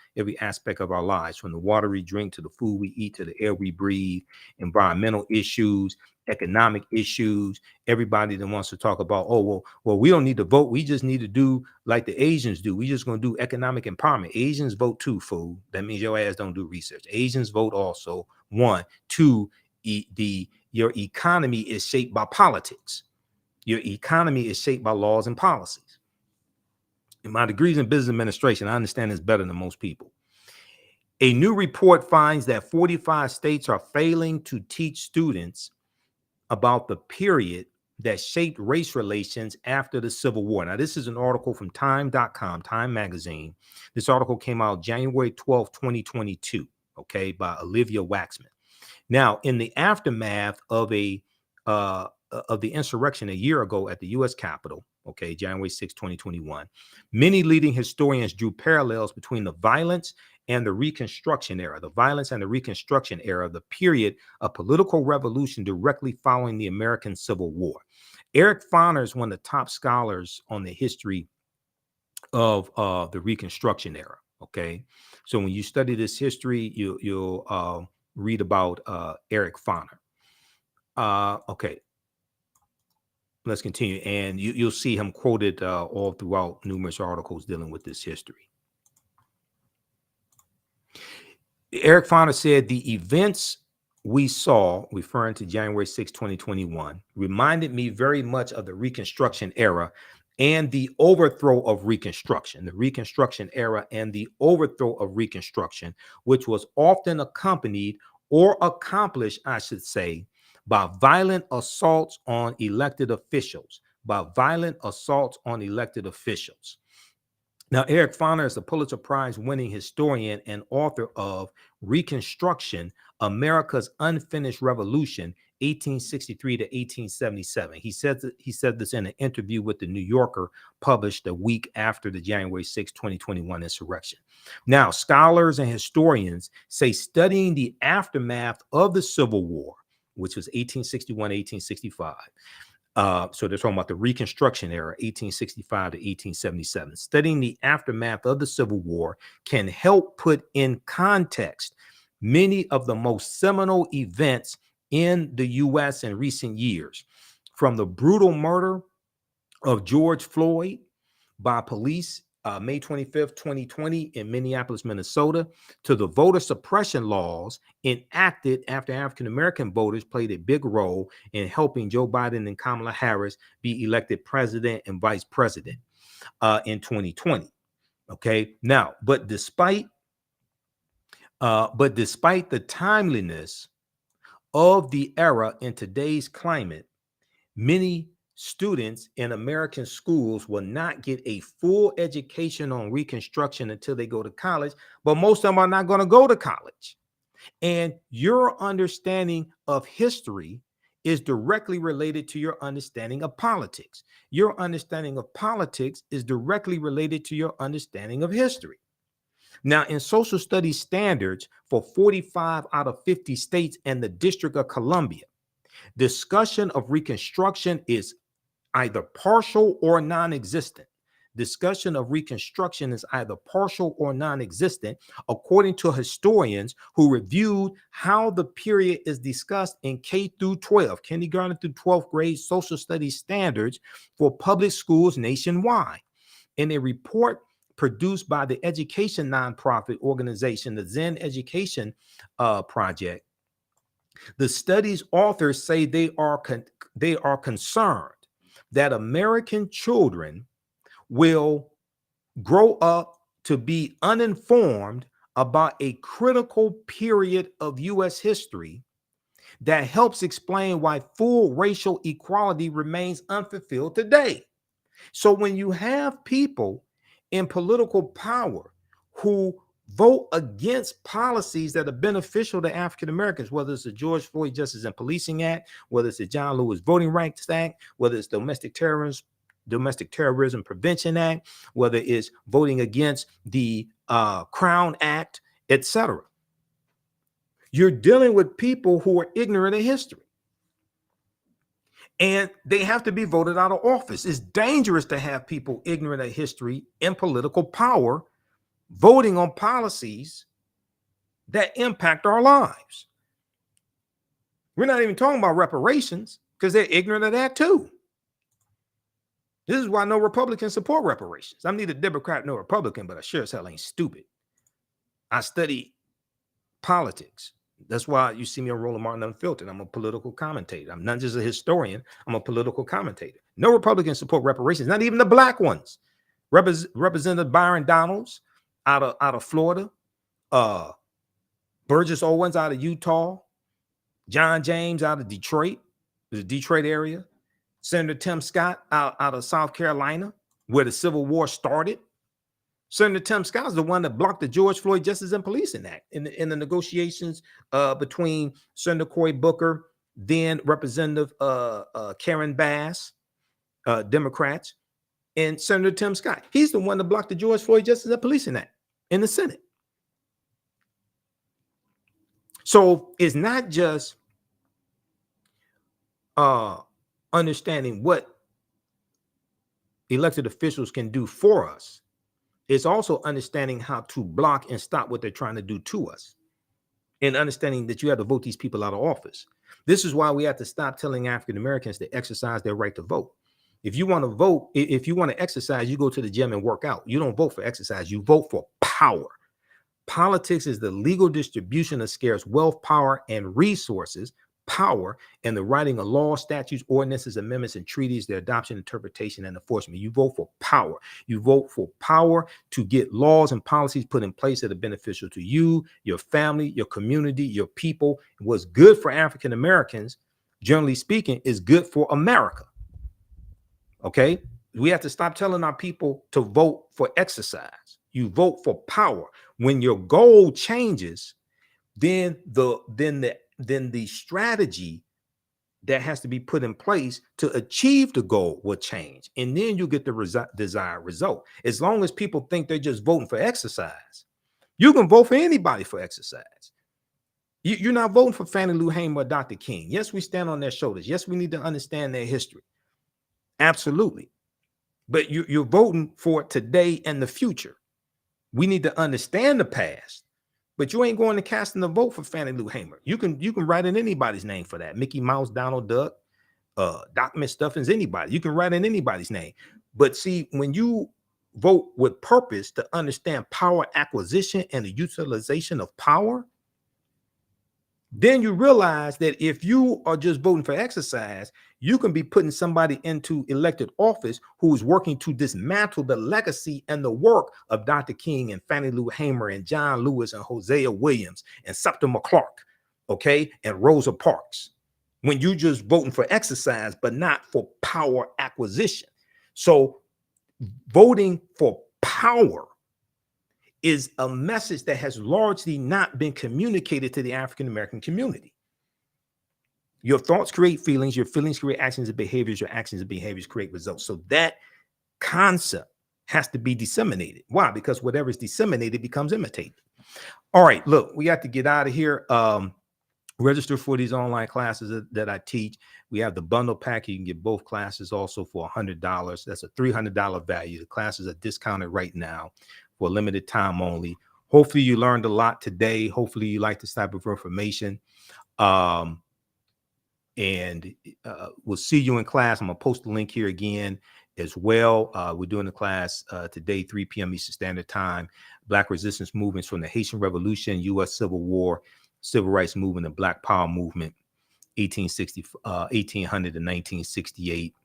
lives, from the water we drink to the food we eat to the air we breathe, environmental issues, economic issues. Everybody that wants to talk about, well, we don't need to vote. We just need to do like the Asians do. We just going to do economic empowerment. Asians vote too, fool. That means your ass don't do research. Asians vote also. 1, 2, your economy is shaped by politics. Your economy is shaped by laws and policies. In my degrees in business administration, I understand this better than most people. A new report finds that 45 states are failing to teach students about the period that shaped race relations after the Civil War. Now, this is an article from time.com, Time Magazine. This article came out January 12, 2022, okay, by Olivia Waxman. Now, in the aftermath of the insurrection a year ago at the U.S. Capitol, okay, January 6, 2021, many leading historians drew parallels between the violence and the Reconstruction era. The violence and the Reconstruction era, the period of political revolution directly following the American Civil War. Eric Foner is one of the top scholars on the history of the Reconstruction era. Okay, so when you study this history, you'll read about Eric Foner. Okay, let's continue, and you'll see him quoted all throughout numerous articles dealing with this history. Eric Foner said the events we saw, referring to January 6, 2021, reminded me very much of the Reconstruction era and the overthrow of Reconstruction, the Reconstruction era and the overthrow of Reconstruction, which was often accompanied or accomplished, I should say, by violent assaults on elected officials, Now, Eric Foner is a Pulitzer Prize winning historian and author of Reconstruction, America's Unfinished Revolution, 1863 to 1877. He said this in an interview with the New Yorker published a week after the January 6, 2021 insurrection. Now, scholars and historians say studying the aftermath of the Civil War, which was 1861, 1865, so they're talking about the Reconstruction era, 1865 to 1877. Studying the aftermath of the Civil War can help put in context many of the most seminal events in the U.S. in recent years, from the brutal murder of George Floyd by police May 25th, 2020 in Minneapolis, Minnesota, to the voter suppression laws enacted after African-American voters played a big role in helping Joe Biden and Kamala Harris be elected president and vice president in 2020. Okay, now, but despite the timeliness of the era in today's climate, many students in American schools will not get a full education on Reconstruction until they go to college, but most of them are not going to go to college. And your understanding of history is directly related to your understanding of politics. Your understanding of politics is directly related to your understanding of history. Now, in social studies standards for 45 out of 50 states and the District of Columbia, discussion of Reconstruction is either partial or non-existent. Discussion of Reconstruction is either partial or non-existent, according to historians who reviewed how the period is discussed in K through 12, kindergarten through 12th grade social studies standards for public schools nationwide. In a report produced by the education nonprofit organization, the Zen Education Project, the study's authors say they are concerned that American children will grow up to be uninformed about a critical period of U.S. history that helps explain why full racial equality remains unfulfilled today. So when you have people in political power who vote against policies that are beneficial to African Americans, whether it's the George Floyd Justice and Policing Act, whether it's the John Lewis Voting Rights Act, whether it's Domestic Terrorism Prevention Act, whether it's voting against the Crown Act, etc. You're dealing with people who are ignorant of history. And they have to be voted out of office. It's dangerous to have people ignorant of history in political power voting on policies that impact our lives. We're not even talking about reparations because they're ignorant of that too. This is why no Republicans support reparations. I'm neither Democrat nor Republican, but I sure as hell ain't stupid. I study politics. That's why you see me on Roland Martin Unfiltered. I'm a political commentator. I'm not just a historian. I'm a political commentator. No Republicans support reparations, not even the black ones. Representative Byron Donalds out of Florida, Burgess Owens out of Utah, John James out of Detroit, the Detroit area, Senator Tim Scott out of South Carolina, where the Civil War started. Senator Tim Scott is the one that blocked the George Floyd Justice and Policing Act in the negotiations between Senator Cory Booker, then Representative Karen Bass, Democrats, and Senator Tim Scott. He's the one that blocked the George Floyd Justice and Policing Act in the Senate. So it's not just understanding what elected officials can do for us. It's also understanding how to block and stop what they're trying to do to us, and understanding that you have to vote these people out of office. This is why we have to stop telling African Americans to exercise their right to vote. If you want to vote, if you want to exercise, you go to the gym and work out. You don't vote for exercise, you vote for power. Politics is the legal distribution of scarce wealth, power, and resources. Power and the writing of laws, statutes, ordinances, amendments, and treaties, their adoption, interpretation, and enforcement. You vote for power. You vote for power to get laws and policies put in place that are beneficial to you, your family, your community, your people. What's good for African Americans, generally speaking, is good for America. Okay? We have to stop telling our people to vote for exercise. You vote for power. When your goal changes, then the strategy that has to be put in place to achieve the goal will change. And then you get the desired result. As long as people think they're just voting for exercise, you can vote for anybody for exercise. You're not voting for Fannie Lou Hamer or Dr. King. Yes, we stand on their shoulders. Yes, we need to understand their history. Absolutely. But you're voting for today and the future. We need to understand the past But you ain't going to casting the vote for Fannie Lou Hamer. You can write in anybody's name for that. Mickey Mouse, Donald Duck, Doc McStuffins, anybody. You can write in anybody's name. But see, when you vote with purpose to understand power acquisition and the utilization of power, then you realize that if you are just voting for exercise, you can be putting somebody into elected office who is working to dismantle the legacy and the work of Dr. King and Fannie Lou Hamer and John Lewis and Hosea Williams and Septima Clark, okay, and Rosa Parks. When you just voting for exercise, but not for power acquisition. So voting for power is a message that has largely not been communicated to the African-American community. Your thoughts create feelings, your feelings create actions and behaviors, your actions and behaviors create results. So that concept has to be disseminated. Why? Because whatever is disseminated becomes imitated. All right, look, we got to get out of here. Register for these online classes that I teach. We have the bundle pack. You can get both classes also for $100. That's a $300 value. The classes are discounted right now for a limited time only. Hopefully you learned a lot today. Hopefully you like this type of information. And we'll see you in class. I'm going to post the link here again as well. We're doing the class today, 3 p.m. Eastern Standard Time. Black resistance movements from the Haitian Revolution, U.S. Civil War, Civil Rights Movement, and Black Power Movement, 1800 to 1968.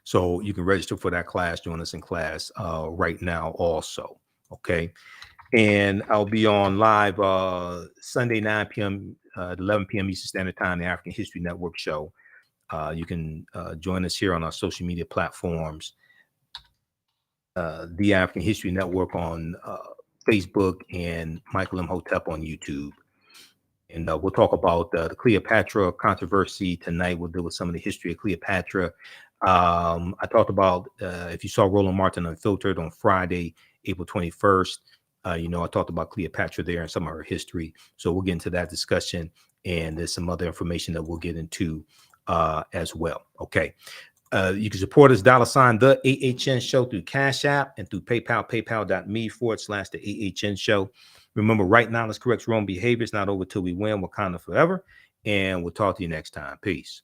So you can register for that class. Join us in class right now also. Okay. And I'll be on live Sunday, 9 p.m., 11 p.m. Eastern Standard Time, the African History Network show. You can join us here on our social media platforms. The African History Network on Facebook and Michael Imhotep on YouTube. And we'll talk about the Cleopatra controversy tonight. We'll deal with some of the history of Cleopatra. I talked about, if you saw Roland Martin Unfiltered on Friday, April 21st, I talked about Cleopatra there and some of her history. So we'll get into that discussion. And there's some other information that we'll get into as well. Okay. You can support us, $ the AHN show through Cash App and through PayPal, paypal.me/the AHN show. Remember, right knowledge corrects wrong behaviors, not over till we win. Wakanda forever. And we'll talk to you next time. Peace.